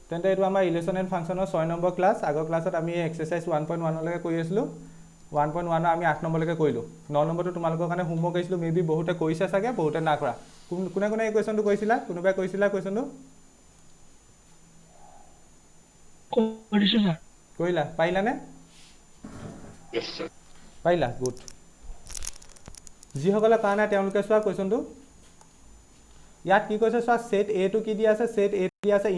তেন্তে এইটো আমাৰ ৰিলেশ্যন এণ্ড ফাংচনৰ 6 নম্বৰ ক্লাছ আগৰ ক্লাছত আমি এক্সাৰচাইজ 1.1 লৈকে কৰি আছিলোঁ 1.1 আমি 8 নম্বৰলৈকে কৰিলোঁ 9 নম্বৰটো তোমালোকৰ কাৰণে হোমৱৰ্ক আহিছিলোঁ মেবি বহুতে কৰিছে চাগে বহুতে না কৰা কোনে কোনে এই কুৱেশ্যনটো কৰিছিলা কোনোবাই কৰিছিলা কুৱেশ্যনটো কৰিছো স্যাৰ কৰিলা পাৰিলানে Yes, sir. পাৰিলা গুড যিসকলে কৰা নাই তেওঁলোকে চোৱা কুৱেশ্যনটো ইয়াত কি কৈছে চোৱা সেট a টো কি দিয়া আছে সেট a দিয়া আছে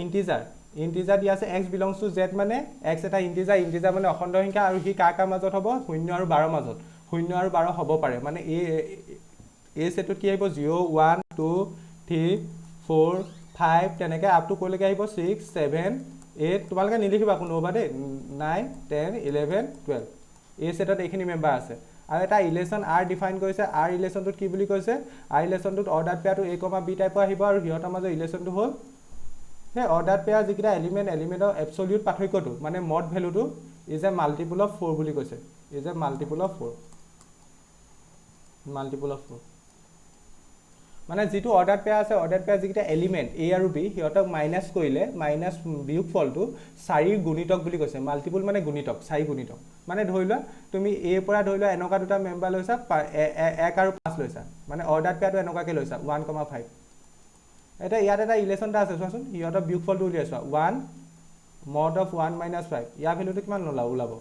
ইন্টিজাৰ দিয়া আছে x belongs to z মানে x এটা ইন্টিজাৰ মানে অখণ্ড সংখ্যা আৰু হি কাৰ মাজত হ'ব 0 আৰু 12 মাজত 0 আৰু 12 হ'ব পাৰে মানে a সেটত কি আহিব 0 1 2 3 4 5 তেনেকৈ আপ টু কলৈকে আহিব 6 7 8 তোমালোকে নিলিখিবা কোনো হ'ব দেই 9 10 11 12 a সেটত এইখিনি মেম্বাৰ আছে আৰু এটা ৰিলেশ্যন r ডিফাইন কৰিছে r ৰিলেশ্যনটোত কি বুলি কৈছে r ৰিলেশ্যনটোত অৰ্ডাৰ পেয়াৰটো a, b টাইপৰ আহিব আৰু সিহঁতৰ মাজৰ ৰিলেশ্যনটো হ'ল সেই অৰ্ডাৰ পেয়াৰ যিকেইটা এলিমেণ্টৰ এবছলিউট পাৰ্থক্যটো মানে মড ভেলুটো ইজ এ মাল্টিপুল অফ 4 বুলি কৈছে ইজ এ মাল্টিপুল অফ 4 মানে যিটো অৰ্ডাৰ পেয়াৰ আছে অৰ্ডাৰ পেয়াৰ যিকেইটা এলিমেণ্ট a আৰু b সিহঁতক মাইনাছ কৰিলে মাইনাছ বিয়োগফলটো 4 গুণিতক বুলি কৈছে মাল্টিপুল মানে গুণিতক 4 গুণিতক মানে ধৰি লোৱা তুমি a পৰা ধৰি লোৱা এনেকুৱা দুটা মেম্বাৰ লৈছা 1 আৰু 5 লৈছা মানে অৰ্ডাৰ পেয়াৰটো এনেকুৱাকৈ লৈছা 1,5 এটা ইয়াত এটা ৰিলেশ্যন এটা আছে চোৱাচোন সিহঁতৰ বিয়োগফলটো উলিয়াই চোৱা 1 mod of 1 minus 5 ইয়াৰ ভেলুটো কিমান ওলাব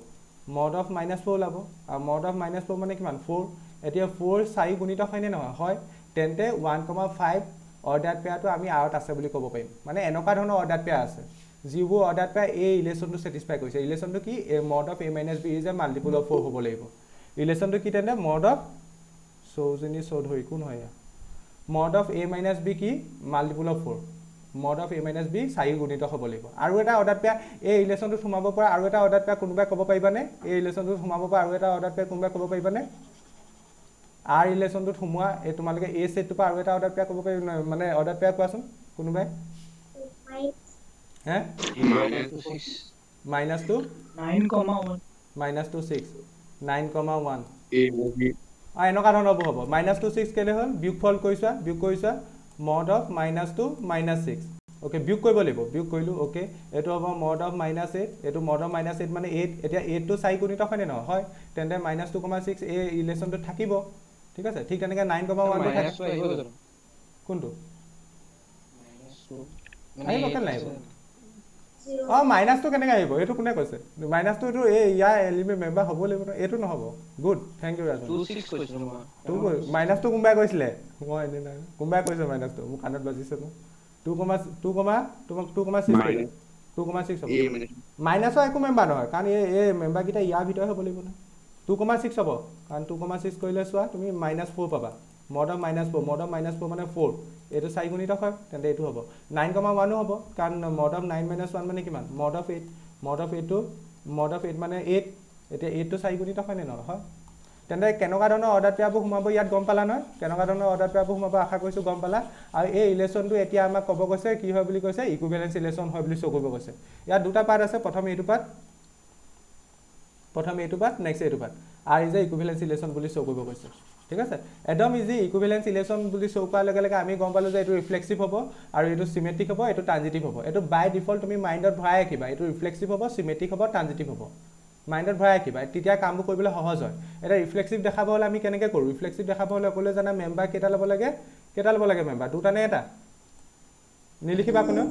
mod of -4 ওলাব আৰু mod of -4 মানে কিমান 4 এতিয়া 4 4 গুণিতক হয়নে নহয় হয় তেন্তে 1,5 অৰ্ডাৰ পেয়াৰটো আমি আৰত আছে বুলি ক'ব পাৰিম মানে এনেকুৱা ধৰণৰ অৰ্ডাৰ পেয়াৰ আছে যিবোৰ অৰ্ডাৰ পেয়াৰ এই ৰিলেশ্যনটো ছেটিছফাই কৰিছে ৰিলেশ্যনটো কি mod of a minus b is a multiple of 4 হ'ব লাগিব ৰিলেশ্যনটো কি তেন্তে mod of সৌজনী চৌধুৰী কোন হয় mod of a minus b কি multiple of 4 mod of a minus b 4 গুণিত হ'ব লাগিব আৰু এটা অৰ্ডাৰ পেয়াৰ এই ৰিলেশ্যনটোত সোমাব পৰা আৰু এটা অৰ্ডাৰ পেয়াৰ কোনোবাই ক'ব পাৰিবানে এই ৰিলেশ্যনটোত সোমাব পৰা আৰু এটা অৰ্ডাৰ পেয়াৰ কোনোবাই ক'ব পাৰিবানে r ৰিলেশ্যনটোত সোমোৱা এই তোমালোকে a সেটটো পৰা আৰু এটা অৰ্ডাৰ পেয়াৰ ক'ব পাৰিব মানে অৰ্ডাৰ পেয়াৰ কোৱাচোন কোনোবাই হে -2 9,1 -2 6 9,1 এনেকুৱা ধৰণৰ হ'ব -2 6 কেলে হ'ল বিয়োগ কৰিছা mod of -2 -6 ওকে বিয়োগ কৰিব লাগিব বিয়োগ কৰিলো ওকে এটো হ'ব mod of -8 এটো mod of -8 মানে 8 এতিয়া 8 টো 4 গুণিত হয়নে নহয় হয় তেন্তে -2,6 এই ৰিলেশ্যনটো থাকিব ঠিক আছে ঠিক তেনেকৈ 9,1 কোনটো আহিব কেলে নাহিব মাইনাছটো কেনেকৈ আহিব এইটো কোনে কৈছে মাইনাছটো এইটো এই ইয়াৰ এলিমেণ্ট মেম্বাৰ হ'ব লাগিব ন এইটো নহ'ব গুড থেংক ইউ ৰাজন মাইনাছটো কোনোবাই কৈছিলে মই এনেই নাই কোনোবাই কৈছে মাইনাছটো মোৰ কাণত বাজিছে ন 2,6 হ'ব মাইনাছৰ একো মেম্বাৰ নহয় কাৰণ এই মেম্বাৰকেইটা ইয়াৰ ভিতৰত হ'ব লাগিব ন 2,6 হ'ব কাৰণ 2,6 কৰিলে চোৱা তুমি -4 পাবা mod of -4 মানে 4 এইটো 4 গুণিতক হয় তেন্তে এইটো হ'ব 9,1 হ'ব কাৰণ mod of 9 - 1 মানে কিমান mod of 8 মানে 8 এতিয়া 8 টো 4 গুণিতক হয়নে নহয় হয় তেন্তে কেনেকুৱা ধৰণৰ অৰ্ডাৰ পেয়াৰবোৰ সোমাব ইয়াত গম পালা নহয় কেনেকুৱা ধৰণৰ অৰ্ডাৰ পেয়াৰবোৰ সোমাব আশা কৰিছোঁ গম পালা আৰু এই ৰিলেশ্যনটো এতিয়া আমাক ক'ব কৈছে কি হয় বুলি কৈছে ইকুইভেলেন্স ৰিলেশ্যন হয় বুলি শ্ব' কৰিব কৈছে ইয়াত দুটা পাৰ্ট আছে প্ৰথম এইটো পাৰ্ট নেক্সট এইটো part r is a equivalence relation বুলি শ্ব' কৰিব কৈছে ঠিক আছে একদম ইজি ইকুইভেলেন্স ৰিলেশ্যন বুলি শ্ব' কৰাৰ লগে লগে আমি গম পালোঁ যে এইটো ৰিফ্লেক্সিভ হ'ব আৰু এইটো চিমেট্ৰিক হ'ব এইটো ট্ৰানজিটিভ হ'ব এইটো বাই ডিফল্ট তুমি মাইণ্ডত ভৰাই ৰাখিবা এইটো ৰিফ্লেক্সিভ হ'ব চিমেট্ৰিক হ'ব ট্ৰানজিটিভ হ'ব মাইণ্ডত ভৰাই ৰাখিবা তেতিয়া কামবোৰ কৰিবলৈ সহজ হয় এটা ৰিফ্লেক্সিভ দেখাব হ'লে আমি কেনেকৈ কৰোঁ ৰিফ্লেক্সিভ দেখাব হ'লে সকলোৱে জানা মেম্বাৰ কেইটা ল'ব লাগে মেম্বাৰ দুটা নে এটা নিলিখিবা কোনো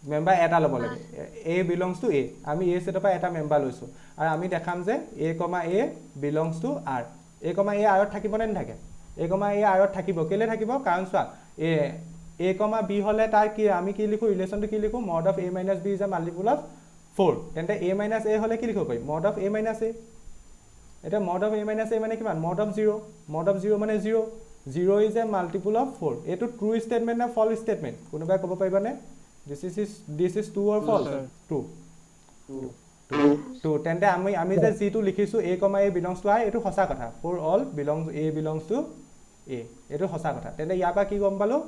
মেম্বাৰ এটা ল'ব লাগে a belongs to a আমি a সেটৰ পৰা এটা মেম্বাৰ লৈছোঁ আৰু আমি দেখাম যে a, a belongs to r a, a আৰত থাকিব নে নাথাকে a, a আৰত থাকিব কেলে থাকিব কাৰণ চোৱা a, b হ'লে তাৰ কি আমি কি লিখোঁ ৰিলেশ্যনটো কি লিখোঁ mod of a minus b is a multiple of 4 তেন্তে a minus a হ'লে কি লিখিব পাৰিম mod of a minus a এটা mod of a minus a মানে কিমান mod of 0 মানে 0 is a multiple of 4 এইটো ট্ৰু ষ্টেটমেণ্ট নে ফল্ছ ষ্টেটমেণ্ট কোনোবাই ক'ব পাৰিবানে this is true or false true তেন্তে আমি যে যিটো লিখিছোঁ a, a belongs to r এইটো সঁচা কথা for all a belongs to a এইটো সঁচা কথা তেন্তে ইয়াৰ পৰা কি গম পালোঁ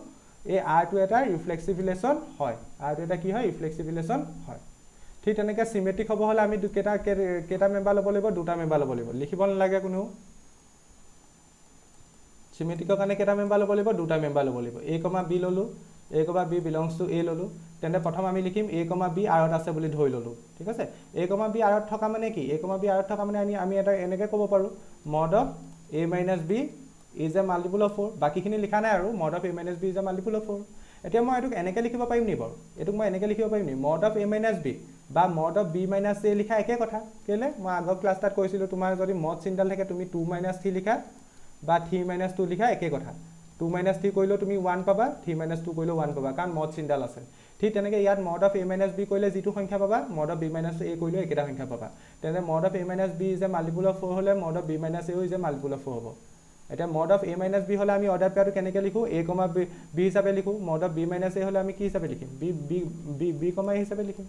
এই r টো এটা ৰিফ্লেক্সিভ ৰিলেশ্যন হয় r টো এটা কি হয় ৰিফ্লেক্সিভ ৰিলেশ্যন হয় ঠিক তেনেকৈ চিমেট্ৰিক হ'ব হ'লে আমি কেইটা মেম্বাৰ ল'ব লাগিব দুটা মেম্বাৰ ল'ব লাগিব লিখিব নালাগে কোনো চিমেট্ৰিকৰ কাৰণে কেইটা মেম্বাৰ ল'ব লাগিব দুটা মেম্বাৰ ল'ব লাগিব a, b ল'লোঁ a, b belongs to a ললো তেন্তে প্ৰথম আমি লিখিম a, b আৰত আছে বুলি ধৰি ললো ঠিক আছে a, b আৰত থকা মানে কি a, b আৰত থকা মানে আমি এটা এনেকৈ ক'ব পাৰো mod of a minus b is a multiple of 4 বাকিখিনি লিখা নাই আৰু mod of a minus b is a multiple of 4 এতিয়া মই এটোক এনেকৈ লিখিব পাৰিম নি বাৰু এটোক মই এনেকৈ লিখিব পাৰিম নি mod of a minus b বা mod of b minus a লিখা একে কথা কেলে মই আগৰ ক্লাছ তাত কৈছিলো তোমাৰ যদি mod চিনডাল থাকে তুমি 2 minus 3 লিখা বা 3 minus 2 লিখা একে কথা 2 minus 3 কৰিলেও তুমি 1 পাবা 3 minus 2 কৰিলেও 1 পাবা কাৰণ mod চিনডাল আছে ঠিক তেনেকৈ ইয়াত mod of a minus b কৰিলে যিটো সংখ্যা পাবা mod of b minus a কৰিলেও একেটা সংখ্যা পাবা তেনে mod of a minus b is a multiple of 4 হলে mod of b minus a is a multiple of 4 হ'ব এটা mod of a minus b হলে আমি অৰ্ডাৰ পেয়াৰটো কেনেকৈ লিখো a, b হিচাপে লিখো mod of b minus a হলে আমি কি হিচাপে লিখিম b, a হিচাপে লিখিম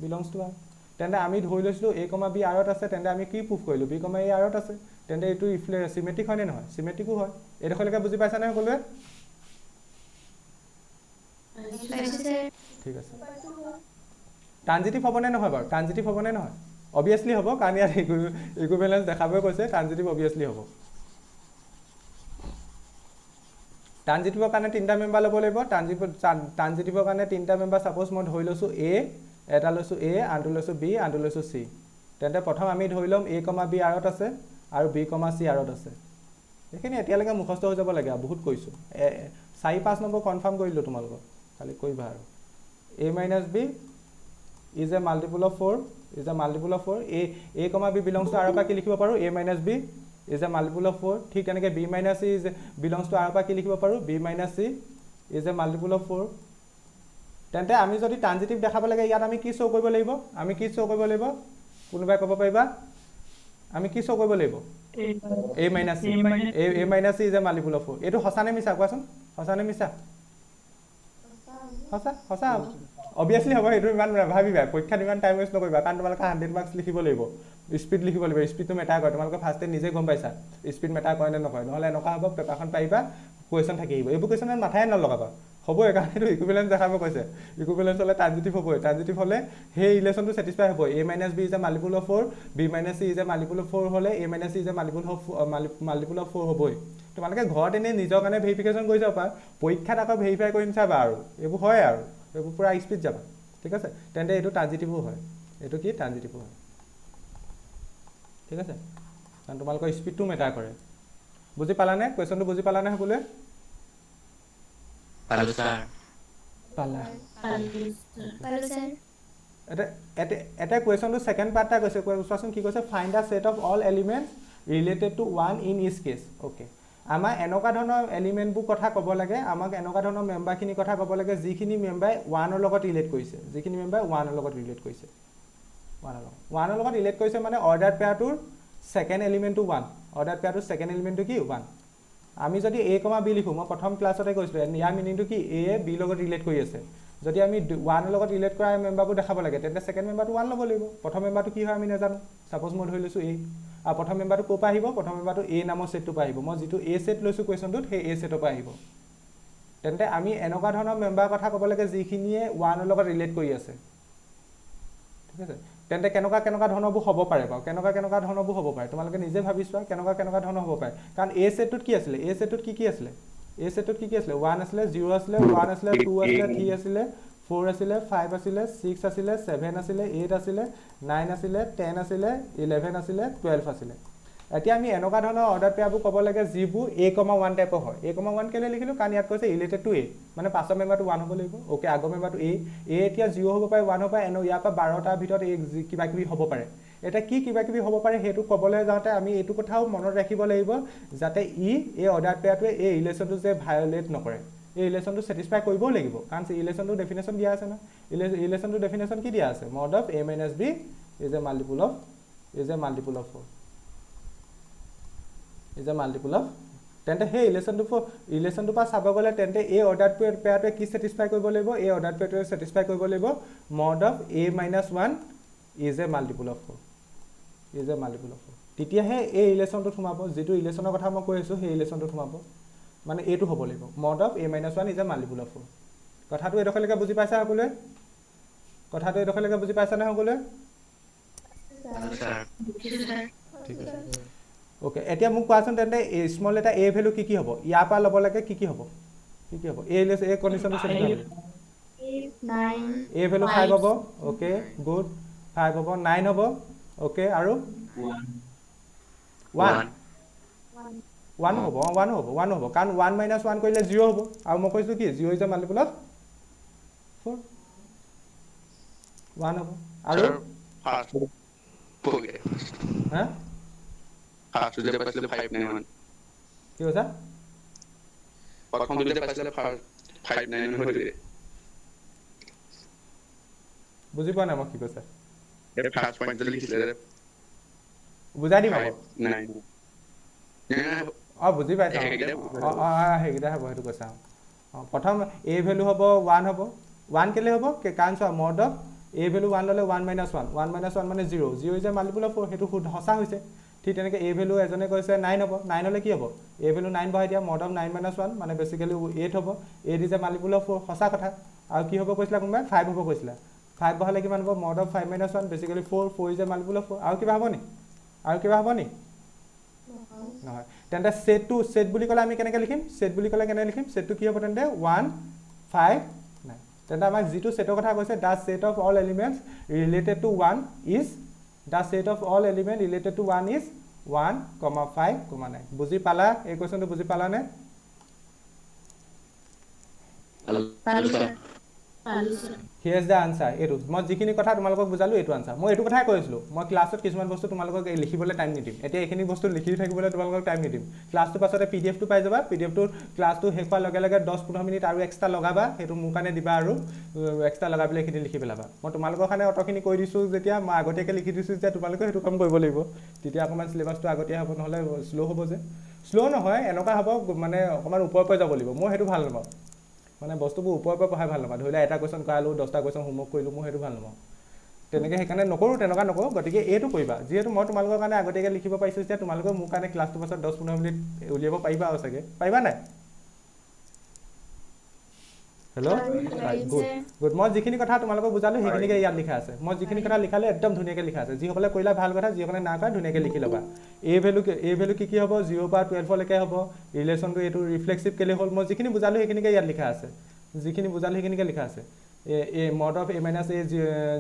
belongs to r তেন্তে আমি ধৰি লৈছিলো a, b আৰত আছে তেন্তে আমি কি প্ৰুফ কৰিলো b, a আৰত আছে তেন্তে এইটো সিমেট্ৰিক হয় নে নহয় সিমেট্ৰিকো হয় এইডোখৰলৈকে বুজি পাইছা নে সকলোৱে ঠিক আছে ট্ৰানজিটিভ হ'ব নে নহয় বাৰু ট্ৰানজিটিভ হ'ব নে নহয় অবভিয়াছলি হ'ব কাৰণ ইয়াত ইকুইভেলেন্স দেখাবই কৈছে ট্ৰানজিটিভ অবভিয়াছলি হ'ব ট্ৰানজিটিভৰ কাৰণে তিনিটা মেম্বাৰ ল'ব লাগিব ট্ৰানজিটিভৰ কাৰণে তিনিটা মেম্বাৰ সাপোজ মই ধৰি লৈছো a এটা লৈছো a আনটো লৈছো b আনটো লৈছো c তেন্তে প্ৰথম আমি ধৰি লম a, b আৰত আছে আৰু b, c আৰত আছে এইখিনি এতিয়ালৈকে মুখস্থ হৈ যাব লাগে বহুত কৈছো 4-5 নম্বৰ কনফাৰ্ম কৰিলো তোমালোকক খালি কৰিবা আৰু a minus b is a multiple of 4 is a multiple of 4 a, b belongs to r পৰা কি লিখিব পাৰো a minus b is a multiple of 4 ঠিক তেনেকৈ b minus c is belongs to r পৰা কি লিখিব পাৰো b minus c is a multiple of 4 তেন্তে আমি যদি ট্ৰানজিটিভ দেখাব লাগে ইয়াত আমি কি শ্ব' কৰিব লাগিব আমি কি শ্ব' কৰিব লাগিব কোনোবাই ক'ব পাৰিবা আমি কি শ্ব' কৰিব লাগিব a minus c a minus c is a multiple of 4 এইটো সঁচা নে মিছা কোৱাচোন সঁচা নে মিছা সঁচা সঁচা অবভিয়াছলি হ'ব এইটো ইমান ভাবিবা পৰীক্ষাত ইমান টাইম ৱেষ্ট নকৰিবা কাৰণ তোমালোকে 100 মাৰ্কছ লিখিব লাগিব স্পীড লিখিব লাগিব স্পীডটো মেটাৰ কৰে তোমালোকে ফাৰ্ষ্টে নিজে গম পাইছা স্পীড মেটাৰ কৰে নে নকৰে নহ'লে এনেকুৱা হ'ব পেপাৰখন পাৰিবা কুৱেশ্যন থাকি আহিব এইবোৰ কুৱেশ্যনত মাথাই নলগাবা হ'ব এইকাৰণে এইটো ইকুইভেলেন্স দেখাব কৈছে ইকুইভেলেন্স হ'লে ট্ৰানজিটিভ হ'বই ট্ৰানজিটিভ হ'লে সেই ৰিলেশ্যনটো ছেটিছফাই হ'ব a minus b is a multiple of 4 b minus c is a multiple of 4 হ'লে a minus c is a multiple of 4 হ'বই তোমালোকে ঘৰত এনেই নিজৰ কাৰণে ভেৰিফিকেশ্যন কৰি যাব পাৰা পৰীক্ষাত আকৌ ভেৰিফাই কৰি চাবা আৰু এইবোৰ হয় আৰু এইবোৰ পুৰা স্পীড যাবা ঠিক আছে তেন্তে এইটো ট্ৰানজিটিভো হয় এইটো কি ট্ৰানজিটিভো হয় ঠিক আছে কাৰণ তোমালোকৰ স্পীডটো মেটাৰ কৰে বুজি পালানে কুৱেশ্যনটো বুজি পালানে সকলোৱে পালো স্যাৰ পালা পালো স্যাৰ এটা কুৱেশ্যনটো সেকেন্ড পাৰ্টটা কৈছে চোৱাচোন কি কৈছে find the set of all elements related to one in each case okay আমাৰ এনেকুৱা ধৰণৰ এলিমেণ্টবোৰ কথা ক'ব লাগে আমাক এনেকুৱা ধৰণৰ মেম্বাৰখিনি কথা ক'ব লাগে যিখিনি মেম্বাৰে ওৱানৰ লগত ৰিলেট কৰিছে যিখিনি মেম্বাৰে ওৱানৰ লগত ৰিলেট কৰিছে ওৱানৰ লগত ৰিলেট কৰিছে মানে order পেয়াৰটোৰ second এলিমেণ্টটো one order পেয়াৰটোৰ second এলিমেণ্টটো কি ওৱান আমি যদি a, b লিখোঁ মই প্ৰথম ক্লাছতে কৈছিলোঁ ইয়াৰ মিনিংটো কি a b লগত ৰিলেট কৰি আছে যদি আমি 1 লগত ৰিলেট কৰা মেম্বাৰবোৰ দেখাব লাগে তেন্তে ছেকেণ্ড মেম্বাৰটো 1 ল'ব লাগিব প্ৰথম মেম্বাৰটো কি হয় আমি নাজানো সাপোজ মই ধৰি লৈছোঁ a আৰু প্ৰথম মেম্বাৰটো ক'ৰ পৰা আহিব প্ৰথম মেম্বাৰটো a নামৰ ছেটটোৰ পৰা আহিব মই যিটো a ছেট লৈছোঁ কুৱেশ্যনটোত সেই a ছেটৰ পৰা আহিব তেন্তে আমি এনেকুৱা ধৰণৰ মেম্বাৰৰ কথা ক'ব লাগে যিখিনিয়ে 1 লগত ৰিলেট কৰি আছে ঠিক আছে তেন্তে কেনেকুৱা ধৰণৰবোৰ হ'ব পাৰে বাৰু কেনেকুৱা ধৰণৰবোৰ হ'ব পাৰে তোমালোকে নিজে ভাবি চোৱা কেনেকুৱা ধৰণৰ হ'ব পাৰে কাৰণ a ছেটটোত কি আছিলে a ছেটটোত কি আছিলে a ছেটটোত কি আছিলে 1 আছিলে 0 আছিলে 1 আছিলে 2 আছিলে 3 আছিলে 4 আছিলে 5 আছিলে 6 আছিলে 7 আছিলে 8 আছিলে 9 আছিলে 10 আছিলে 11 আছিলে 12 আছিলে এতিয়া আমি এনেকুৱা ধৰণৰ অৰ্ডাৰ পেয়াৰবোৰ ক'ব লাগে যিবোৰ a, 1 টাইপৰ হয় a, 1 কেলে লিখিলোঁ কাৰণ ইয়াত কৈছে ৰিলেটেড টু a মানে পাছৰ মেম্বাৰটো 1 হ'ব লাগিব অ'কে আগৰ মেম্বাৰটো a এতিয়া 0 হ'ব পাৰে 1 হ'ব পাৰে ইয়াৰ পৰা 12টাৰ ভিতৰত কিবা কিবি হ'ব পাৰে এটা কি কিবা কিবি হ'ব পাৰে সেইটো ক'বলৈ যাওঁতে আমি এইটো কথাও মনত ৰাখিব লাগিব যাতে এই অৰ্ডাৰ পেয়াৰটোৱে এই ৰিলেশ্যনটো যে ভায়োলেট নকৰে এই ৰিলেশ্যনটো ছেটিছফাই কৰিবও লাগিব কাৰণ ৰিলেশ্যনটো ডেফিনেশ্যন দিয়া আছে না ৰিলেশ্যনটো ডেফিনেশ্যন কি দিয়া আছে mod of a minus b is a multiple of 4 is a multiple of তেন্তে সেই ৰিলেশ্যনটো পৰা চাব গ'লে তেন্তে এই অৰ্ডাৰ পেয়াৰটোৱে কি ছেটিছফাই কৰিব লাগিব এই অৰ্ডাৰ পেয়াৰটোৱে ছেটিছফাই কৰিব লাগিব mod of a minus 1 is a multiple of 4 তেতিয়াহে এই ৰিলেশ্যনটোত সোমাব যিটো ৰিলেশ্যনৰ কথা মই কৈ আছোঁ সেই ৰিলেশ্যনটোত সোমাব মানে এইটো হ'ব লাগিব mod of a minus 1 is a multiple of 4 কথাটো এডোখৰলৈকে বুজি পাইছা সকলোৱে নে সকলোৱে পালো স্যাৰ ঠিক আছে ওকে এতিয়া মোক কোৱাচোন তেন্তে স্মল লেটাৰ a ভ্যালু কি হ'ব ইয়াৰ পৰা ল'ব লাগে কি হ'ব কি হ'ব এ কন্ডিশনটো চেটিং হ'ব 9 এ ভ্যালু 5 হ'ব ওকে গুড 5 হ'ব 9 হ'ব ওকে আৰু 1 1 হ'ব 1 হ'ব 1 হ'ব কাৰণ 1 - 1 কৰিলে 0 হ'ব আৰু মই কৈছো কি 0 ইজ মাল্টিপল অফ 4 1 হ'ব আৰু ফাৰ্ষ্ট পোগে হা ফাৰ্ষ্ট যদি পাইছিলে 591 কি কৈছা প্ৰথম যদি পাইছিলে 591 হৈ দিলে বুজি পোৱা নাই মই কি কৈছা এই ফাৰ্ষ্ট পইণ্ট যদি লিখিছিলে বুজাই দিম আকৌ 5 বুজি পাইছা সেইকেইটা হ'ব সেইটো কৈছা প্ৰথম এ ভেলু হ'ব 1 হ'ব 1 কেলে হ'ব কাৰণ চোৱা মড অফ এ ভেলু 1 ল'লে 1 - 1 1 - 1 মানে 0 0 ইজ মাল্টিপল অফ 4 সেইটো সঁচা হৈছে ঠিক তেনেকৈ এ ভেলু এজনে কৈছে 9 হ'ব 9 হ'লে কি হ'ব এ ভেলু 9 বহাই দিয়া মড অফ 9 - 1 মানে বেচিকেলি 8 হ'ব 8 ইজ মাল্টিপল অফ 4 সঁচা কথা আৰু কি হ'ব কৈছিলা কোনোবাই 5 হ'ব কৈছিলা 5 বহালে কিমান হ'ব mod of 5 - 1 basically 4 is multiple of 4 আৰু কিবা হ'ব নি নহয় তেন্তে সেট বুলি ক'লে আমি কেনেকৈ লিখিম সেট বুলি ক'লে কেনেকৈ লিখিম সেটটো কি হ'ব তেন্তে 1 5 9 তেন্তে আমাক যিটো সেটৰ কথা কৈছে the set of all elements related to 1 is the set of all element related to 1 is 1, 5, 9 বুজি পালা এই কোৱেশ্চনটো বুজি পালানে হিয়াৰ্ছ দ্য আনচাৰ এইটো মই যিখিনি কথা তোমালোকক বুজালোঁ এইটো আনচাৰ মই এইটো কথাই কৈছিলোঁ মই ক্লাছত কিছুমান বস্তু তোমালোকক লিখিবলৈ টাইম নিদিম এতিয়া এইখিনি বস্তু লিখি থাকিবলৈ তোমালোকক টাইম নিদিম ক্লাছটোৰ পাছতে PDF টো পাই যাবা PDF টোৰ ক্লাছটো শেষ হোৱাৰ লগে লগে 10-15 মিনিট আৰু এক্সট্ৰা লগাবা সেইটো মোৰ কাৰণে দিবা আৰু এক্সট্ৰা লগাই পেলাই এইখিনি লিখি পেলাবা মই তোমালোকৰ কাৰণে অতখিনি কৈ দিছোঁ যেতিয়া মই আগতীয়াকৈ লিখি দিছোঁ যে তোমালোকে সেইটো কাম কৰিব লাগিব তেতিয়া অকণমান চিলেবাছটো আগতীয়া হ'ব নহ'লে শ্ল' হ'ব যে শ্ল' নহয় এনেকুৱা হ'ব মানে অকণমান ওপৰে যাব লাগিব মই সেইটো ভাল নাপাওঁ মানে বস্তুবোৰ ওপৰৰ পৰা পঢ়াই ভাল নাপাওঁ ধৰি লওক এটা কুৱেশ্যন কৰালোঁ 10টা কুৱেশ্যন হোমৱৰ্ক কৰিলোঁ মই সেইটো ভাল নাপাওঁ তেনেকৈ সেইকাৰণে তেনেকুৱা নকৰোঁ গতিকে এইটো কৰিবা যিহেতু মই তোমালোকৰ কাৰণে আগতীয়াকৈ লিখিব পাৰিছোঁ যেতিয়া তোমালোকে মোৰ কাৰণে ক্লাছটোৰ পাছত 10-15 মিনিট উলিয়াব পাৰিবা আৰু চাগে পাৰিবা নাই হেল্ল' গুড মই যিখিনি কথা তোমালোকক বুজালোঁ সেইখিনিকে ইয়াত লিখা আছে মই যিখিনি কথা লিখালোঁ একদম ধুনীয়াকৈ লিখা আছে যিসকলে কৰিলা ভাল কথা যিসকলে না কৰা ধুনীয়াকৈ লিখি ল'বা এ ভেলু কি হ'ব 0 পৰা 12লৈকে হ'ব ৰিলেশ্যনটো এইটো ৰিফ্লেক্সিভ কেলে হ'ল মই যিখিনি বুজালোঁ সেইখিনিকে ইয়াত লিখা আছে যিখিনি বুজালোঁ সেইখিনিকে লিখা আছে এ মড অফ a - a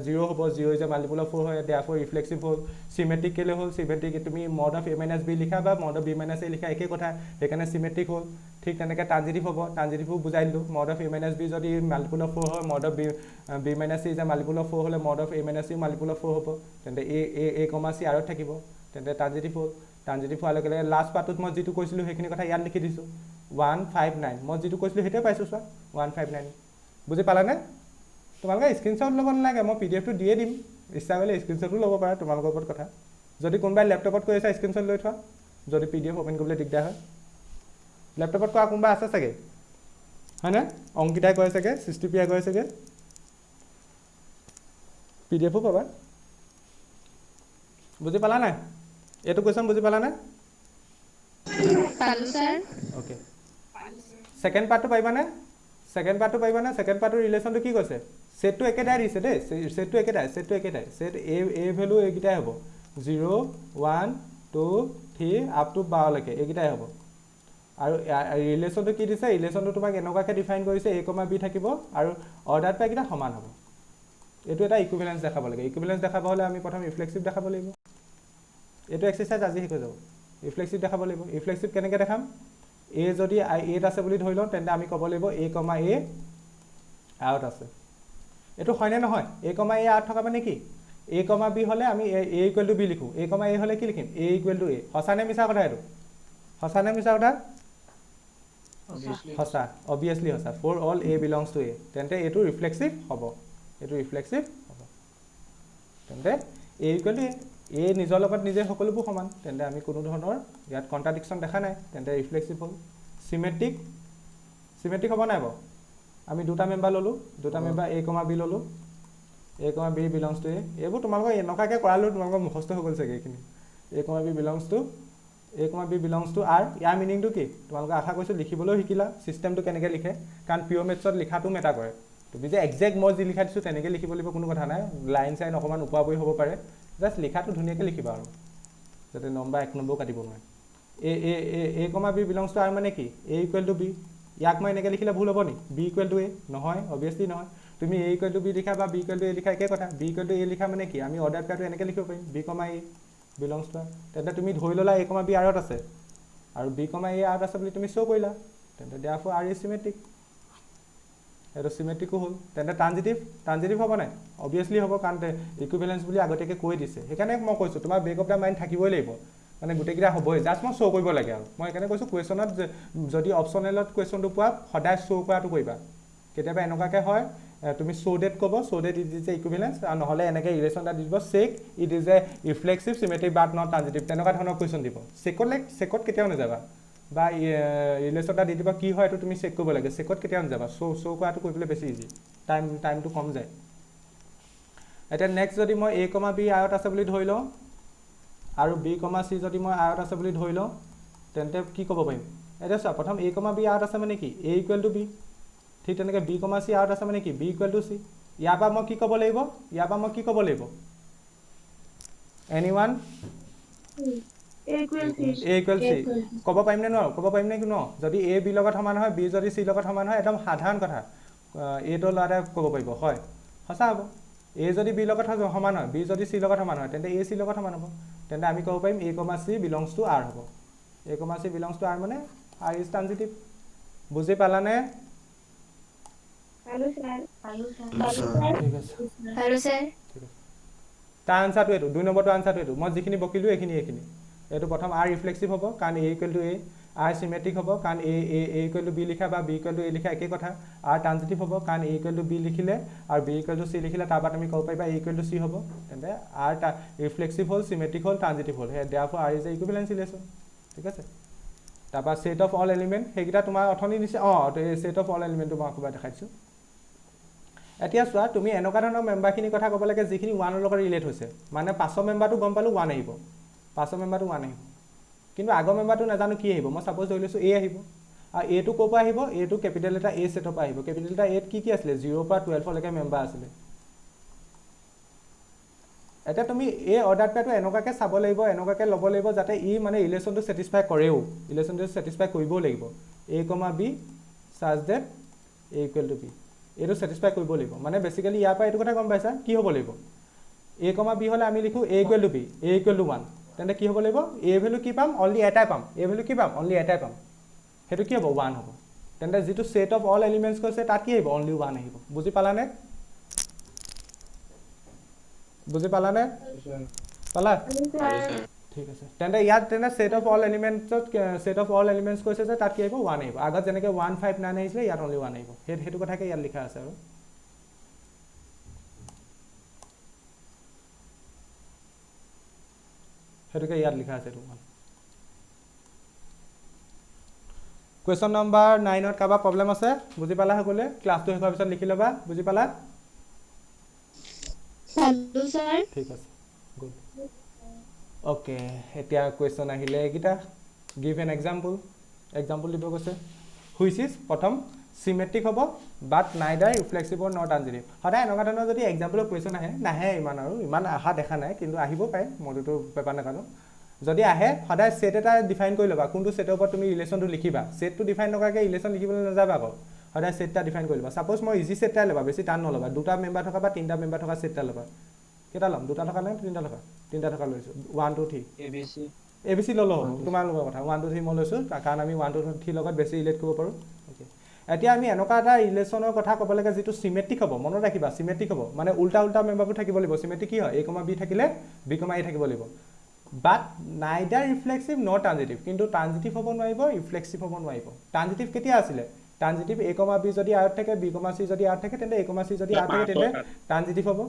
0 হ'ব 0 ইজ মাল্টিপল অফ 4 হয় দেয়াৰফৰ ৰিফ্লেক্সিভ হ'ল চিমেট্ৰিক কেলে হ'ল চিমেট্ৰিক তুমি মড অফ a - b লিখা বা মড অফ b - a লিখা একে কথা সেইকাৰণে চিমেট্ৰিক হ'ল ঠিক তেনেকৈ ট্ৰানজিটিভ হ'ব ট্ৰানজিটিভো বুজাই দিলোঁ মড অফ a - b যদি মাল্টিপল অফ 4 হয় mod of b - c is multiple of 4 হ'লে mod of a - c multiple of 4 হ'ব তেন্তে a, c আৰত থাকিব তেন্তে ট্ৰানজিটিভ হ'ল ট্ৰানজিটিভ হোৱাৰ লগে লগে লাষ্ট পাৰ্টটোত মই যিটো কৈছিলোঁ সেইখিনি কথা ইয়াত লিখি দিছোঁ 159 মই যিটো কৈছিলোঁ সেইটোৱে পাইছোঁ চোৱা 159 বুজি পালানে তোমালোকে স্ক্ৰীনশ্বট ল'ব নালাগে মই PDFটো দিয়ে দিম ইচ্ছা কৰিলে স্ক্ৰীনশ্বটো ল'ব পাৰা তোমালোকৰ ওপৰত কথা যদি কোনোবাই লেপটপত কৰি আছা স্ক্ৰীনশ্বট লৈ থোৱা যদি PDF অ'পেন কৰিবলৈ দিগদাৰ হয় লেপটপত কৰা কোনোবা আছে চাগে হয়নে অংকিতাই কৰে চাগে সৃষ্টিপ্ৰিয়াই কৰে চাগে PDFও পাবা বুজি পালা নাই এইটো কুৱেশ্যন বুজি পালা নাই পালো স্যাৰ ওকে সেকেন্ড পাৰ্টটো পাৰিবানে সেকেন্ড পাৰ্টটোৰ ৰিলেশ্যনটো কি কৈছে সেটটো একেটাই দিছে দেই সেটটো একেটাই সেট এ ভেলু এইকেইটাই হ'ব 0 1 2 3 আপ টু 12 লৈকে এইকেইটাই হ'ব আৰু ৰিলেশ্যনটো কি দিছে ৰিলেশ্যনটো তোমাক এনেকুৱাকৈ ডিফাইন কৰিছে a, b থাকিব আৰু অৰ্ডাৰ পাই কেইটা সমান হ'ব এইটো এটা ইকুইভেলেন্স দেখাব লাগে ইকুইভেলেন্স দেখাব হ'লে আমি প্ৰথম ৰিফ্লেক্সিভ দেখাব লাগিব এইটো এক্সাৰচাইজ আজি শিকাই যাব ৰিফ্লেক্সিভ দেখাব লাগিব ৰিফ্লেক্সিভ কেনেকৈ দেখাম a যদি aত আছে বুলি ধৰি লওঁ তেন্তে আমি ক'ব লাগিব a, আউট আছে এইটো হয়নে নহয় a, আউট থকা মানে কি a, b হ'লে আমি a = b লিখোঁ a, হ'লে কি লিখিম a = a সঁচা নে মিছা কথা এইটো সঁচা নে মিছা কথা সঁচা অবভিয়াছলি সঁচা for all a belongs to a তেন্তে এইটো ৰিফ্লেক্সিভ হ'ব তেন্তে a = a নিজৰ লগত নিজে সকলোবোৰ সমান তেন্তে আমি কোনো ধৰণৰ ইয়াত কণ্ট্ৰাডিকশ্যন দেখা নাই তেন্তে ৰিফ্লেক্সিভ হ'ল চিমেট্ৰিক হ'ব নাই বাৰু আমি দুটা মেম্বাৰ ল'লোঁ দুটা মেম্বাৰ a, b ল'লোঁ a, b belongs to a এইবোৰ তোমালোকক এনেকুৱাকৈ কৰালেও তোমালোকৰ মুখস্থ হৈ গ'ল চাগে এইখিনি a, b belongs two r ইয়াৰ মিনিংটো কি তোমালোকে আশা কৰিছোঁ লিখিবলৈও শিকিলা ছিষ্টেমটো কেনেকৈ লিখে কাৰণ পিঅ' মেথছত লিখাটো মেটাৰ কৰে তুমি যে একজেক্ট মই যি লিখা দিছোঁ তেনেকৈ লিখিব লাগিব কোনো কথা নাই লাইন চাইন অকণমান ওপৰা-ওপৰি হ'ব পাৰে জাষ্ট লিখাটো ধুনীয়াকৈ লিখিবা আৰু যাতে নম্বৰ 1 নম্বৰো কাটিব নোৱাৰে a, b belongs two r মানে কি a = b ইয়াক মই এনেকৈ লিখিলে ভুল হ'ব নি বি ইকুৱেল টু এ নহয় অভিয়াছলি নহয় তুমি এ ইকুৱেল টু বি লিখা বা বি ইকুৱেল টু এ লিখা একে কথা বি ইকুৱেল টু এ লিখা মানে কি আমি অৰ্ডাৰ পেয়াৰটো এনেকৈ লিখিব পাৰিম B comma A belongs to R তেন্তে তুমি ধৰি ল'লা এ কমা বি আৰত আছে আৰু বি কমা এ আৰত আছে বুলি তুমি শ্ব' কৰিলা তেন্তে দেয়াৰফৰ আৰ ইজ চিমেট্ৰিক এইটো চিমেট্ৰিকো হ'ল তেন্তে ট্ৰানজিটিভ হ'ব নাই অভিয়াছলি হ'ব কাৰণ ইকুইভেলেঞ্চ বুলি আগতীয়াকৈ কৈ দিছে সেইকাৰণে মই কৈছোঁ তোমাৰ বেক অফ দ্য মাইণ্ড থাকিবই লাগিব মানে গোটেইকেইটা হ'বই জাষ্ট মই শ্ব' কৰিব লাগে আৰু মই সেইকাৰণে কৈছোঁ কুৱেশ্যনত যদি অপশ্যনেলত কুৱেশ্যনটো পোৱা সদায় শ্ব' কৰাটো কৰিবা কেতিয়াবা এনেকুৱাকৈ হয় তুমি শ্ব' ডেট ক'ব show' that it is a equivalence আৰু নহ'লে এনেকৈ ইলেশ্যন এটা দি দিব check it is a reflexive symmetric but not transitive তেনেকুৱা ধৰণৰ কুৱেশ্যন দিব চেকত কেতিয়াও নাযাবা বা ৰিলেশ্যন এটা দি দিব কি হয় এইটো তুমি চেক কৰিব লাগে চেকত কেতিয়াও নাযাবা শ্ব' কৰাটো কৰিবলৈ বেছি ইজি টাইমটো কম যায় এতিয়া নেক্সট যদি মই এ কমা বি আয়ত আছে বুলি ধৰি লওঁ আৰু বি কমা চি যদি মই আয়ত আছে বুলি ধৰি লওঁ তেন্তে কি ক'ব পাৰিম এতিয়া চোৱা প্ৰথম এ কমা বি আয়ত আছে মানে কি এ ইকুৱেল টু বি ঠিক তেনেকৈ বি কমা চি আয়ত আছে মানে কি বি ইকুৱেল টু চি ইয়াৰ পৰা মই কি ক'ব লাগিব এনিৱান A equals C. A equal C ক'ব পাৰিম নে নোৱাৰোঁ ক'ব পাৰিম নে ন যদি এ বিৰ লগত সমান হয় বি যদি চিৰ লগত সমান হয় একদম সাধাৰণ কথা এইটো ল'ৰাই ক'ব পাৰিব হয় সঁচা হ'ব এ যদি বিৰ লগত সমান হয় বি যদি চিৰ লগত সমান হয় তেন্তে এ চিৰ লগত সমান হ'ব তেন্তে আমি ক'ব পাৰিম এ কমা চি বিলংছ টু আৰ হ'ব এ কমা চি বিলংছ টু আৰ মানে আৰ ইজ ট্ৰানজিটিভ বুজি পালানে Hello, sir. ঠিক আছে Hello, sir. ঠিক আছে তাৰ আনচাৰটো এইটো 2 নম্বৰটো আনচাৰটো এইটো মই যিখিনি বকিলোঁ এইখিনি এইটো প্ৰথম আৰ ৰিফ্লেক্সিভ হ'ব কাৰণ এ ইকুৱেল টু এ আৰ চিমেট্ৰিক হ'ব কাৰণ এ ইকুৱেল টু বি লিখা বা বি ইকুৱেল টু এ লিখা একেই কথা আৰ ট্ৰানজিটিভ হ'ব কাৰণ এ ইকুৱেল টু বি লিখিলে আৰু বি ইকুৱেল টু চি লিখিলে তাৰপৰা তুমি ক'ব পাৰিবা এ ইকুৱেল টু চি হ'ব তেন্তে আৰ ৰিফ্লেক্সিভ হ'ল চিমেট্ৰিক হ'ল ট্ৰানজিটিভ হ'ল সেই দেয়াৰফৰ R is a equivalence relation ঠিক আছে তাৰপৰা ছেট অফ অল এলিমেণ্ট সেইকেইটা তোমাৰ অথনি দিছে ছেট অফ অল এলিমেণ্টটো মই ক'ৰবাত দেখাইছোঁ এতিয়া চোৱা তুমি এনেকুৱা ধৰণৰ মেম্বাৰখিনিৰ কথা ক'ব লাগে যিখিনি ওৱানৰ লগত ৰিলেট হৈছে মানে 5ৰ মেম্বাৰটো গম পালোঁ 1 আহিব 5ৰ মেম্বাৰটো 1 আহিব কিন্তু আগৰ মেম্বাৰটো নাজানো কি আহিব মই ছাপ'জ ধৰি লৈছোঁ এ আহিব আৰু এটো ক'ৰ পৰা আহিব এটো কেপিটেল এটা এ ছেটৰ পৰা আহিব কেপিটেল এটা এত কি আছিলে 0 পৰা 12লৈকে মেম্বাৰ আছিলে এতিয়া তুমি এই অৰ্ডাৰ পেয়াৰটো এনেকুৱাকৈ চাব লাগিব এনেকুৱাকৈ ল'ব লাগিব যাতে ই মানে ৰিলেশ্যনটো ছেটিছফাই কৰেও ৰিলেশ্যনটো ছেটিছফাই কৰিবও লাগিব a comma b such that a equal to b এইটো ছেটিছফাই কৰিব লাগিব মানে বেছিকেলি ইয়াৰ পৰা এইটো কথা গম পাইছা কি হ'ব লাগিব এ কমা বি হ'লে আমি লিখোঁ a equal to b a equal to 1 তেন্তে কি হ'ব লাগিব এ ভেলু কি পাম অনলি এটাই পাম এ ভেলু কি পাম অনলি এটাই পাম সেইটো কি হ'ব 1 হ'ব তেন্তে যিটো ছেট অফ অল এলিমেণ্টছ কৈছে তাত কি আহিব অনলি 1 আহিব বুজি পালানে পালা ঠিক আছে তেন্তে ইয়াত তেন্তে ছেট অফ অল এলিমেণ্টছ কৈছে যে তাত কি আহিব 1 আহিব আগত যেনেকৈ 159 আহিছিলে ইয়াত অনলি 1 আহিব সেইটো কথাকে ইয়াত লিখা আছে আৰু সেইটোকে ইয়াত লিখা আছে এইটো কুৱেশ্যন নম্বৰ 9ত কাৰোবাৰ প্ৰব্লেম আছে বুজি পালা সকলোৱে ক্লাছটো শেষ হোৱাৰ পিছত লিখি ল'বা বুজি পালা Hello, sir. ঠিক আছে গুড অ'কে এতিয়া কুৱেশ্যন আহিলে এইকেইটা গিভ এন এক্সাম্পল দিব কৈছে হুইচ ইজ প্ৰথম চিমেট্ৰিক হ'ব বাট নাইডাৰ ৰিফ্লেক্সিভ অৰ নট ট্ৰানজিটিভ সদায় এনেকুৱা ধৰণৰ যদি এক্সাম্পলৰ কুৱেশ্যন নাহে ইমান আশা দেখা নাই কিন্তু আহিব পাৰে মইতো পেপাৰ নাজানো যদি আহে সদায় ছেট এটা ডিফাইন কৰি ল'বা কোনটো ছেটৰ ওপৰত তুমি ৰিলেশ্যনটো লিখিবা ছেটটো ডিফাইন নকৰাকৈ ৰিলেশ্যন লিখিবলৈ নাযাবা আকৌ সদায় ছেট এটা ডিফাইন কৰি ল'বা ছাপ'জ মই ইজি ছেট এটাই ল'বা বেছি টান নল'বা 2টা মেম্বাৰ থকা বা 3টা মেম্বাৰ থকা ছেট এটা ল'বা কেইটা ল'ম 2টা থকা নে 3টা থকা 3টা থকা লৈছোঁ 1 2 3 এ বি চি ল'লোঁ হ'ব তোমালোকৰ কথা 1 2 3 মই লৈছোঁ কাৰণ আমি 1 2 3 লগত বেছি ৰিলেট কৰিব পাৰোঁ অ'কে এতিয়া আমি এনেকুৱা এটা ৰিলেশ্যনৰ কথা ক'ব লাগে যিটো চিমেট্ৰিক হ'ব মনত ৰাখিবা চিমেট্ৰিক হ'ব মানে উল্টা মেম্বাৰবোৰ থাকিব লাগিব চিমেট্ৰিক কি হয় এ কমা বি থাকিলে বি কমা এ থাকিব লাগিব বাট নাইডাৰ ৰিফ্লেক্সিভ নট ট্ৰানজিটিভ কিন্তু ট্ৰানজিটিভ হ'ব নোৱাৰিব ৰিফ্লেক্সিভ হ'ব নোৱাৰিব ট্ৰানজিটিভ কেতিয়া আছিলে ট্ৰানজিটিভ এ কমা বি যদি আৰত থাকে বি কমা চি যদি আৰত থাকে তেন্তে এ কমা চি যদি আৰত থাকে তেন্তে ট্ৰানজিটিভ হ'ব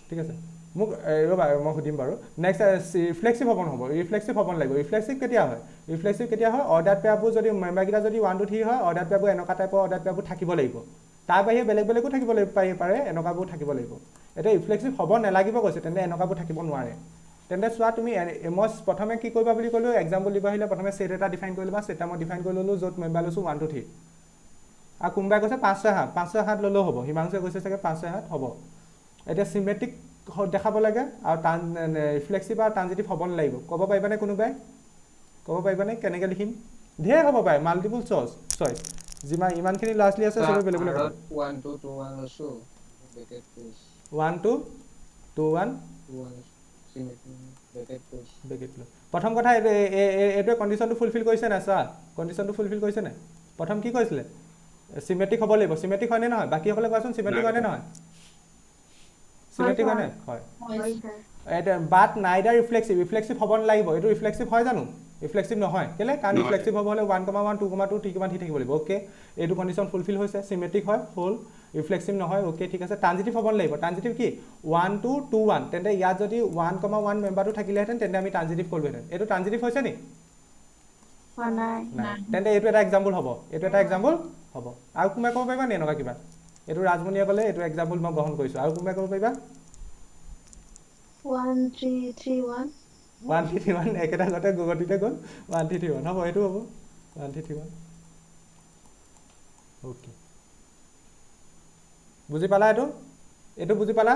ঠিক আছে মোক ৰ'বা মই সুধিম বাৰু নেক্সট ৰিফ্লেক্সিভ হ'ব নহ'ব ৰিফ্লেক্সিভ হ'ব নালাগিব ৰিফ্লেক্সিভ কেতিয়া হয় অৰ্ডাৰ পেয়াৰবোৰ যদি মেম্বাৰকেইটা যদি 1 2 3 হয় অৰ্ডাৰ পেয়াৰবোৰ এনেকুৱা টাইপৰ অৰ্ডাৰ পেয়াৰবোৰ থাকিব লাগিব তাৰ বাহিৰে বেলেগো থাকিব পাৰে এনেকুৱাবোৰ থাকিব লাগিব এতিয়া ৰিফ্লেক্সিভ হ'ব নালাগিব কৈছে তেন্তে এনেকুৱাবোৰ থাকিব নোৱাৰে তেন্তে চোৱা তুমি মই প্ৰথমে কি কৰিবা বুলি ক'লোঁ এক্সাম্পল দিব আহিলে প্ৰথমে ছেট এটা ডিফাইন কৰি ল'বা ছেট এটা মই ডিফাইন কৰি ল'লোঁ য'ত মেম্বাৰ লৈছোঁ 1 2 3 আৰু কোনোবাই কৈছে 5 6 7 ল'লেও হ'ব হিমাংশুৱে কৈছে চাগে 5 6 7 হ'ব এতিয়া চিমেট্ৰিক দেখাব লাগে আৰু ৰিফ্লেক্সিভ আৰু ট্ৰানজিটিভ হ'ব নালাগিব ক'ব পাৰিবানে কোনোবাই কেনেকৈ লিখিম ঢেৰ হ'ব পাৰে মাল্টিপুল চইচ যিমান ইমানখিনি ল'ৰা ছোৱালী আছে চবে বেলেগ বেলেগ হ'ব 1 2 2 1 লৈছো bracket close 1 2 2 1 2 1 সিমেট্ৰি bracket close baguette লৈ প্ৰথম কথা এইটোৱে কণ্ডিশ্যনটো ফুলফিল কৰিছে নাই চোৱা কণ্ডিশ্যনটো ফুলফিল কৰিছে নাই প্ৰথম কি কৈছিলে চিমেট্ৰিক হ'ব লাগিব চিমেট্ৰিক হয়নে নহয় বাকীসকলে কোৱাচোন চিমেট্ৰিক হয়নে নহয় চিমেট্ৰিক হয়নে হয় হয় ছাৰ এটা বাট নাইডাৰ ৰিফ্লেক্সিভ হ'ব নালাগিব এইটো ৰিফ্লেক্সিভ হয় জানো ৰিফ্লেক্সিভ নহয় কেলে কাৰণ নহয়। ৰিফ্লেক্সিভ হ'ব হ'লে 1 2 2 3 থাকিব লাগিব অ'কে এইটো কণ্ডিশ্যন ফুলফিল হৈছে চিমেট্ৰিক হয় হ'ল ৰিফ্লেক্সিভ নহয় অ'কে ঠিক আছে ট্ৰানজিটিভ হ'ব নালাগিব ট্ৰানজিটিভ কি 1 2 2 1 তেন্তে ইয়াত যদি 1 1 মেম্বাৰটো থাকিলেহেঁতেন তেন্তে আমি ট্ৰানজিটিভ কৰিলোহেঁতেন এইটো ট্ৰানজিটিভ হৈছে নি হোৱা নাই নাই তেন্তে এইটো এটা এক্সাম্পল হ'ব এইটো এটা এক্সাম্পল হ'ব আৰু কোনোবাই ক'ব পাৰিবা নি এনেকুৱা কিবা এইটো ৰাজমণিয়ে ক'লে এইটো এক্সাম্পল মই গ্ৰহণ কৰিছোঁ আৰু কোনোবাই ক'ব পাৰিবা 1 3 3 1 1 3 3 1 একেটা গতে গতিতে গ'ল 1 3 3 1 হ'ব এইটো হ'ব 1 3 3 1 অ'কে বুজি পালা এইটো বুজি পালা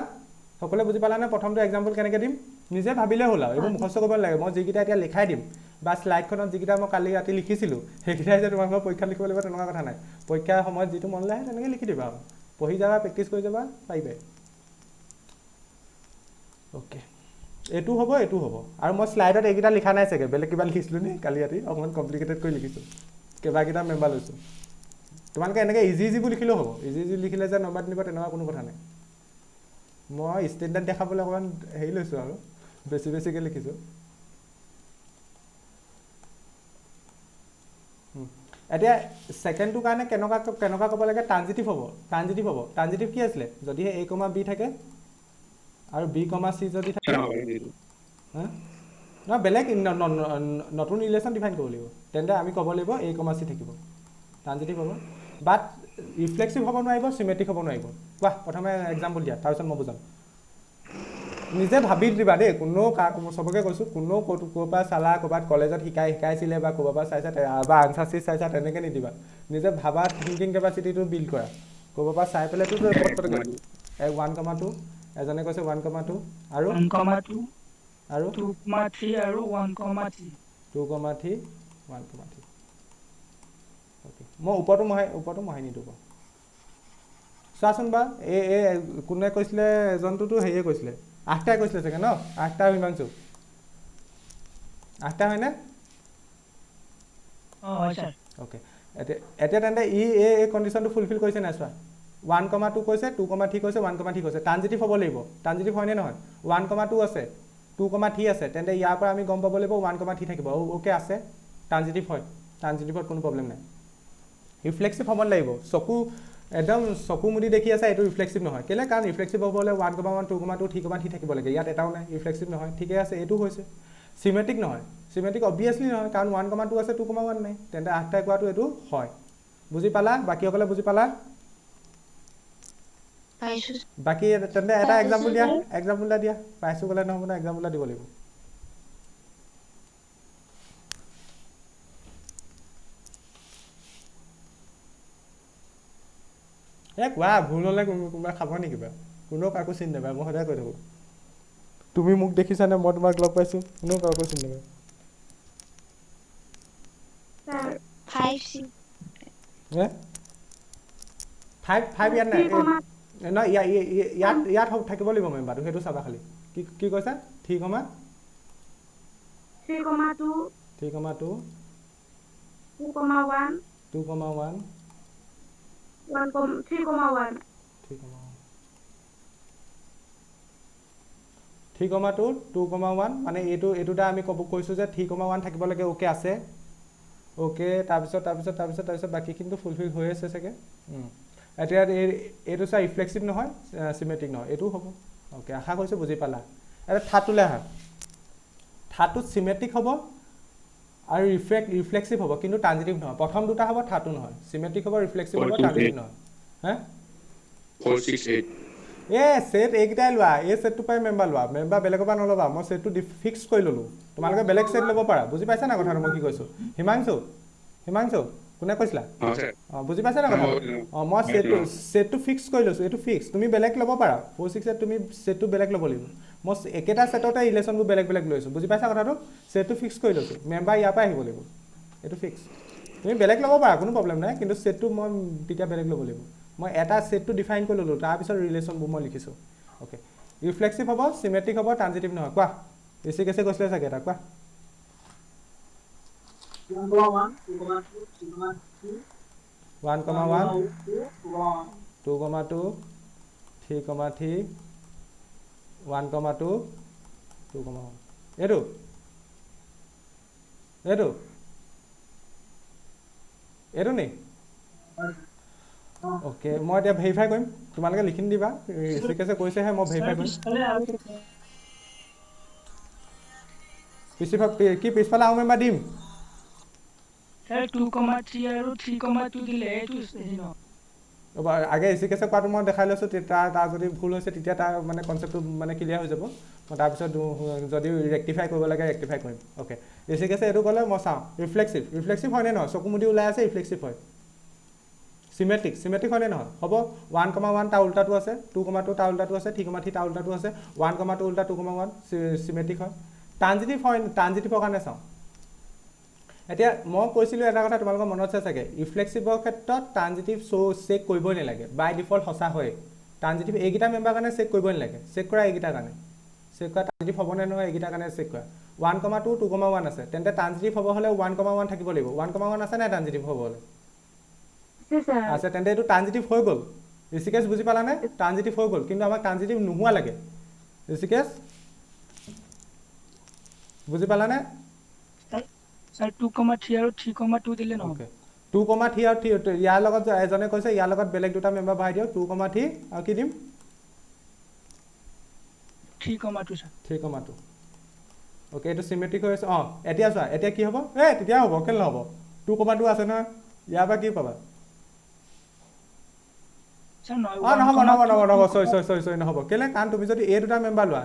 সকলোৱে বুজি পালা নে প্ৰথমটো এক্সাম্পল কেনেকৈ দিম নিজে ভাবিলে হ'ল আৰু এইবোৰ মুখস্থ কৰিব নালাগে মই যিকেইটা এতিয়া লিখাই দিম বা শ্লাইডখনত যিকেইটা মই কালি ৰাতি লিখিছিলোঁ সেইকেইটাই যে তোমালোকৰ পৰীক্ষাত লিখিব লাগিব তেনেকুৱা কথা নাই পৰীক্ষাৰ সময়ত যিটো মনলৈ আহে তেনেকৈ লিখি দিবা আৰু পঢ়ি যাবা প্ৰেক্টিছ কৰি যাবা পাৰিবে অ'কে এইটো হ'ব আৰু মই শ্লাইডত এইকেইটা লিখা নাই চাগে বেলেগ কিবা লিখিছিলোঁ নি কালি ৰাতি অকণমান কমপ্লিকেটেড কৰি লিখিছোঁ কেইবাকেইটা মেম্বাৰ লৈছোঁ তোমালোকে এনেকৈ ইজি লিখিলেও হ'ব ইজি লিখিলে যে নম্বৰ নিব তেনেকুৱা কোনো কথা নাই মই ষ্টেণ্ডাৰ্ড দেখাবলৈ অকণমান হেৰি লৈছোঁ আৰু বেছিকৈ লিখিছোঁ এতিয়া ছেকেণ্ডটোৰ কাৰণে কেনেকুৱা ক'ব লাগে ট্ৰানজিটিভ হ'ব ট্ৰানজিটিভ কি আছিলে যদিহে A, B থাকে আৰু B, C যদি থাকে হা নহয় বেলেগ নতুন ৰিলেশ্যন ডিফাইন কৰিব লাগিব তেন্তে আমি ক'ব লাগিব A, C থাকিব ট্ৰানজিটিভ হ'ব বাট ৰিফ্লেক্সিভ হ'ব নোৱাৰিব চিমেট্ৰিক হ'ব নোৱাৰিব কোৱা প্ৰথমে এক্সাম্পল দিয়া তাৰপিছত মই বুজাম নিজে ভাবি দিবা দেই চবকে কৈছোঁ ক'ৰ পৰা চালা ক'ৰবাত কলেজত শিকাইছিলে বা ক'ৰবাৰ পৰা চাইছা বা আনচাৰ চিট চাইছা তেনেকৈ নিদিবা নিজে ভাবা থিংকিং কেপাচিটিটো বিল্ড কৰা ক'ৰবাৰ পৰা চাই পেলাইতো 1 2 এজনে কৈছে 1 2 আৰু 1, 2 আৰু 2, 3 আৰু 1, 3 2, 3 1 3 অ'কে মই ওপৰতো মহাই নিদিওঁ বাৰু চোৱাচোন বা কোনে কৈছিলে এজনটোতো হেৰিয়ে কৈছিলে 8টাই কৈছিলে চাগে ন 8টা আৰু হিমাংশু 8টা হয়নে হয় ছাৰ অ'কে এতিয়া তেন্তে এই কণ্ডিশ্যনটো ফুলফিল কৰিছে নাই চোৱা 1 2 কৈছে 2 3 কৈছে 1 3 কৈছে ট্ৰানজিটিভ হ'ব লাগিব ট্ৰানজিটিভ হয়নে নহয় 1 2 আছে 2 3 আছে তেন্তে ইয়াৰ পৰা আমি গম পাব লাগিব 1 3 থাকিব অ'কে আছে ট্ৰানজিটিভ হয় ট্ৰানজিটিভত কোনো প্ৰব্লেম নাই ৰিফ্লেক্সিভ হ'ব লাগিব একদম চকু মুদি দেখি আছে এইটো ৰিফ্লেক্সিভ নহয় কেলৈ কাৰণ ৰিফ্লেক্সিভ হ'ব হ'লে 1 1 2 2 3 থাকিব লাগে ইয়াত এটাও নাই ৰিফ্লেক্সিভ নহয় ঠিকে আছে এইটো হৈছে চিমেট্ৰিক নহয় চিমেট্ৰিক অবভিয়াছলি নহয় কাৰণ 1 2 আছে 2 1 নাই তেন্তে 8টাই কোৱাটো এইটো হয় বুজি পালা বাকীসকলে বুজি পালা পাইছোঁ বাকী তেন্তে এটা এক্সাম্পল দিয়া পাইছোঁ ক'লে নহ'ব না এক্সাম্পল দিব লাগিব কোৱা ভুল হ'লে কোনোবা খাব নেকি কিবা কোনেও কাকো চিনি নাপায় মই সদায় কৈ থাকোঁ তুমি মোক দেখিছানে মই তোমাক লগ পাইছোঁ কোনেও কাকো চিনি নাপায় ছাৰ 5 5 ইয়াত নাই নহয় ইয়াত থাকিব লাগিব মেম্বাৰটো সেইটো চাবা খালি কি কৈছা 3 2 মানে এইটোটা আমি কৈছোঁ যে 3 1 থাকিব লাগে অ'কে আছে অ'কে তাৰপিছত বাকীখিনিতো ফুলফিল হৈ আছে চাগে এতিয়া এইটো চা ৰিফ্লেক্সিভ নহয় চিমেট্ৰিক নহয় এইটোও হ'ব অ'কে আশা কৰিছোঁ বুজি পালা এতিয়া থাৰ্ডটোলৈ আহা থাৰ্ডটোত চিমেট্ৰিক হ'ব আৰু ৰিফ্লেক্সিভ হ'ব কিন্তু ট্ৰানজিটিভ নহয় প্ৰথম দুটা হ'ব থাৰ্ডটো নহয় চিমেট্ৰিক হ'ব ৰিফ্লেক্সিভ হ'ব ট্ৰানজিটিভ নহয় হা 4 6 8 ছেট এইকেইটাই লোৱা এই ছেটটো পাই মেম্বাৰ বেলেগৰ পৰা নল'বা মই ছেটটো ফিক্স কৰি ল'লোঁ তোমালোকে বেলেগ ছেট ল'ব পাৰা বুজি পাইছা না কথাটো মই কি কৈছোঁ হিমাংশু কোনে কৈছিলা বুজি পাইছা না কথাটো মই ছেটটো ফিক্স কৰি লৈছোঁ এইটো ফিক্স তুমি বেলেগ ল'ব পাৰা 4 6 8 তুমি ছেটটো বেলেগ ল'ব লাগিব মই একেটা ছেটতে ৰিলেশ্যনবোৰ বেলেগ লৈছোঁ বুজি পাইছা কথাটো ছেটটো ফিক্স কৰি লৈছোঁ মেম্বাৰ ইয়াৰ পৰা আহিব লাগিব এইটো ফিক্স তুমি বেলেগ ল'ব পাৰা কোনো প্ৰব্লেম নাই কিন্তু ছেটটো মই তেতিয়া বেলেগ ল'ব লাগিব মই এটা ছেটটো ডিফাইন কৰি ল'লোঁ তাৰপিছত ৰিলেশ্যনবোৰ মই লিখিছোঁ অ'কে ৰিফ্লেক্সিভ হ'ব চিমেট্ৰিক হ'ব ট্ৰানজিটিভ নহয় কোৱা বেছি কেছে কৈছিলে চাগে এটা কোৱা 1,1 2,2 3,3 1,2 2,1 এইটো এইটো এইটো নি অ'কে মই এতিয়া ভেৰিফাই কৰিম তোমালোকে লিখি দিবা ঋষিকেশে কৈছেহে মই ভেৰিফাই কৰিম কি পিছফালে আৰু মেম্বাৰ দিম Sir, 2,3 আৰু 3,2 দিলে এইটো হেৰি ন আগে ঋষিকেশে কোৱাটো মই দেখাই লৈছোঁ তাৰ যদি ভুল হৈছে তেতিয়া তাৰ মানে কনচেপ্টটো মানে ক্লিয়াৰ হৈ যাব মই তাৰপিছত যদি ৰেক্টিফাই কৰিব লাগে ৰেক্টিফাই কৰিম অ'কে ঋষিকেশে এইটো ক'লে মই চাওঁ ৰিফ্লেক্সিভ হয়নে নহয় চকু মুদি ওলাই আছে ৰিফ্লেক্সিভ হয় চিমেট্ৰিক হয়নে নহয় হ'ব 1,1 তাৰ উল্টাটো আছে 2,2 তাৰ উল্টাটো আছে 3,3 তাৰ উল্টাটো আছে 1,2 উল্টা 2,1 চিমেট্ৰিক হয় ট্ৰানজিটিভৰ কাৰণে চাওঁ এতিয়া মই কৈছিলোঁ এটা কথা তোমালোকৰ মনত আছে চাগে ৰিফ্লেক্সিভৰ ক্ষেত্ৰত ট্ৰানজিটিভ চেক কৰিবই নালাগে বাই ডিফল্ট সঁচা হয় ট্ৰানজিটিভ এইকেইটা মেম্বাৰ কাৰণে চেক কৰিবই নালাগে চেক কৰা এইকেইটাৰ কাৰণে চেক কৰা ট্ৰানজিটিভ হ'বনে নহয় এইকেইটাৰ কাৰণে চেক কৰা 1,2 2,1 আছে তেন্তে ট্ৰানজিটিভ হ'ব হ'লে 1,1 থাকিব লাগিব 1,1 আছে নাই ট্ৰানজিটিভ হ'ব হ'লে আছে তেন্তে এইটো ট্ৰানজিটিভ হৈ গ'ল ঋষিকেশ বুজি পালানে ট্ৰানজিটিভ হৈ গ'ল কিন্তু আমাক ট্ৰানজিটিভ নোহোৱা লাগে ঋষিকেশ বুজি পালানে Sir, 2,3 আৰু 3,2 দিলে নহ'ব 2,3 আৰু ইয়াৰ লগত এজনে কৈছে ইয়াৰ লগত বেলেগ দুটা মেম্বাৰ বহাই দিয়ক 2,3 আৰু কি দিম 3,2 sir 3,2 অ'কে এইটো চিমেট্ৰিক হৈ আছে অঁ এতিয়া চোৱা এতিয়া কি হ'ব তেতিয়া হ'ব কেলৈ নহ'ব 2,2 আছে নহয় ইয়াৰ পৰা কি পাবা Sir, নহ'ব চৰি নহ'ব কেলৈ কাৰণ তুমি যদি এই দুটা মেম্বাৰ লোৱা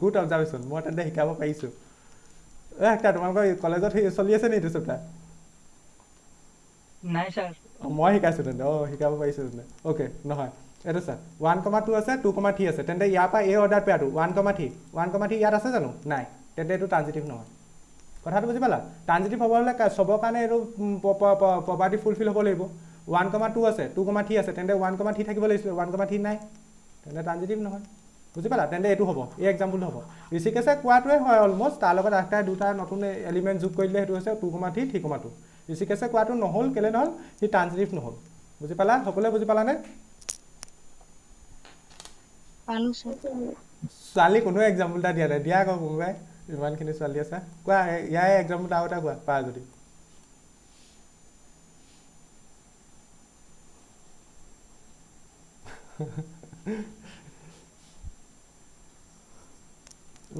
গুড অবজাৰ্ভেশ্যন মই তেন্তে শিকাব পাৰিছোঁ একটা তোমালোকৰ কলেজত চলি আছে নি এইটো চেপ্টাৰ নাই sir মই শিকাইছোঁ তেন্তে শিকাব পাৰিছোঁ তেন্তে অ'কে নহয় এইটো ছাৰ 1,2 আছে 2,3 আছে তেন্তে ইয়াৰ পৰা এই অৰ্ডাৰ পেয়াৰটো 1,3 ইয়াত আছে জানো নাই তেন্তে এইটো ট্ৰানজিটিভ নহয় কথাটো বুজি পালা ট্ৰানজিটিভ হ'ব হ'লে চবৰ কাৰণে এইটো প্ৰপাৰ্টি ফুলফিল হ'ব লাগিব 1,2 আছে 2,3 আছে তেন্তে 1,3 থাকিব লাগিছিলে 1,3 নাই তেন্তে ট্ৰানজিটিভ নহয় বুজি পালা তেন্তে এইটো হ'ব এই এক্সাম্পলটো হ'ব ঋষিকেশে কোৱাটোৱে হয় অলমষ্ট তাৰ লগত আঠটা দুটা নতুন এলিমেণ্ট যোগ কৰি দিলে সেইটো হৈছে 2,3 3,2 ঋষিকেশে কোৱাটো নহ'ল কেলৈ নহ'ল সি ট্ৰানজিটিভ নহ'ল বুজি পালা সকলোৱে বুজি পালানে ছোৱালী কোনো এক্সাম্পল এটা দিয়া নাই দিয়া আকৌ কোনোবাই ইমানখিনি ছোৱালী আছে কোৱা ইয়াৰ এক্সাম্পল আৰু এটা কোৱা পাৰা যদি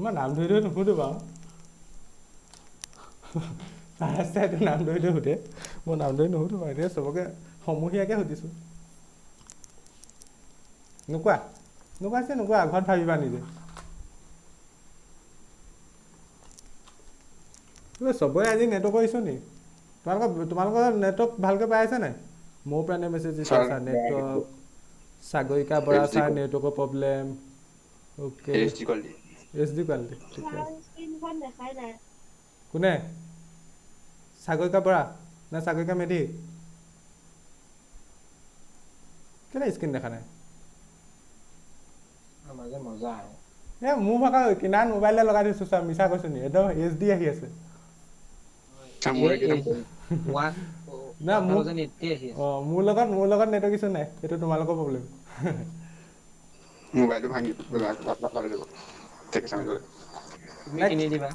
মই নাম ধৰি নুসুধো বাৰু এইটো নাম ধৰি সোধে মই নাম ধৰি নুসুধো বাৰু এতিয়া চবকে সমূহীয়াকৈ সুধিছোঁ নোকোৱা ঘৰত ভাবিবা নিজে চবৰে আজি নেটৱৰ্কৰ ইছ্যু নি তোমালোকৰ নেটৱৰ্ক ভালকৈ পাই আছে নাই মোৰ প্ৰাণে মেছেজ দিছে sir network Sagarika Bora sir নেটৱৰ্কৰ প্ৰব্লেম অ'কে HD কোৱালিটি ঠিকে আছে কোনে সাগৰিকা বৰা নে সাগৰিকা মেধি কেলে স্ক্ৰীন দেখা নাই মজা মোৰ ভাগৰ কিনাৰ মোবাইলে লগাই দিছোঁ ছাৰ মিছা কৈছোঁ নি একদম HD আহি আছে না মোৰ লগত নেটৱৰ্ক ইছ্যু নাই সেইটো তোমালোকৰ প্ৰব্লেম মোবাইলটো ভাঙি কিনি দিবা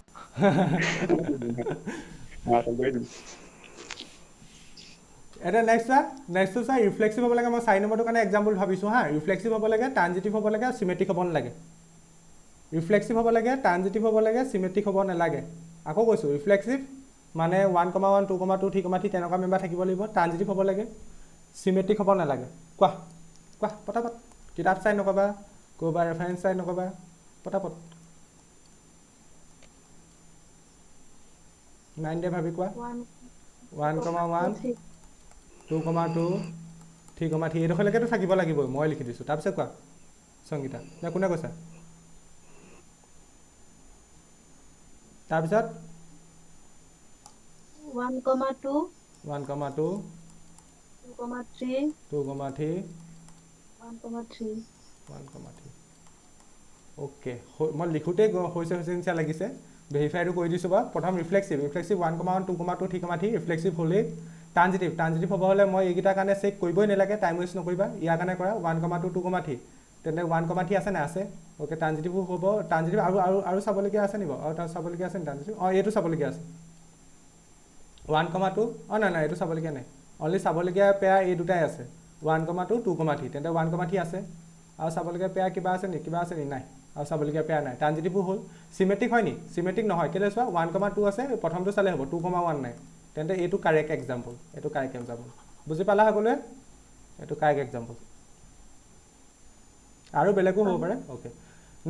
এটা নেক্সটটো চোৱা ৰিফ্লেক্সিভ হ'ব লাগে মই 4 নম্বৰটোৰ কাৰণে এক্সাম্পল ভাবিছোঁ হা ৰিফ্লেক্সিভ হ'ব লাগে ট্ৰানজিটিভ হ'ব লাগে চিমেট্ৰিক হ'ব নালাগে ৰিফ্লেক্সিভ হ'ব লাগে ট্ৰানজিটিভ হ'ব লাগে চিমেট্ৰিক হ'ব নালাগে আকৌ কৈছোঁ ৰিফ্লেক্সিভ মানে 1,1 2,2 3,3 তেনেকুৱা মেম্বাৰ থাকিব লাগিব ট্ৰানজিটিভ হ'ব লাগে চিমেট্ৰিক হ'ব নালাগে কোৱা পটাপট কিতাপ চাই নক'বা ক'ৰবাৰ ৰেফাৰেঞ্চ চাই নক'বা পটাপট মাইণ্ডে ভাবি কোৱা 1,1 2,2 3,3 এইডোখৰলৈকেতো থাকিব লাগিবই মই লিখি দিছোঁ তাৰপিছত কোৱা সংগীতা নে কোনে কৈছা তাৰপিছত 1,2 1, 2, 2,3, 2,3, 1,3. 1,3. ওকে মই লিখোতে হৈছে নিচিনা লাগিছে ভেৰিফাইটো কৰি দিছোঁ বাৰু প্ৰথম ৰিফ্লেক্সিভ 1,1, 2,2, 3,3 ৰিফ্লেক্সিভ হ'লেই ট্ৰানজিটিভ হ'ব হ'লে মই এইকেইটাৰ কাৰণে চেক কৰিবই নালাগে টাইম ৱেষ্ট নকৰিবা ইয়াৰ কাৰণে কৰা 1,2, 2,3 তেন্তে 1,3 আছে নে আছে অ'কে ট্ৰানজিটিভো হ'ব ট্ৰানজিটিভ আৰু চাবলগীয়া আছে নেকি আৰু তাৰ চাবলগীয়া আছে নি ট্ৰানজিটিভ এইটো চাবলগীয়া আছে 1,2 নাই এইটো চাবলগীয়া নাই অনলি চাবলগীয়া পেয়াৰ এই দুটাই আছে 1,2, 2,3 তেন্তে 1,3 আছে আৰু চাবলগীয়া পেয়াৰ কিবা আছে নি নাই আৰু চাবলগীয়া পেয়াৰ নাই ট্ৰানজিটিভো হ'ল চিমেট্ৰিক হয় নি চিমেট্ৰিক নহয় কেলৈ চোৱা 1,2 আছে প্ৰথমটো চালে হ'ব 2,1 নাই তেন্তে এইটো কাৰেক্ট এক্সাম্পল বুজি পালা সকলোৱে এইটো কাৰেক্ট এক্সাম্পল আৰু বেলেগো হ'ব পাৰে অ'কে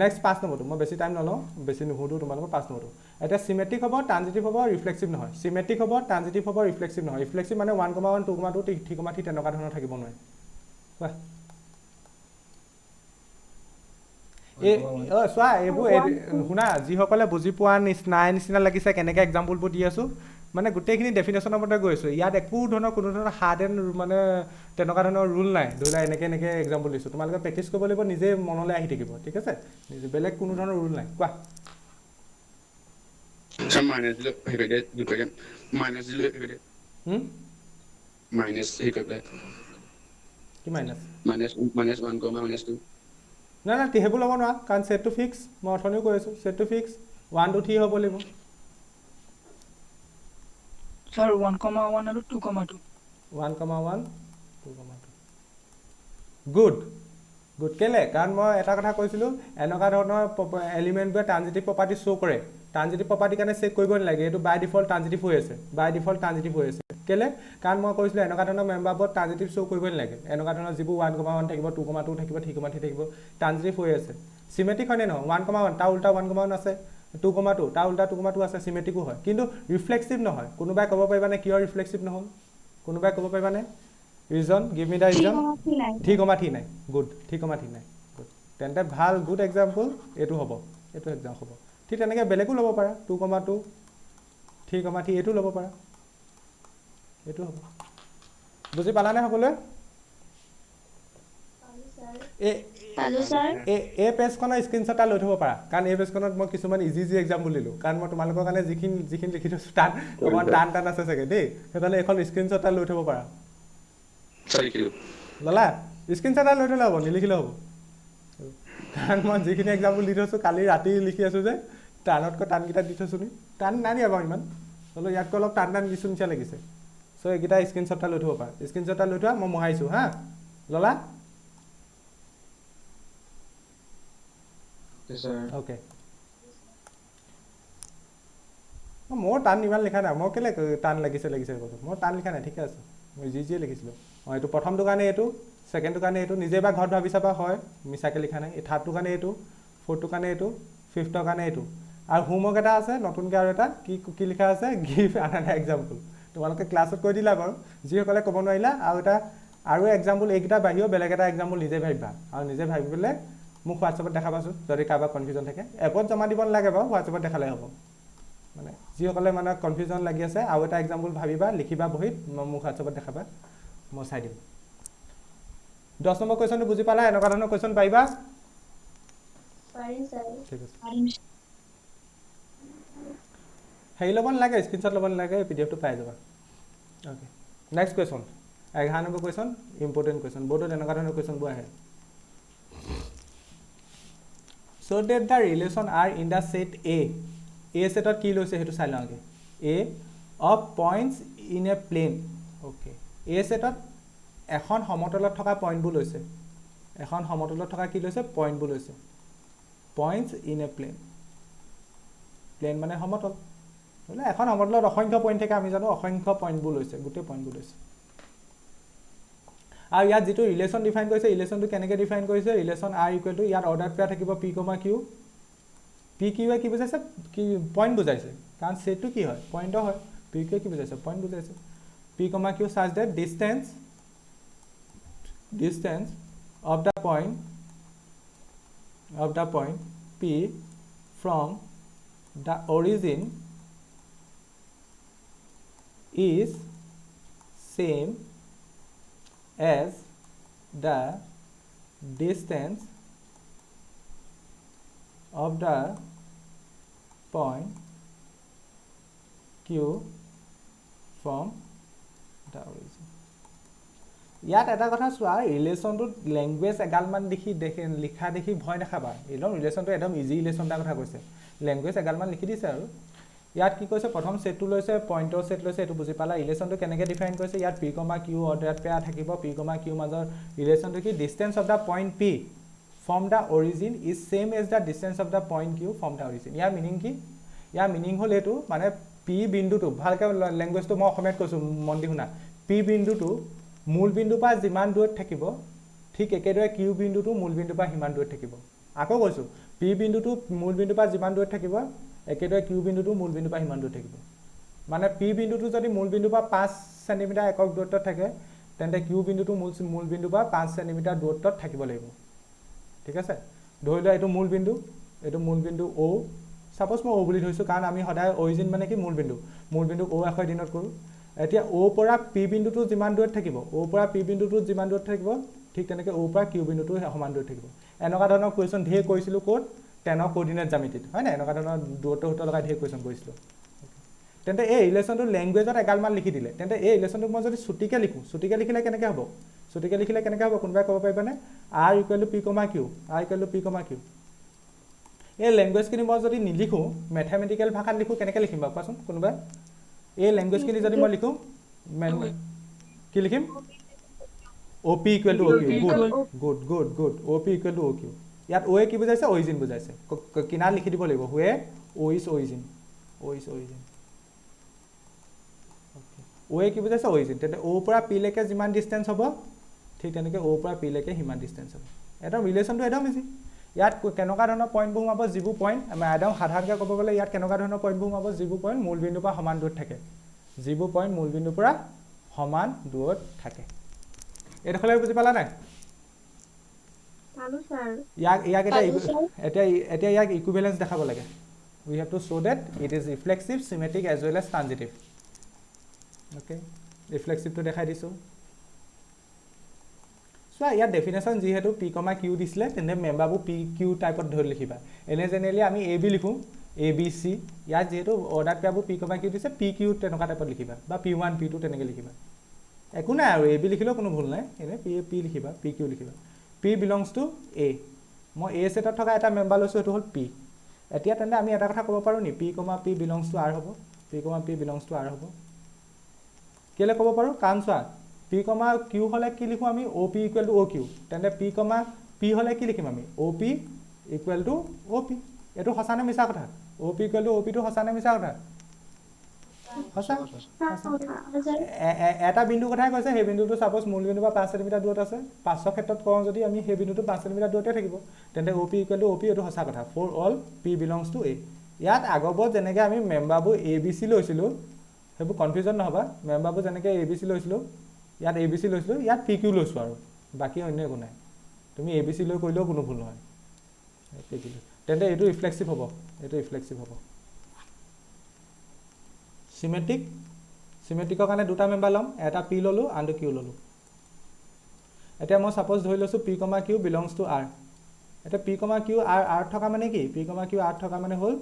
নেক্সট 5 নম্বৰটো মই বেছি টাইম নলওঁ বেছি নুসুধোঁ তোমালোকৰ 5 নম্বৰটো এতিয়া চিমেট্ৰিক হ'ব ট্ৰানজিটিভ হ'ব ৰিফ্লেক্সিভ নহয় চিমেট্ৰিক হ'ব ট্ৰানজিটিভ হ'ব ৰিফ্লেক্সিভ নহয় ৰিফ্লেক্সিভ মানে 1,1, 2,2, 3,3 তেনেকুৱা ধৰণৰ থাকিব নোৱাৰে কোৱা চোৱা এইবোৰ শুনা যিসকলে বুজি পোৱা নিচিনা লাগিছে কেনেকৈ এক্সাম্পলবোৰ দি আছোঁ মানে গোটেইখিনি ডেফিনেশ্যনৰ মতে গৈ আছোঁ ইয়াত কোনো ধৰণৰ হাৰ্ড এণ্ড মানে তেনেকুৱা ধৰণৰ ৰুল নাই ধৰি লোৱা এনেকৈ এক্সাম্পল দিছোঁ তোমালোকে প্ৰেক্টিছ কৰিব লাগিব নিজে মনলৈ আহি থাকিব ঠিক আছে বেলেগ কোনো ধৰণৰ ৰুল নাই কোৱা minus দিলে minus দিলে minus কি মাইনাছ minus 1, -2 নাই সেইবোৰ ল'ব নোৱাৰা কাৰণ ছেটটো ফিক্স মই অথনিও কৈ আছোঁ ছেটটো ফিক্স 1, 2, 3 হ'ব লাগিব স্যার 1,1 আৰু 2,2 1,1, 2,2 গুড কেলে কাৰণ মই এটা কথা কৈছিলোঁ এনেকুৱা ধৰণৰ এলিমেণ্টবোৰে ট্ৰানজিটিভ প্ৰপাৰ্টি শ্ব' কৰে ট্ৰানজিটিভ প্ৰপাৰ্টিৰ কাৰণে চেক কৰিব নালাগে এইটো বাই ডিফল্ট ট্ৰানজিটিভ হৈ আছে কেলে কাৰণ মই কৈছিলোঁ এনেকুৱা ধৰণৰ মেম্বাৰবোৰত ট্ৰানজিটিভ শ্ব' কৰিব নালাগে এনেকুৱা ধৰণৰ যিবোৰ 1,1 থাকিব 2,2 থাকিব 3,3 থাকিব ট্ৰানজিটিভ হৈ আছে চিমেট্ৰিক হয়নে নহয় 1,1 তাৰ উল্টা 1,1 আছে 2,2 তাৰ উল্টা 2,2 আছে চিমেট্ৰিকো হয় কিন্তু ৰিফ্লেক্সিভ নহয় কোনোবাই ক'ব পাৰিবানে কিয় ৰিফ্লেক্সিভ নহ'ল কোনোবাই ক'ব পাৰিবানে reason give me the reason 3,3 নাই গুড 3,3 নাই গুড তেন্তে ভাল গুড এক্সাম্পল এইটো হ'ব এইটো এক্সাম হ'ব ঠিক তেনেকৈ বেলেগো ল'ব পাৰা 2,2 3,3 এইটো ল'ব পাৰা এইটো হ'ব বুজি পালানে সকলোৱে এই পেজখনৰ স্ক্ৰীনশ্বট এটা লৈ থ'ব পাৰা কাৰণ এই পেজখনত মই কিছুমান ইজি এক্সাম্পল দিলোঁ কাৰণ মই তোমালোকৰ কাৰণে যিখিনি লিখি থৈছোঁ টান আছে চাগে দেই সেইকাৰণে এখন স্ক্ৰীনশ্বট এটা লৈ থ'ব পাৰা ললা স্ক্ৰীনশ্বট এটা লৈ থ'লে হ'ব নিলিখিলে হ'ব কাৰণ মই যিখিনি এক্সাম্পল দি থৈছোঁ কালি ৰাতি লিখি আছোঁ যে টানতকৈ টানকেইটা দি থৈছোঁ নি টান নাই দিয়া বাৰু ইমান হ'লেও ইয়াতকৈ অলপ টান দিছোঁ নিচিনা লাগিছে চ' এইকেইটা স্ক্ৰীনশ্বট এটা লৈ থ'ব পাৰা স্ক্ৰীনশ্বট এটা লৈ থোৱা মই মোহাৰিছোঁ হা ললা অ'কে মোৰ টান ইমান লিখা নাই মই কেলৈ টান লাগিছে মই টান লিখা নাই ঠিকে আছে মই যিয়ে লিখিছিলোঁ এইটো প্ৰথমটোৰ কাৰণে এইটো ছেকেণ্ডটোৰ কাৰণে এইটো নিজে বা ঘৰত ভাবি চাবা হয় মিছাকৈ লিখা নাই থাৰ্ডটোৰ কাৰণে এইটো ফ'ৰ্থটোৰ কাৰণে এইটো ফিফ্থৰ কাৰণে এইটো আৰু হোমৱৰ্ক এটা আছে নতুনকৈ আৰু এটা কি লিখা আছে গিভ আনাডাৰ এক্সাম্পল তোমালোকে ক্লাছত কৈ দিলা বাৰু যিসকলে ক'ব নোৱাৰিলা আৰু এক্সাম্পল এইকেইটা বাহিৰেও বেলেগ এটা এক্সাম্পল নিজে ভাবিবা আৰু নিজে ভাবি পেলাই মোক হোৱাটছএপত দেখাবাচোন যদি কাৰোবাৰ কনফিউজন থাকে এপত জমা দিব নালাগে বাৰু হোৱাটছএপত দেখালে হ'ব মানে যিসকলে মানে কনফিউজন লাগি আছে আৰু এটা এক্সাম্পল ভাবিবা লিখিবা বহীত মোক হোৱাটছএপত দেখাবা মই চাই দিম 10 নম্বৰ কুৱেশ্যনটো বুজি পালা এনেকুৱা ধৰণৰ কুৱেশ্যন পাৰিবা ঠিক আছে হেৰি ল'ব নালাগে স্ক্ৰীনশ্বট ল'ব নালাগে PDF টো পাই যাবা okay next question 11 number question important question বৰ্ডত এনেকুৱা ধৰণৰ কুৱেশ্যনবোৰ আহে so that the relation are in the set A সেটত কি লৈছে সেইটো চাই লওঁগে A of points in a plane okay A সেটত এখন সমতলত থকা পইণ্টবোৰ লৈছে এখন সমতলত থকা কি লৈছে পইণ্টবোৰ লৈছে points in a plane মানে সমতল হ'লে এখন সমতলত অসংখ্য পইণ্ট থাকে আমি জানো অসংখ্য পইণ্টবোৰ লৈছে গোটেই পইণ্টবোৰ লৈছে আৰু ইয়াত যিটো ৰিলেশ্যন ডিফাইন কৰিছে ৰিলেশ্যনটো কেনেকৈ ডিফাইন কৰিছে ৰিলেশ্যন R ইকুৱেল টু ইয়াত অৰ্ডাৰ পেয়াৰ থাকিব P, Q P Q কি বুজাইছে কি পইণ্ট বুজাইছে কাৰণ সেটটো কি হয় পইণ্টৰ হয় P Q কি বুজাইছে পইণ্ট বুজাইছে P, Q such that distance of the point P from the origin is same as the distance of the point Q from the origin. ইয়াত এটা কথা চোৱা ৰিলেশ্যনটোত লেংগুৱেজ এগালমান লিখা দেখি ভয় নাখাবা একদম ৰিলেশ্যনটো একদম ইজি ৰিলেশ্যন এটা কথা কৈছে লেংগুৱেজ এগালমান লিখি দিছে আৰু ইয়াত কি কৈছে প্ৰথম সেটটো লৈছে পইণ্টৰ সেট লৈছে এইটো বুজি পালা ৰিলেশ্যনটো কেনেকৈ ডিফাইন কৰিছে ইয়াত p, q অৰ্ডাৰ পেয়াৰ থাকিব p, q মাজৰ ৰিলেশ্যনটো কি distance of the point p from the origin is same as the distance of the point q from the origin year meaning কি ইয়াৰ মিনিং হ'ল এইটো মানে p বিন্দুটো ভালকৈ লেংগুৱেজটো মই অসমীয়াত কৈছো মন দি শুনা p বিন্দুটো মূল বিন্দুৰ পৰা যিমান দূৰত থাকিব ঠিক একেদৰে q বিন্দুটো মূল বিন্দুৰ পৰা সিমান দূৰত থাকিব আকৌ কৈছো p বিন্দুটো মূল বিন্দুৰ পৰা যিমান দূৰত থাকিব একেদৰে q বিন্দুটো মূল বিন্দুৰ পৰা সিমান দূৰত থাকিব মানে p বিন্দুটো যদি মূল বিন্দুৰ পৰা 5 সেন্টিমিটাৰ একক দূৰত্বত থাকে তেন্তে q বিন্দুটো মূল বিন্দুৰ পৰা 5 সেন্টিমিটাৰ দূৰত্বত থাকিব লাগিব ঠিক আছে ধৰি লোৱা এইটো মূল বিন্দু o সাপোজ মই o বুলি ধৰিছো কাৰণ আমি সদায় অৰিজিন মানে কি মূল বিন্দু o আখৰ দিনত কৰো এতিয়া o পৰা p বিন্দুটো যিমান দূৰত থাকিব o পৰা p বিন্দুটো যিমান দূৰত থাকিব ঠিক তেনেকৈ o পৰা q বিন্দুটো সমান দূৰত থাকিব এনেকুৱা ধৰণৰ কোৱেশ্চন ঢেৰ কৰিছিলো কোড 10 কোঅৰ্ডিনেট জ্যামিতিত হয় না এনেকুৱা ধৰণৰ দূৰত্ব সূত্ৰ লগাই ঢেৰ কোৱেশ্চন কৰিছিলো তেন্তে এই ৰিলেশ্যনটো লেংগুৱেজত এগালমান লিখি দিলে তেন্তে এই ৰিলেশ্যনটো মই যদি ছুটিকে লিখিলে কেনেকৈ হ'ব কোনোবাই ক'ব পাৰিবনে r = p, q এই লেংগুৱেজখিনি মই যদি নিলিখো মেথমেটিকেল ভাষাত লিখো কেনেকৈ লিখিম বাৰু কোৱাচোন কোনোবাই এই লেংগুৱেজখিনি যদি মই লিখো কি লিখিম op = oq good op = oq ইয়াত o কি বুজাইছে অৰিজিন বুজাইছে কিনাৰ লিখি দিব লাগিব where o is origin o কি বুজাইছে অৰিজিন তেন্তে o পৰা p লৈকে যিমান ডিসটেন্স হ'ব ঠিক তেনেকৈ o পৰা p লৈকে সিমান ডিসটেন্স হ'ব এটা ৰিলেশ্যনটো একদম ইজি ইয়াত কেনেকুৱা ধৰণৰ পইণ্টবোৰ সোমাব যিবোৰ পইণ্ট আমি একদম সাধাৰণকৈ ক'ব গ'লে ইয়াত কেনেকুৱা ধৰণৰ পইণ্টবোৰ সোমাব যিবোৰ পইণ্ট মূল বিন্দুৰ পৰা সমান দূৰত থাকে এইডোখৰলৈ বুজি পালা নাই পালো স্যার ইয়াক এতিয়া ইয়াক ইকুইভেলেন্স দেখাব লাগে we have to show that it is reflexive symmetric as well as transitive okay reflexive to দেখাই দিছো সো ইয়াৰ ডেফিনেশন যেহেতু p, q দিছিলে তেনে মেম্বাৰবোৰ p, q টাইপত ধৰি লিখিবা এনে জেনেৰেলি আমি a b লিখো a b c ইয়াত যেহেতু অৰ্ডাৰ পেয়াৰবোৰ p, q দিছে p, q তেনেকুৱা টাইপত লিখিবা বা p1 p2 তেনেকৈ লিখিবা একো নাই আৰু a b লিখিলেও কোনো ভুল নাই এনে p লিখিবা p, q লিখিবা p belongs to a মই a সেটত থকা এটা মেম্বাৰ লৈছো এটো হ'ল p এতিয়া তেন্তে আমি এটা কথা ক'ব পাৰো নি p, p belongs to r হ'ব p belongs to r হ'ব কেলে ক'ব পাৰো কাৰণ চোৱা p, q হলে কি লিখো আমি op = oq তেন্তে p, p হলে কি লিখিম আমি op = op এটো হসানে মিছা কথা op = op টো হসানে মিছা কথা হসা এটা বিন্দু কথাই কৈছে সেই বিন্দুটো সাপোজ মূল বিন্দু বা 5 সেমি দূৰত আছে 500 ক্ষেত্ৰত কওঁ যদি আমি সেই বিন্দুটো 5 সেমি দূৰতে থাকিব তেন্তে op = op এটো হসা কথা for all p belongs to a ইয়াত আগবত যেনেকৈ আমি মেম্বাৰবোৰ abc লৈছিলো হেবু কনফিউজন নহবা মেম্বাৰবোৰ যেনেকৈ abc লৈছিলো ইয়াত abc লৈছিলো ইয়াত pq লৈছো আৰু বাকি অন্য একো নাই তুমি abc লৈ কইলেও কোনো ভুল নহয় তেন্তে এটো ৰিফ্লেক্সিভ হ'ব সিমেট্ৰিকৰ কাৰণে দুটা মেম্বাৰ লম এটা p ললো আনটো q ললো এতিয়া মই সাপোজ ধৰি লৈছো p, q belongs to r এটা p, q r থকা মানে কি p, q r থকা মানে হ'ল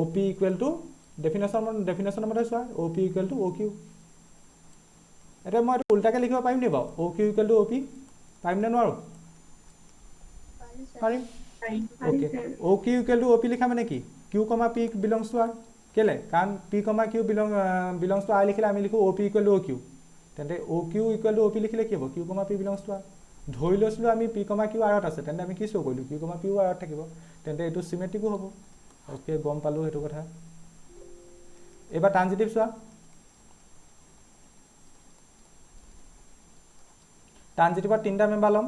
op = ডেফিনেশন মতে চোৱা op = oq এটা মই উল্টাকে লিখিব পাৰিম নি বাৰু oq = op পাৰিম নে নোৱাৰো পাৰিম ওকে oq = op লিখা মানে কি q, p belongs to r কেলে কাৰণ p, q belongs to r লিখিলে আমি লিখো op = oq তেন্তে oq = op লিখিলে কি হ'ব q, p belongs to r ধৰি লৈছিলো আমি p, q r ত আছে তেন্তে আমি কি শো কৰিলো q, p r ত থাকিব তেন্তে এটো সিমেট্ৰিকো হ'ব ওকে গম পালো হেতু কথা এবাৰ ট্ৰানজিটিভ চোৱা ট্ৰানজিটিভৰ তিনটা মেম্বাৰ লম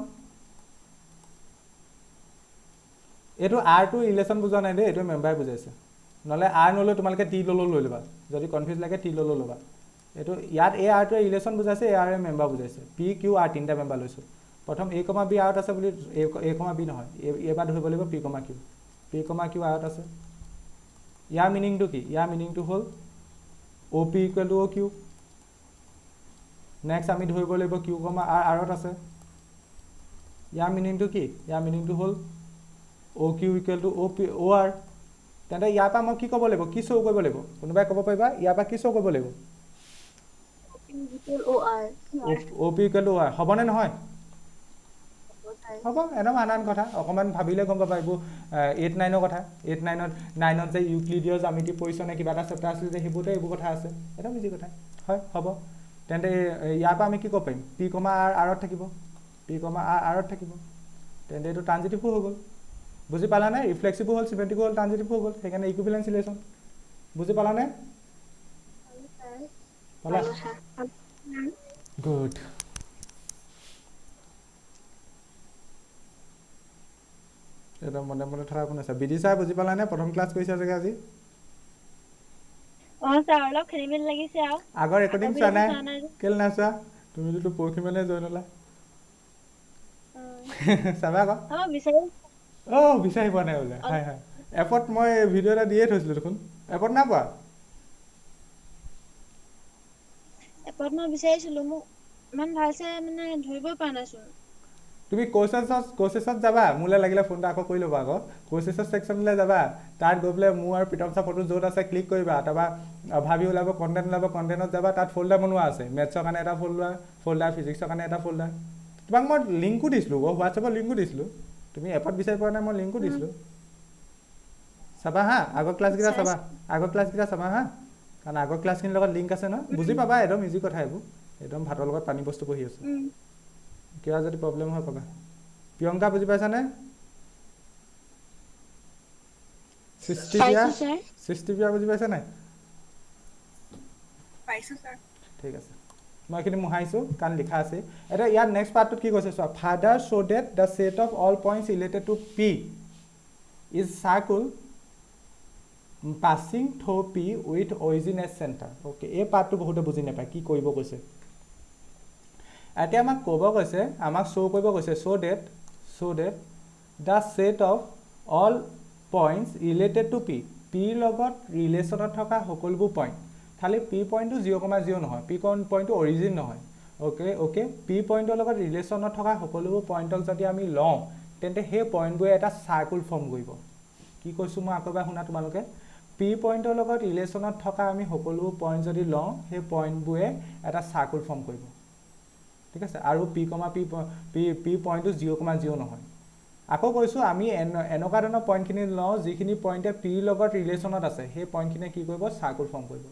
এটো r টু ৰিলেশ্যন বুজা নাই দে এটো মেম্বাৰ বুজাইছে নলে r নলৈ তোমালকে t ললো লৈ লবা যদি কনফিউজ লাগে t ললো লবা এটো ইয়াত a r টু ৰিলেশ্যন বুজাইছে a r মেম্বাৰ বুজাইছে p, q r তিনটা মেম্বাৰ লৈছো প্ৰথম a, b r ত আছে বুলি a, b নহয় এবাৰ ধৰিব লাগিব p, q r ত আছে ইয়াৰ মিনিংটো কি ইয়াৰ মিনিংটো হ'ল op = oq নেক্সট আমি ধৰিব লাগিব কিউ কমা আৰ আৰত আছে ইয়াৰ মিনিংটো কি ইয়াৰ মিনিংটো হ'ল O' Q equal to O' R তেন্তে ইয়াৰ পৰা মই কি ক'ব লাগিব কি শ্ব' কৰিব লাগিব কোনোবাই ক'ব পাৰিবা ইয়াৰ পৰা কি শ্ব' কৰিব লাগিব OR O' P equal to O' R হ'বনে নহয় ছাৰ হ'ব এনেও আন কথা অকণমান ভাবিলে গম পাবা এইবোৰ 8-9ৰ কথা 8-9ত যে ইউক্লিডিয়াৰ জ্যামিতি পৰিছে নে কিবা এটা চেপ্টাৰ আছিল যে সেইবোৰতে এইবোৰ কথা আছে একদম ইজি কথা হয় হ'ব তেন্তে ইয়াৰ পৰা আমি কি ক'ব পাৰিম পি কমা আৰ আৰত থাকিব পি কমা আৰ আৰত থাকিব তেন্তে এইটো ট্ৰানজিটিভো হৈ গ'ল বুজি পালানে ৰিফ্লেক্সিভো হ'ল চিমেট্ৰিকো হ'ল ট্ৰানজিটিভো হৈ গ'ল সেইকাৰণে ইকুইভেলেন্স ৰিলেশ্যন বুজি পালানে পালা গুড একদম মনে মনে থকা কোন আছে বিধি ছাৰ বুজি পালানে প্ৰথম ক্লাছ কৰিছা চাগে আজি ছাৰ অলপ খেলি মেলি লাগিছে আৰু আগৰ ৰেকৰ্ডিং চোৱা নাই যে। কেলে নাচোৱা তুমি যিটো পৰহি মানে জইন হ'লা চাবা আকৌ বিচাৰি বিচাৰি পোৱা নাই বোলে হয় হয় এপত মই ভিডিঅ' এটা দিয়ে থৈছিলোঁ দেখোন এপত নাই পোৱা এপত মই বিচাৰিছিলো মোক ইমান ভালছে মানে ধৰিবই পৰা নাইচোন তুমি কোৰ্চেছত যাবা মোলৈ লাগিলে ফোন এটা আকৌ কৰি ল'বা আকৌ কোৰ্চেছৰ ছেকশ্যনলৈ যাবা তাত গৈ পেলাই মোৰ আৰু প্ৰীতম ছাৰ ফটো য'ত আছে ক্লিক কৰিবা তাৰপৰা ভাবি ওলাব কণ্টেণ্টত যাবা তাত ফল্ডাৰ বনোৱা আছে মেথছৰ কাৰণে এটা ফল্ডাৰ ফিজিক্সৰ কাৰণে এটা ফল্ডাৰ তোমাক মই লিংকো দিছিলোঁ হোৱাটছএপত লিংকো দিছিলোঁ তুমি এপত বিচাৰি পোৱা নাই মই লিংকো দিছিলোঁ চাবা হা আগৰ ক্লাছকেইটা চাবা হা কাৰণ আগৰ ক্লাছখিনিৰ লগত লিংক আছে ন বুজি পাবা একদম ইজি কথা এইবোৰ একদম ভাতৰ লগত পানী বস্তু পঢ়ি আছোঁ কিবা যদি প্ৰব্লেম হয় ক'বা প্ৰিয়ংকা বুজি পাইছানে সৃষ্টিবিয়া বুজি পাইছা নাই ঠিক আছে মই এইখিনি মোহাৰিছোঁ কাৰণ লিখা আছে এতিয়া ইয়াৰ নেক্সট পাৰ্টটোত কি কৈছে চোৱা further show' that the set of all points related to P is circle passing through P with origin as centre okay এই পাৰ্টটো বহুতে বুজি নাপায় কি কৰিব কৈছে এতিয়া আমাক ক'ব কৈছে আমাক শ্ব' কৰিব কৈছে show' that the set of all points related to পিৰ লগত ৰিলেশ্যনত থকা সকলোবোৰ পইণ্ট খালি পি পইণ্টটো 0,0 নহয় পি পইণ্টটো অৰিজিন নহয় অ'কে পি পইণ্টৰ লগত ৰিলেশ্যনত থকা সকলোবোৰ পইণ্টক যদি আমি লওঁ তেন্তে সেই পইণ্টবোৰে এটা চাৰ্কুল ফৰ্ম কৰিব কি কৈছোঁ মই আকৌ এবাৰ শুনা তোমালোকে পি পইণ্টৰ লগত ৰিলেশ্যনত থকা আমি সকলোবোৰ পইণ্ট যদি লওঁ সেই পইণ্টবোৰে এটা চাৰ্কুল ফৰ্ম কৰিব ঠিক আছে আৰু পি পইণ্টটো 0,0 নহয় আকৌ কৈছোঁ আমি এনেকুৱা ধৰণৰ পইণ্টখিনি লওঁ যিখিনি পইণ্টে পিৰ লগত ৰিলেশ্যনত আছে সেই পইণ্টখিনিয়ে কি কৰিব চাৰ্কুল ফৰ্ম কৰিব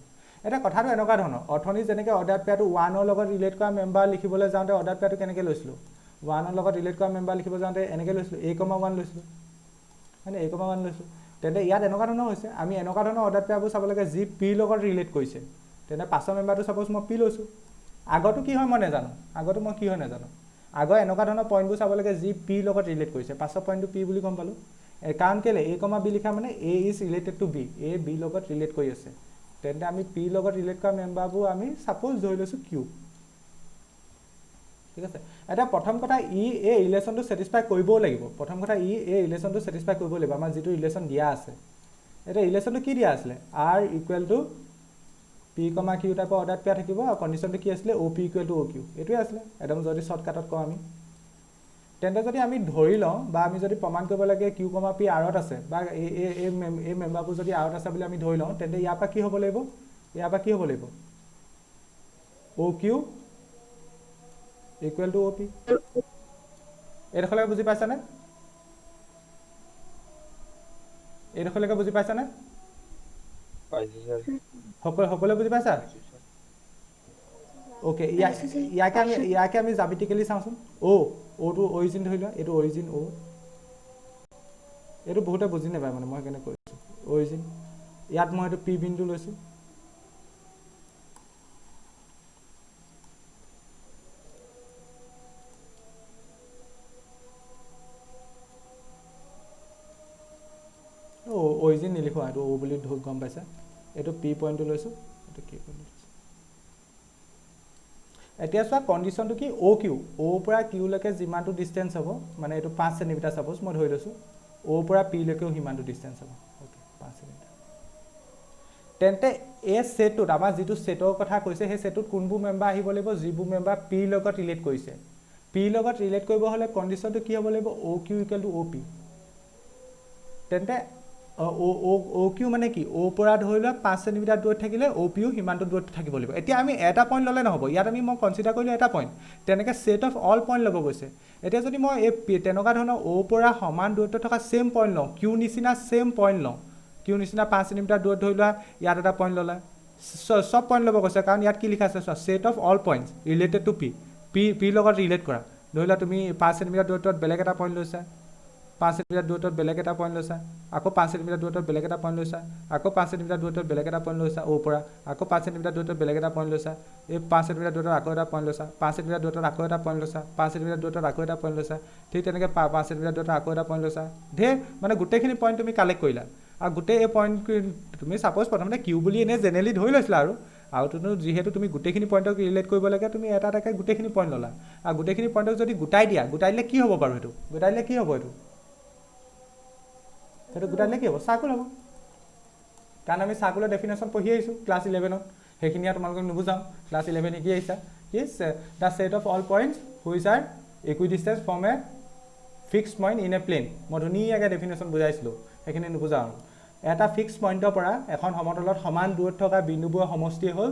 এটা কথাটো এনেকুৱা ধৰণৰ অৰ্থনি যেনেকৈ অৰ্ডাৰ পেয়াৰটো 1ৰ লগত ৰিলেট কৰা মেম্বাৰ লিখিবলৈ যাওঁতে অৰ্ডাৰ পেয়াৰটো কেনেকৈ লৈছিলোঁ 1ৰ লগত ৰিলেট কৰা মেম্বাৰ লিখিব যাওঁতে এনেকৈ লৈছিলোঁ A,1 লৈছিলোঁ হয়নে A,1 লৈছোঁ তেন্তে ইয়াত এনেকুৱা ধৰণৰ হৈছে আমি এনেকুৱা ধৰণৰ অৰ্ডাৰ পেয়াৰবোৰ চাব লাগে যি পিৰ লগত ৰিলেট কৰিছে তেন্তে 5ৰ মেম্বাৰটো ছাপ'জ মই পি লৈছোঁ আগতো কি হয় মই নাজানো আগৰ এনেকুৱা ধৰণৰ পইণ্টবোৰ চাব লাগে যি পিৰ লগত ৰিলেট কৰিছে 5ৰ পইণ্টটো পি বুলি গম পালোঁ কাৰণ কেলৈ A,B লিখা মানে A is related to B A B লগত ৰিলেট কৰি আছে তেন্তে আমি পিৰ লগত ৰিলেট কৰা মেম্বাৰবোৰ আমি ছাপ'জ ধৰি লৈছোঁ কিউ ঠিক আছে এতিয়া প্ৰথম কথা এই ৰিলেশ্যনটো ছেটিছফাই কৰিবও লাগিব এই ৰিলেশ্যনটো ছেটিছফাই কৰিব লাগিব আমাৰ যিটো ৰিলেশ্যন দিয়া আছে এতিয়া ৰিলেশ্যনটো কি দিয়া আছিলে R equal to P comma Q টাইপৰ অৰ্ডাৰ পেয়াৰ থাকিব আৰু কণ্ডিশ্যনটো কি আছিলে O' P equal to O' Q এইটোৱে আছিলে একদম যদি শ্বৰ্টকাটত কওঁ আমি তেন্তে যদি আমি ধৰি লওঁ বা আমি যদি প্ৰমাণ কৰিব লাগে কিউ কমা পি আৰত আছে বা এই মেম্বাৰবোৰ যদি আৰত আছে বুলি আমি ধৰি লওঁ তেন্তে ইয়াৰ পৰা কি হ'ব লাগিব O' Q equal to O' P এইডোখৰলৈকে বুজি পাইছানে সকলোৱে বুজি পাইছা অ'কে ইয়াকে আমি জাবিটিকেলি চাওঁচোন অ'টো অৰিজিন ধৰি লোৱা এইটো অৰিজিন এইটো বহুতে বুজি নাপায় মানে মই সেইকাৰণে কৈছোঁ অৰিজিন ইয়াত মই এইটো পি বিন্দু লৈছোঁ অৰিজিন নিলিখোঁ এইটো অ' বুলি গম পাইছা এইটো পি পইণ্টটো লৈছোঁ এইটো কি পইণ্ট লৈছোঁ এতিয়া চোৱা কণ্ডিশ্যনটো কি অ' কিউ অ'ৰ পৰা কিউলৈকে যিমানটো ডিষ্টেঞ্চ হ'ব মানে এইটো 5 চেণ্টিমিটাৰ ছাপ'জ মই ধৰি লৈছোঁ অ'ৰ পৰা পিলৈকেও সিমানটো ডিষ্টেঞ্চ হ'ব অ'কে 5 চেণ্টিমিটাৰ তেন্তে এই সেটটোত আমাৰ যিটো সেটৰ কথা কৈছে সেই সেটটোত কোনবোৰ মেম্বাৰ আহিব লাগিব যিবোৰ মেম্বাৰ পি লগত ৰিলেট কৰিছে পি লগত ৰিলেট কৰিব হলে কন্ডিশনটো কি হ'ব লাগিব O Q equal to O' P তেন্তে অ' কিউ মানে কি অ' পৰা ধৰি লোৱা 5 চেণ্টিমিটাৰ দূৰত থাকিলে অ' পিও সিমানটো দূৰত থাকিব লাগিব এতিয়া আমি এটা পইণ্ট ল'লে নহ'ব ইয়াত মই কনচিডাৰ কৰিলোঁ এটা পইণ্ট তেনেকৈ ছেট অফ অল পইণ্ট ল'ব গৈছে এতিয়া যদি মই এই তেনেকুৱা ধৰণৰ অ' পৰা সমান দূৰত্ব থকা ছেম পইণ্ট লওঁ কিউ নিচিনা ছেম পইণ্ট লওঁ কিউ নিচিনা 5 চেণ্টিমিটাৰ দূৰত ধৰি লোৱা ইয়াত এটা পইণ্ট ল'লা সব পইণ্ট ল'ব কৈছে কাৰণ ইয়াত কি লিখা আছে চোৱা set of all points related to P লগত ৰিলেট কৰা ধৰি লোৱা তুমি 5 চেণ্টিমিটাৰ দূৰত্বত বেলেগ এটা পইণ্ট লৈছা 5 চেণ্টিমিটাৰ দূৰত্বত বেলেগ এটা পইণ্ট লৈছা আকৌ 5 চেণ্টিমিটাৰ দূৰত্বত বেলেগ এটা পইণ্ট লৈছা আকৌ 5 চেণ্টিমিটাৰ দূৰত্বত বেলেগ এটা পইণ্ট লৈছা অ' পৰা আকৌ 5 চেণ্টিমিটাৰ দূৰত্বত বেলেগ এটা পইণ্ট লৈছা এই 5 চেণ্টিমিটাৰ দূৰত্বত আকৌ এটা পইণ্ট লৈছা 5 চেণ্টিমিটাৰ দূৰত্বত আকৌ এটা পইণ্ট লৈছা 5 চেণ্টিমিটাৰ দূৰত্বত আকৌ এটা পইণ্ট লৈছা ঠিক তেনেকৈ 5 চেণ্টিমিটাৰ দূৰত্বত আকৌ এটা পইণ্ট লৈছা ঢেৰ মানে গোটেইখিনি পইণ্ট তুমি কালেক্ট কৰিলা আৰু গোটেই এই পইণ্ট তুমি ছাপ'জ প্ৰথমতে কিউ বুলি এনেই জেনেৰেলি ধৰি লৈছিলা আৰু যিহেতু তুমি গোটেইখিনি পইণ্টক ৰিলেট কৰিব লাগে তুমি এটা এটাকৈ গোটেইখিনি পইণ্ট ল'লা আৰু গোটেইখিনি পইণ্টক যদি গোটাই দিলে কি হ'ব বাৰু সেইটো গোটাই দিলে কি হ'ব সেইটো গোটাই দিলে কি হ'ব চাৰ্কুল হ'ব কাৰণ আমি চাৰ্কুলৰ ডেফিনেশ্যন পঢ়ি আহিছোঁ ক্লাছ 11ত সেইখিনি আৰু তোমালোকক নুবুজাওঁ ক্লাছ 11 শিকি আহিছা কি the set of all points which are equidistant from a fixed point in a plane মই ধুনীয়াকৈ ডেফিনেশ্যন বুজাইছিলোঁ সেইখিনি নুবুজাওঁ এটা ফিক্সড পইণ্টৰ পৰা এখন সমতলত সমান দূৰত থকা বিন্দুবোৰৰ সমষ্টি হ'ল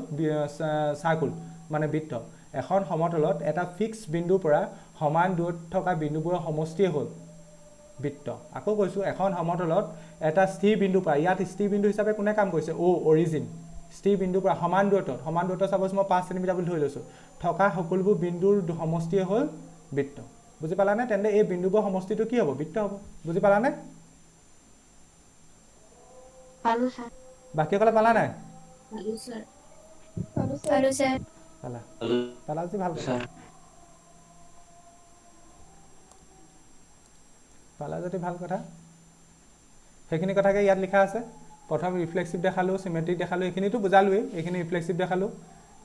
চাৰ্কুল মানে বৃত্ত এখন সমতলত এটা ফিক্সড বিন্দুৰ পৰা সমান দূৰত থকা বিন্দুবোৰৰ সমষ্টিয়ে হ'ল বৃত্ত আকৌ কৈছোঁ এখন সমতলত এটা স্থিৰ বিন্দুৰ পৰা ইয়াত স্থিৰ বিন্দু হিচাপে কোনে কাম কৰিছে অৰিজিন স্থিৰ বিন্দুৰ পৰা সমান দূৰত্ব চাপ'জ মই 5 চেণ্টিমিটাৰ বুলি ধৰি লৈছোঁ থকা সকলোবোৰ বিন্দুৰ সমষ্টিয়ে হ'ল বৃত্ত বুজি পালানে তেন্তে এই বিন্দুবোৰৰ সমষ্টিটো কি হ'ব বৃত্ত হ'ব বুজি পালানে পালো স্যার বাকীসকলে পালা নাই পালো স্যার পালা যদি ভাল কথা পালা যদি ভাল কথা সেইখিনি কথাকে ইয়াত লিখা আছে প্ৰথম ৰিফ্লেক্সিভ দেখালোঁ চিমেট্ৰিক দেখালোঁ এইখিনিতো বুজালোৱেই এইখিনি ৰিফ্লেক্সিভ দেখালোঁ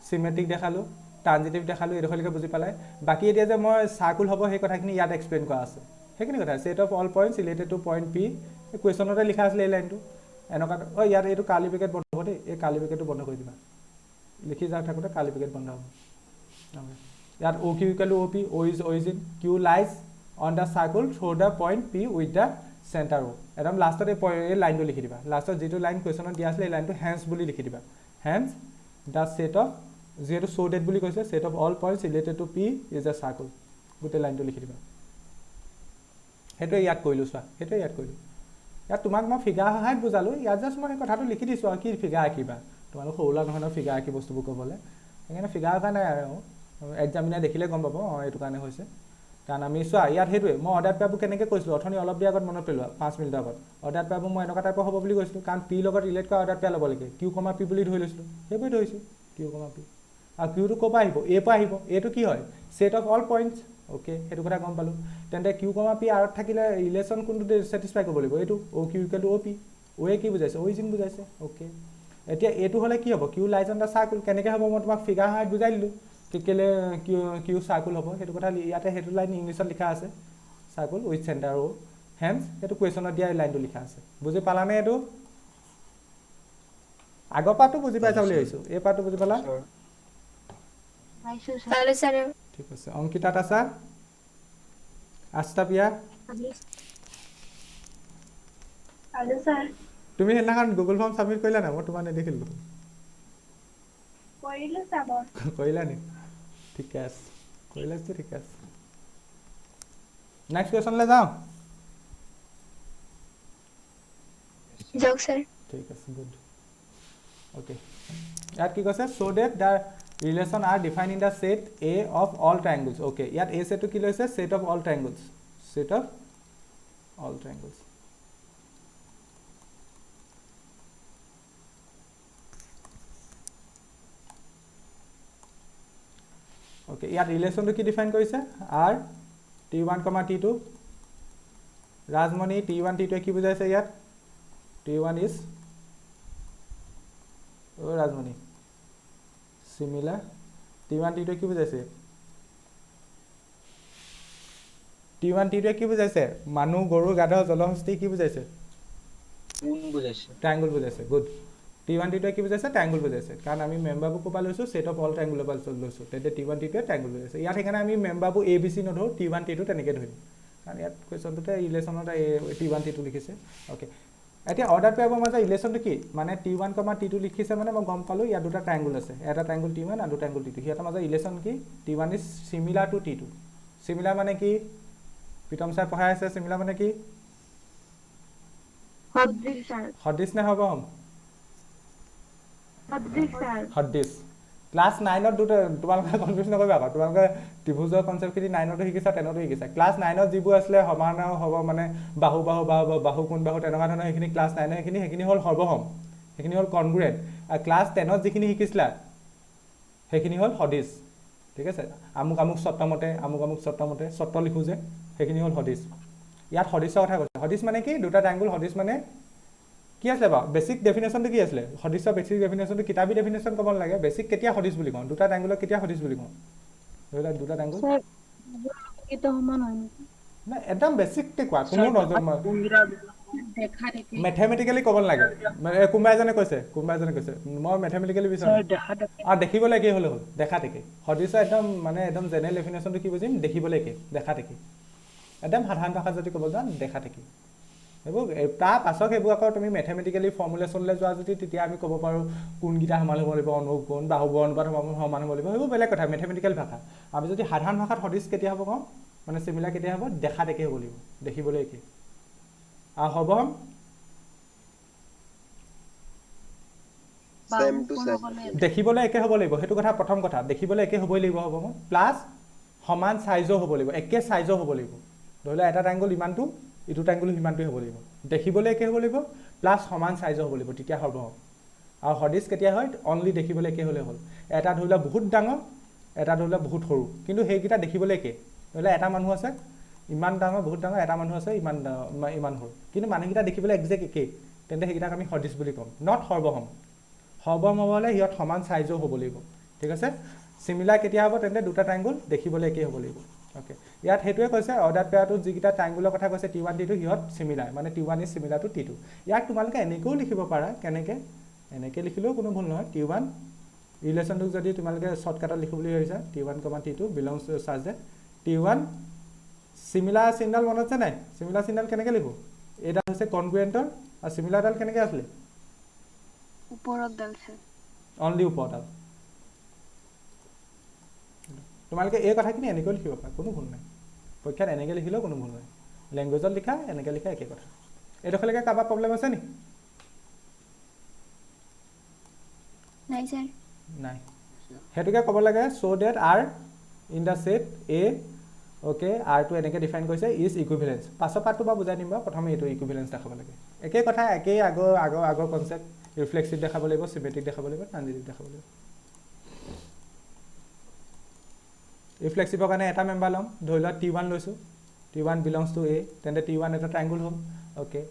চিমেট্ৰিক দেখালোঁ ট্ৰানজিটিভ দেখালোঁ এইডোখৰলৈকে বুজি পালাই বাকী এতিয়া যে মই চাৰ্কুল হ'ব সেই কথাখিনি ইয়াত এক্সপ্লেইন কৰা আছে সেইখিনি কথা set of all points related to point P এই কুৱেশ্যনতে লিখা আছিলে এই লাইনটো এনেকুৱা ইয়াত এইটো কাৰ্লি ব্ৰেকেট বন্ধ হ'ব দেই এই কাৰ্লি ব্ৰেকেটটো বন্ধ কৰি দিবা লিখি যাই থাকোঁতে কাৰ্লি ব্ৰেকেট বন্ধ হ'ব ইয়াত O' Q equal to O' P O' is origin Q lies on the circle through the point P with the centre O' একদম লাষ্টত এই লাইনটো লিখি দিবা লাষ্টত যিটো লাইন কুৱেশ্যনত দিয়া আছিলে এই লাইনটো হেন্স বুলি লিখি দিবা হেন্স দ্য ছেট অফ যিহেতু চ' ডেট বুলি কৈছে set of all points related to P is a circle গোটেই লাইনটো লিখি দিবা সেইটোৱে ইয়াত কৰিলোঁ চোৱা সেইটোৱে ইয়াত কৰিলোঁ ইয়াত তোমাক মই ফিগাৰ সহায়ত বুজালোঁ ইয়াত জাষ্ট মই সেই কথাটো লিখি দিছোঁ আৰু কি ফিগাৰ আঁকিবা তোমালোক সৰু ল'ৰা নহয় ফিগাৰ আঁকি বস্তুবোৰ ক'বলৈ সেইকাৰণে ফিগাৰ আঁকা নাই আৰু এক্সামিনাৰ দেখিলে গম পাব অঁ এইটো কাৰণে হৈছে কাৰণ আমি চোৱা ইয়াত সেইটোৱে মই অৰ্ডাৰ পেয়াৰবোৰ কেনেকৈ কৈছিলোঁ অথনি অলপ দেৰি আগত মনত পেলোৱা 5 মিনিটৰ আগত অৰ্ডাৰ পেয়াৰবোৰ মই এনেকুৱা টাইপৰ হ'ব বুলি কৈছিলোঁ কাৰণ পি লগত ৰিলেট কৰা অৰ্ডাৰ পেয়াৰ ল'ব লাগে কিউ কমা পি বুলি ধৰি লৈছিলোঁ সেইবোৰে ধৰিছোঁ কিউ কমা পি আৰু কিউটো ক'ৰ পৰা আহিব এৰ পৰা আহিব এইটো কি হয় set of all points okay সেইটো কথা গম পালোঁ তেন্তে কিউ কমা পি আৰত থাকিলে ৰিলেশ্যন কোনটো ছেটিছফাই কৰিব লাগিব এইটো O' Q equal to O' P অ'য়ে কি বুজাইছে অৰিজিন বুজাইছে অ'কে এতিয়া এইটো হ'লে কি হ'ব Q lies on the circle কেনেকৈ হ'ব মই তোমাক ফিগাৰ সহায়ত বুজাই দিলোঁ কেলৈ কিউ চাৰ্কুল হ'ব সেইটো কথা ইয়াতে সেইটো লাইন ইংলিছত লিখা আছে circle with centre O' hence সেইটো কুৱেশ্যনত দিয়া এই লাইনটো লিখা আছে বুজি পালানে এইটো আগৰ পাৰ্টটো বুজি পাইছা বুলি ভাবিছোঁ এই পাৰ্টটো বুজি পালা ঠিক আছে অংকিতা আছা আস্তাপিয়া তুমি সেইদিনাখন গুগল ফৰ্ম ছাবমিট কৰিলা নাই মই তোমাৰ নেদেখিলোঁ কৰিলা নি ঠিকে আছে কৰিলা যদি ঠিকে আছে নেক্সট কুৱেশ্যনলৈ যাওঁ ঠিক আছে গুড অ'কে ইয়াত কি কৈছে so' that the relation are define in the set A of all triangles okay ইয়াত এ ছেটটো কি লৈছে set of all triangles set of all triangles okay ইয়াত ৰিলেশ্যনটো কি ডিফাইন কৰিছে R T1, T2 Rajmani T1, T2 কি বুজাইছে ইয়াত T1 is Rajmani similar T1, T2 কি বুজাইছে T1, T2 কি বুজাইছে মানুহ গৰু গাধ জলহস্তী কি বুজাইছে বুজাইছে ট্ৰাইংগল বুজাইছে গুড T1 T2 কি বুজাইছে ট্ৰায়াঙ্গল বুজাইছে কাৰণ আমি মেম্বাৰবোৰ কোপা লৈছো সেট অফ অল ট্ৰায়াঙ্গুলাৰ পৰা লৈছো তেতে T1 T2 ট্ৰায়াঙ্গল বুজাইছে ইয়াত সেইকাৰণে আমি মেম্বাৰবোৰ ABC নধৰো T1 T2 তেনেকৈ ধৰিম কাৰণ ইয়াত কোৱেশ্চনটোতে ৰিলেচনত T1 T2 লিখিছে ওকে এতিয়া অৰ্ডাৰ পেয়াৰৰ মাজত ৰিলেচনটো কি মানে T1, T2 লিখিছে মানে মই গম পালো ইয়াত দুটা ট্ৰায়াঙ্গল আছে এটা ট্ৰায়াঙ্গল T1 আৰু ট্ৰায়াঙ্গল T2 হিয়াৰ মাজত ৰিলেচন কি T1 ইজ সিমিলাৰ টু T2 সিমিলাৰ মানে কি প্ৰীতম ছাৰ পঢ়াই আছে সিমিলাৰ মানে কি সদৃশ স্যাৰ সদৃশ নে হ'ব সদৃশ স্যাৰ সদৃশ ক্লাস 9 ত দুটা তোমালোকে কনফিউজ নকৰিবা আকৌ তোমালোকে ত্ৰিভুজৰ কনসেপ্টখিনি 9 ত শিকিছা 10 ত শিকিছা ক্লাস 9 ত যিবোৰ আছিলে সমান হ'ব মানে বাহু বাহু বাহু কোণ বাহু তেনেকুৱা ধৰণৰ সেইখিনি ক্লাস 9 ৰ সেইখিনি হ'ল সৰ্বসম সেইখিনি হ'ল কনগ্ৰুয়েন্ট আৰু ক্লাস 10 ত যিখিনি শিকিছিলা সেইখিনি হ'ল সদৃশ ঠিক আছে আমুক আমুক চৰ্তমতে চৰ্ত লিখো যে সেইখিনি হ'ল সদৃশ ইয়াত সদৃশৰ কথা কৈছে সদৃশ মানে কি দুটা ট্ৰায়াঙ্গল সদৃশ মানে কি আছে বা বেসিক ডেফিনেশনটো কি আছে সদৃশৰ বেসিক ডেফিনেশনটো কিতাবী ডেফিনেশন ক'ব লাগে বেসিক কেতিয়া সদৃশ বুলি কওঁ দুটা ট্ৰায়াঙ্গলক কেতিয়া সদৃশ বুলি কওঁ ধৰিলা দুটা ট্ৰায়াঙ্গল স্যাৰ এটা সমান হয় নাকি না একদম বেসিক তে কোৱা কোনো নজৰ দেখা দেখি ম্যাথমেটিক্যালি ক'ব লাগে কোনবা এজনে কৈছে মই ম্যাথমেটিক্যালি বিচাৰো দেখা দেখি আৰু দেখিবলৈ কি হলে হ'ল দেখা দেখি সদৃশৰ একদম মানে একদম জেনেৰেল ডেফিনেশনটো কি বুজিম দেখিবলৈ কি দেখা দেখি একদম সাধাৰণ ভাষা যদি ক'ব যান দেখা দেখি এইবোৰ তাৰ পাছক এইবোৰ আকৌ তুমি ম্যাথমেটিক্যালি ফৰ্মুলেশনলৈ যোৱা যদি তেতিয়া আমি ক'ব পাৰো কোনগিটা সমান হ'ব লাগিব অনুকোণ বাহুৰ অনুপাত সমান হ'ব লাগিব এইবোৰ বেলেগ কথা ম্যাথমেটিক্যাল ভাষা আমি যদি সাধাৰণ ভাষাত সদৃশ কেতিয়া হ'ব কওঁ মানে সিমিলাৰ কেতিয়া হ'ব দেখা দেখি হ'ব লাগিব দেখিবলৈ কি আৰু হ'ব সেম টু সেম দেখিবলৈ একে হ'ব লাগিব সেইটো কথা প্ৰথম কথা দেখিবলৈ একে হ'বই লাগিব হ'ব প্লাস সমান সাইজো হ'ব লাগিব একে সাইজো হ'ব লাগিব ধৰিলা এটা ট্ৰায়াঙ্গল ইমানটো ইটো ট্ৰায়াঙ্গল ইমানটো হ'ব লাগিব দেখিবলৈ একে হ'ব লাগিব প্লাস সমান সাইজো হ'ব লাগিব তেতিয়া হ'ব আৰু সদৃশ কেতিয়া হয় অনলি দেখিবলৈ একে হ'লে হ'ল এটা ধৰিলা বহুত ডাঙৰ এটা ধৰিলা বহুত সৰু কিন্তু সেইকেইটা দেখিবলৈ একে ধৰিলা এটা মানুহ আছে ইমান ডাঙৰ বহুত ডাঙৰ এটা মানুহ আছে ইমান সৰু কিন্তু মানুহকেইটা দেখিবলৈ একজেক্ট একে তেন্তে সেইকেইটাক আমি সদৃশ বুলি ক'ম নট সৰ্বসম সৰ্বসম হ'লে সিহঁত সমান সাইজো হ'ব লাগিব ঠিক আছে সিমিলাৰ কেতিয়া হ'ব তেন্তে দুটা ট্ৰায়াঙ্গল দেখিবলৈ একে হ'ব লাগিব ওকে ইয়াত হেতুৱে কৈছে অৰ্ডাৰ পেয়াৰটোত যিকিটা ট্ৰায়াঙ্গলৰ কথা কৈছে T1 T2 হিয়ত সিমিলাৰ মানে T1 ইজ সিমিলাৰ টু T2 ইয়াক তোমালোকে এনেকৈও লিখিব পাৰা কেনেকে এনেকে লিখিলেও কোনো ভুল নহয় T1 ৰিলেচনটো যদি তোমালোকে শৰ্টকাটত লিখো বুলি ভাবিছা T1, T2 belongs to such that T1 সিমিলাৰ চিহ্নডাল মনত আছে নাই সিমিলাৰ চিহ্নডাল কেনেকে লিখো এটা হৈছে কনগ্ৰুয়েন্টৰ আৰু সিমিলাৰডাল কেনেকে আছিলে ওপৰত ডালছে অনলি ওপৰডাল তোমালোকে এই কথাখিনি এনেকৈ লিখিব পাৰা কোনো ভুল নাই পৰীক্ষাত এনেকৈ লিখিলেও কোনো ভুল নাই ল্যাঙ্গুৱেজত লিখা এনেকৈ লিখা একে কথা এইডোখৰলৈকে কাৰোবাৰ প্ৰব্লেম আছে নি নাই স্যার নাই হেতুকে ক'ব লাগে so that r in the set a okay r টো এনেকৈ ডিফাইন কৰিছে is equivalence পাছৰ পাৰ্টটো বা বুজাই দিম বা প্ৰথমে এইটো ইকুইভেলেন্স দেখাব লাগে একে কথা একেই আগৰ কনসেপ্ট ৰিফ্লেক্সিভ দেখাব লাগিব সিমেট্ৰিক দেখাব লাগিব ট্ৰানজিটিভ দেখাব লাগিব ৰিফ্লেক্সিভৰ কাৰণে এটা মেম্বাৰ ল'ম ধৰি লোৱা T1 লৈছো T1 belongs to A তেন্তে T1 এটা ট্ৰায়াঙ্গল হ'ল ওকে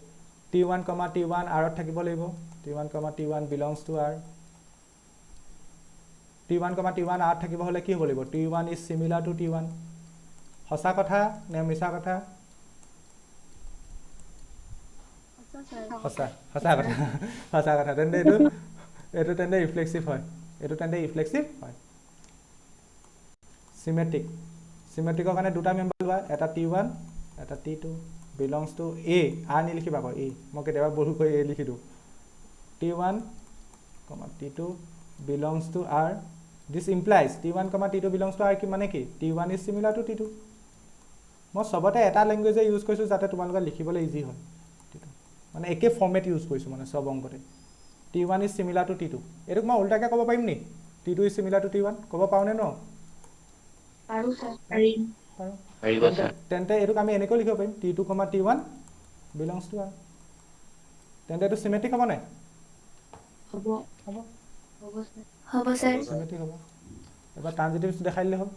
T1, T1 r ত থাকিব লাগিব T1, T1 belongs to r T1, T1 r থাকিব হলে কি হ'ব লাগিব T1 is similar to T1 সঁচা কথা নে মিছা কথা সঁচা কথা তেন্তে এইটো তেন্তে ৰিফ্লেক্সিভ হয় সিমেট্ৰিকৰ কাৰণে দুটা মেম্বাৰ লোৱা এটা T1 এটা T2 belongs to A r নিলিখিবা আকৌ A মই কেতিয়াবা বহু কৈ A লিখি দিওঁ T1, T2 belongs to R this implies T1, T2 belongs to R কি মানে কি T1 is similar to T2 মই সবতে এটা ল্যাঙ্গুৱেজে ইউজ কৰিছো যাতে তোমালোকে লিখিবলৈ ইজি হয় মানে একে ফৰ্মেট ইউজ কৰিছো মানে সব অংকতে T1 is similar to T2 এটো মই উল্টাকে ক'ব পাৰিম নি T2 is similar to T1 ক'ব পাওনে ন আৰু স্যাৰ পাৰিম তেন্তে এটোক আমি এনেকৈ লিখিব পাৰিম T2, T1 belongs to R তেন্তে এটো সিমেট্ৰিক হ'ব নাই হ'ব স্যাৰ সিমেট্ৰিক হ'ব এবাৰ ট্ৰানজিটিভ দেখাই দিলে হ'ল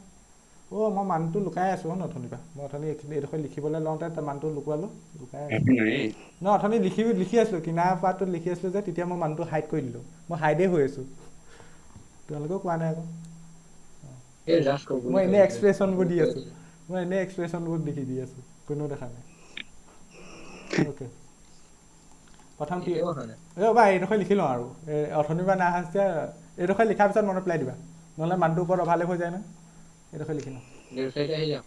মই মানটো লুকাই আছো নথনিবা মই অথনি এইডোখৰ লিখিবলৈ লওঁতে মানটো লুকাই আছো ন অথনি লিখি আছিলো কিনাৰ পাৰ্টটো লিখি আছিলো যে তেতিয়া মই মানটো হাইড কৰি দিলো মই হাইডে হৈ আছো তোমালোকেও কোৱা নাই আকৌ মই এনে এক্সপ্ৰেছনবোৰ দি আছো লিখি দি আছো কোনো দেখা নাই ওকে প্ৰথম টি এইটোও হয় নাই। ৰ'বা এইডোখৰ লিখি লওঁ আৰু অথনিৰ পৰা নাই যেতিয়া এইডোখৰ লিখাৰ পিছত মনত পেলাই দিবা নহ'লে মানুহটোৰ ওপৰত অভালে হৈ যায় ন এইডোখৰ লিখি লওঁ লেফ্ট আহি যাম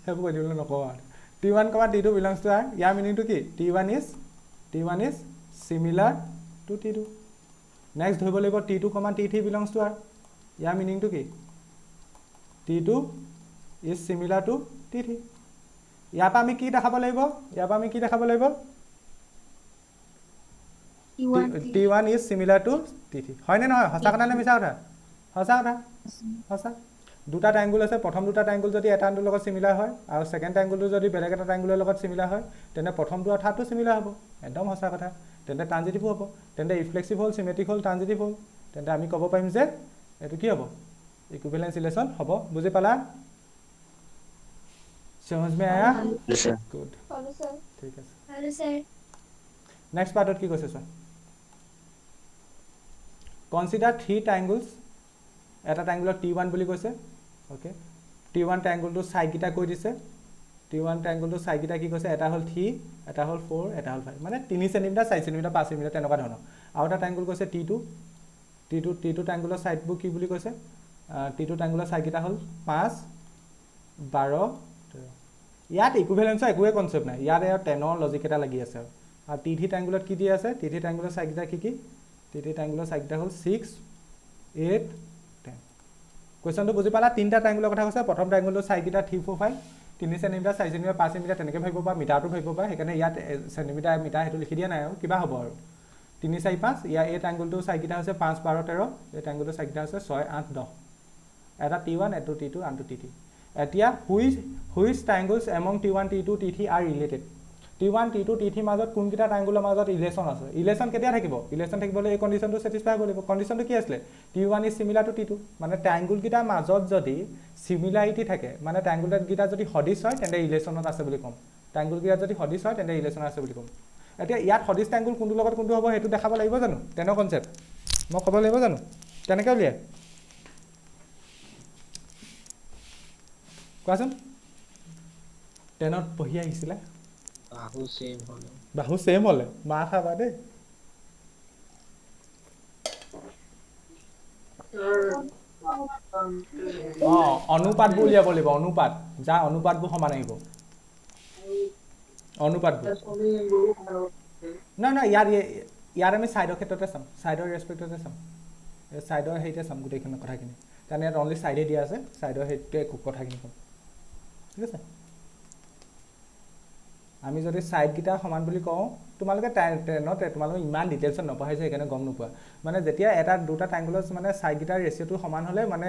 সেইবোৰ কৈ দিবলৈ নকওঁ আৰু T1, T2 belongs to R ইয়াৰ মিনিংটো কি T1 is similar to T2 next ধৰিব লাগিব T2, T3 belongs to R ইয়াৰ মিনিংটো কি T2 is similar to T3 ইয়াৰ পৰা আমি কি দেখাব লাগিব T1 is similar to T3 হয়নে নহয় সঁচা কথা নে মিছা কথা সঁচা দুটা ট্ৰায়াঙ্গল আছে প্ৰথম দুটা ট্ৰায়াঙ্গল যদি এটা আনটোৰ লগত সিমিলাৰ হয় আৰু সেকেন্ড ট্ৰায়াঙ্গলটো যদি বেলেগ এটা ট্ৰায়াঙ্গলৰ লগত সিমিলাৰ হয় তেনে প্ৰথমটো আৰু থাৰ্ডটো সিমিলাৰ হ'ব একদম সঁচা কথা তেনে ট্ৰানজিটিভ হ'ব তেনে ৰিফ্লেক্সিভ হ'ল সিমেট্ৰিক হ'ল ট্ৰানজিটিভ হ'ল তেনে আমি ক'ব পাৰিম যে এটো কি হ'ব ইকুইভ্যালেন্স ৰিলেশন হ'ব বুজি পালা समझ में आया गुड ঠিক আছে हेलो सर নেক্সট পাৰ্টত কি কৈছে স্যাৰ কনসিডাৰ 3 ট্ৰায়াঙ্গলস এটা ট্ৰায়াঙ্গলৰ T1 বুলি কৈছে ওকে T1 ট্ৰায়াঙ্গলটো সাইড গিটা কৈ দিছে T1 ট্ৰায়াঙ্গলটো সাইড গিটা কি কৈছে এটা হ'ল 3 এটা হ'ল 4 এটা হ'ল 5 মানে 3 সেন্টিমিটাৰ 4 সেন্টিমিটাৰ 5 সেন্টিমিটাৰ তেনেকুৱা ধৰণৰ আৰু এটা ট্ৰায়াঙ্গল কৈছে T2 ট্ৰায়াঙ্গলৰ সাইডবোৰ কি বুলি কৈছে T2 ট্ৰায়াঙ্গলৰ সাইড গিটা হ'ল 5 12 ইয়াত ইকুইভ্যালেন্সৰ একোৱে কনসেপ্ট নাই ইয়াত 10ৰ লজিক এটা লাগি আছে আৰু T3 ট্ৰায়াঙ্গলত কি দি আছে T3 ট্ৰায়াঙ্গলৰ সাইড গিটা কি T3 ট্ৰায়াঙ্গলৰ সাইড গিটা হ'ল 6 8 10 কোৱেশ্চনটো বুজি পালা তিনটা ট্ৰায়াঙ্গলৰ কথা কৈছে প্ৰথম ট্ৰায়াঙ্গলটো সাইড গিটা 3 4 5 3 সেন্টিমিটাৰ 4 সেন্টিমিটাৰ 5 সেন্টিমিটাৰ তেনেকৈ ভাবিব পাৰা মিটাৰটো ভাবিব পাৰা সেইকাৰণে ইয়াত সেন্টিমিটাৰ মিটাৰ হেতু লিখি দিয়া নাই আৰু কিবা হ'ব আৰু 3 4 5 ইয়াৰ এই ট্ৰায়াঙ্গলটো সাইড গিটা হৈছে 5 12 13 এই ট্ৰায়াঙ্গলটো সাইড গিটা হৈছে 6 8 10 এটা T1 এটো T2 আনটো T3 এতিয়া which triangles among T1 T2 T3 are related T1 T2 T3 মাজত কোনকিটা ট্ৰায়াঙ্গলৰ মাজত ৰিলেশন আছে ৰিলেশন কেতিয়া থাকিব ৰিলেশন থাকিবলৈ এই কন্ডিশনটো স্যাটিসফাই হ'ব লাগিব কন্ডিশনটো কি আছিল T1 is similar to T2 মানে ট্ৰায়াঙ্গল কিটা মাজত যদি সিমিলাৰিটি থাকে মানে ট্ৰায়াঙ্গল কিটা যদি সদিশ হয় তেন্তে ৰিলেশনত আছে বুলি কম ট্ৰায়াঙ্গল কিটা যদি সদিশ হয় তেন্তে ৰিলেশন আছে বুলি কম এতিয়া ইয়াত সদিশ ট্ৰায়াঙ্গল কোনটো লগত কোনটো হ'ব হেতু দেখাব লাগিব জানো তেনে কনসেপ্ট মই ক'ব লাগিব জানো কেনেকৈ উলিয়াই কোৱাচোন 10ত পঢ়ি আহিছিলা বাহু সেম হলে মা খাবা দেই অনুপাতবোৰ উলিয়াব লাগিব অনুপাত যা অনুপাতবোৰ সমান আহিব অনুপাতবোৰ না ইয়াৰ আমি সাইডৰ ক্ষেত্ৰতে চাম সাইডৰ ৰেসপেক্টতে চাম সাইডৰ হেইতে চাম গোটেইখিনি কথাখিনি কাৰণ ইয়াত অনলি সাইডে দিয়া আছে সাইডৰ হেইতে কথাখিনি কম ঠিক আছে আমি যদি সাইড গিটা সমান বুলি কওঁ তোমালোকে টেনতে তোমালোকে ইমান ডিটেইলছত নপঢ়াই যে এখানে গম নোপোৱা মানে যেতিয়া এটা দুটা ট্ৰায়াঙ্গলস মানে সাইড গিটাৰ ৰেশিওটো সমান হলে মানে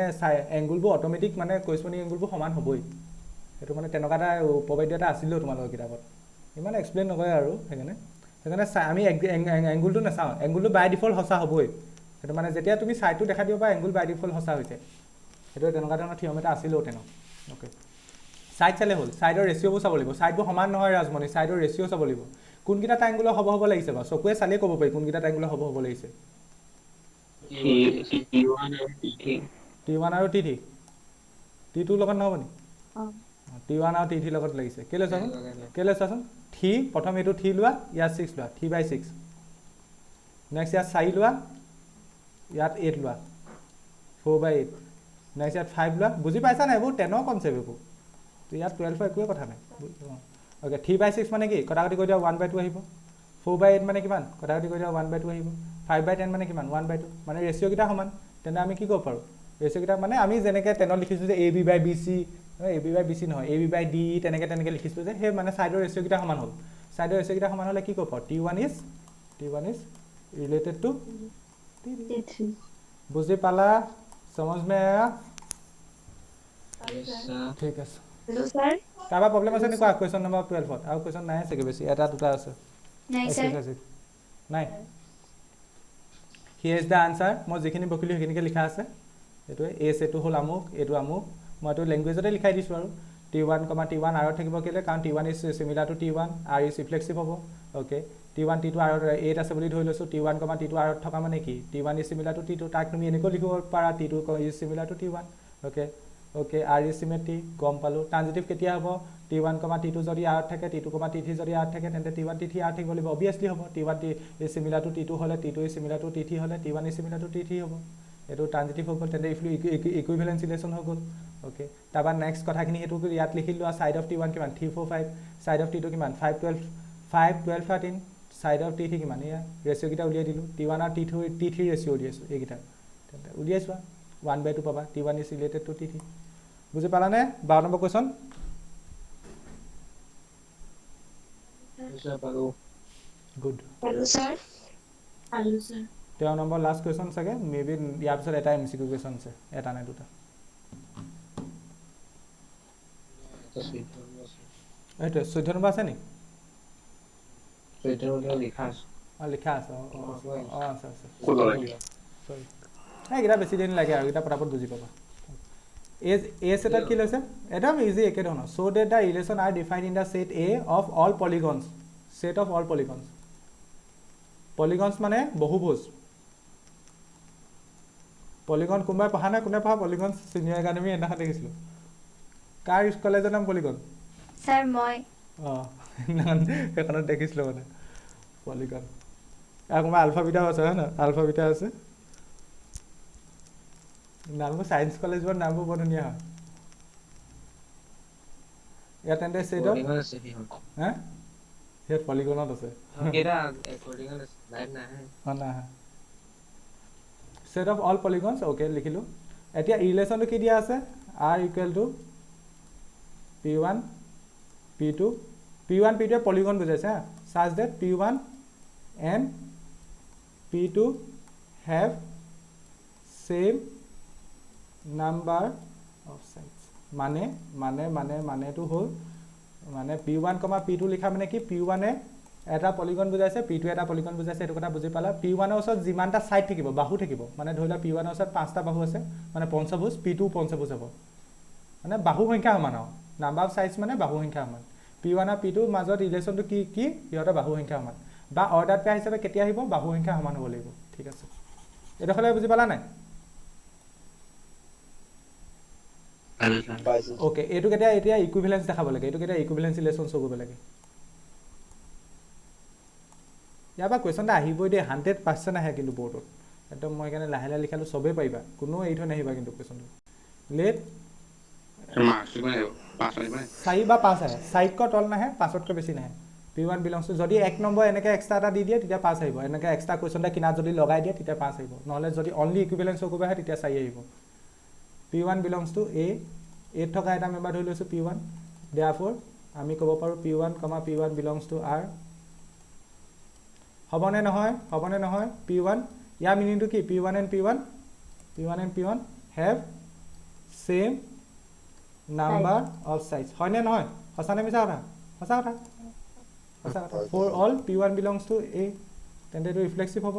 এংগলবোৰ অটোমেটিক মানে কৰেসপন্ডিং এংগলবোৰ সমান হ'বই এটো মানে তেনেকুৱা এটা উপবাদ্য এটা আছিল তোমালোকৰ কিতাপত ইমান এক্সপ্লেইন নকৰে আৰু সেইকাৰণে আমি এংগলটো নাচাওঁ এংগলটো বাই ডিফল্ট সঁচা হ'বই এটো মানে যেতিয়া তুমি সাইডটো দেখা দিবা এংগল বাই ডিফল্ট সঁচা হৈছে এটো তেনেকুৱা ধৰণৰ থিয়ৰম এটা আছিল তেনো ওকে সাইড চালে হল সাইডৰ ৰেশিওবোৰ চাব লাগিব সাইডবোৰ সমান নহয় ৰাজমণি সাইডৰ ৰেশিও চাব লাগিব কোনকিটা ট্ৰায়াঙ্গলৰ হ'ব লাগিছে বা চকুৱে চালে ক'ব পাৰি কোনকিটা ট্ৰায়াঙ্গলৰ হ'ব লাগিছে T1 আৰু T3 T2 লগত নহব নি T1 আৰু T3 লগত লাগিছে কেলে চাচোন 3 প্ৰথম এটো 3 লোৱা ইয়াত 6 লোৱা 3/6 নেক্সট ইয়াত 4 লোৱা ইয়াত 8 লোৱা 4/8 নেক্সট ইয়াত 5 লোৱা বুজি পাইছা না এইবোৰ 10ৰ কনসেপ্ট এইবোৰ তো ইয়াত 12 একোৱে কথা নাই ওকে 3/6 মানে কি কটাকটি কৈ দিয়া 1/2 আহিব 4/8 মানে কিমান কটাকটি কৈ দিয়া 1/2 আহিব 5/10 মানে কিমান 1/2 মানে ৰেশিও কিটা সমান তেনে আমি কি কৰিব পাৰো ৰেশিও কিটা মানে আমি যেনেকে 10ত লিখিছো যে AB/BC AB/BC নহয় AB/D তেনেকে লিখিছো যে হে মানে সাইডৰ ৰেশিও কিটা সমান হ'ল সাইডৰ ৰেশিও কিটা সমান হলে কি কৰিব পাৰো T1 is related to T3 বুজি পালা समझ में आया ঠিক আছে हेलो सर কাবা প্ৰবলেম আছে নি কোৱা কোৱেশ্চন নম্বৰ 12 আৰু কোৱেশ্চন নাই আছে কি বেছি এটা দুটা আছে नहीं सर নাই হিয়াৰ ইজ দা আনসাৰ মই যিখিনি বকিলো সেইখিনিকে লিখা আছে এটো এস এটো হল আমুক এটো আমুক মই তো ল্যাঙ্গুৱেজতে লিখাই দিছো আৰু T1, T1 আৰু থাকিব কেলে কাৰণ T1 is similar to T1 R is reflexive হ'ব ওকে T1 T2 আৰু 8 আছে বুলি ধৰি লৈছো T1, T2 আৰু থকা মানে কি T1 is similar to T2 তাক তুমি এনেকৈ লিখিব পাৰা T2 is similar to T1 okay R is symmetry গম পালো ট্ৰানজিটিভ কেতিয়া হ'ব T1, T2 যদি R থাকে T2, T3 যদি R থাকে তেন্তে T1 T3 R থাকিব লাগিব obviously হ'ব T1 is similar to T2 হলে T2 is similar to T3 হলে T1 is similar to T3 হ'ব এটো ট্ৰানজিটিভ হৈ গ'ল তেন্তে ইকুইভ্যালেন্স ৰিলেচন হৈ গ'ল ওকে তাৰপৰা নেক্সট কথাখিনি হেতু ইয়াত লিখিলো সাইড অফ T1 কিমান 3 4 5 সাইড অফ T2 কিমান 5 12 13 সাইড অফ T3 কিমান ইয়া ৰেশিও কিটা উলিয়াই দিলো T1 আৰু T3 ৰেশিও উলিয়াইছো এইকিটা তেন্তে উলিয়াইছো 1/2 পাবা T1 is related to T3 বুজি পালানে 12 number question good Hello, sir. Hello, sir. 13 number last question চাগে মেবি ইয়াৰ পিছত এটা এমসিকিউ কোৱেশ্চন আছে এটা নে দুটা এইটো 14 নম্বৰ আছে নি লিখা আছে আছে সৰি এইকেইটা বেছি দিন লাগে আৰু এইকেইটা পটাপট বুজি পাবা এ সেটত কি লৈছে একদম ইজি একে ধৰণৰ so that the relation are defined in the set A of all polygons set of all polygons মানে বহুভুজ পলিগন কোনবাই পঢ়া নাই কোনে পঢ়া পলিগন সিনিয়ৰ একাডেমি এটাখন দেখিছিলো কাৰ কলেজৰ নাম পলিগন Sir, মই এখনত দেখিছিলো মানে পলিগন আৰু কোনবা আলফা বিটা আছে না আলফা বিটা আছে নামবোৰ সায়েন্স কলেজৰ নামবোৰ বৰ ধুনীয়া হয় ইয়াত তেন্তে সেট অফ হা ইয়াত পলিগনত আছে set of all polygons okay লিখিলো এতিয়া ৰিলেচনটো কি দিয়া আছে r equal to p1 p2 A polygon বুজাইছে such that p1 and p2 have same number of sides মানে to হল মানে p1, p2 লিখা মানে কি p1 এ এটা পলিগন বুজাইছে p2 এটা পলিগন বুজাইছে এটো কথা বুজি পালা p1 এৰ ওচৰত যিমানটা সাইড থাকিব বাহু থাকিব মানে ধৰিলা p1 এৰ ওচৰত 5টা বাহু আছে মানে পঞ্চভুজ p2 পঞ্চভুজ হ'ব মানে বাহু সংখ্যা সমান আৰু নাম্বাৰ অফ সাইডস মানে বাহু সংখ্যা সমান p1 আৰু p2 মাজত ৰিলেচনটো কি ইহঁতৰ বাহু সংখ্যা সমান বা অৰ্ডাৰ পেয়াৰ হিচাপে কেতিয়া আহিব বাহু সংখ্যা সমান হ'ব লাগিব ঠিক আছে এটা হলে বুজি পালা নাই ওকে এটো কেতিয়া এতিয়া ইকুইভ্যালেন্স দেখাব লাগে এটো কেতিয়া ইকুইভ্যালেন্স ৰিলেচন শো কৰিব লাগে ইয়াবা কোৱেশ্চনটা আহিবই দে 100% আহে কিন্তু বোৰ্ডত একদম মই কেনে লাহে লাহে লিখালো সবে পাইবা কোনো এইটো নাহিবা কিন্তু কোৱেশ্চনটো লেট মাৰ্কস মানে 5 মানে 4 বা 5 আহে সাইড ক তল নাহে 5 কৈ বেছি নাহে p1 belongs to যদি এক নম্বৰ এনেকে এক্সট্ৰা এটা দি দিয়ে তেতিয়া 5 আহিব এনেকে এক্সট্ৰা কোৱেশ্চনটা কিনা যদি লগাই দিয়ে তেতিয়া 5 আহিব নহলে যদি অনলি ইকুইভ্যালেন্স শো কৰিব আহে তেতিয়া 4 আহিব p1 belongs to a থকা এটা মেম্বাৰ ধৰি লৈছো p1 therefore আমি ক'ব পাৰো p1, p1 belongs to r হবনে নহয় p1 ইয়াৰ মিনিংটো কি p1 and p1 have same number of sides হয়নে নহয় হসানে মিছা কথা for all p1 belongs to a তেন্তে এটো ৰিফ্লেক্সিভ হ'ব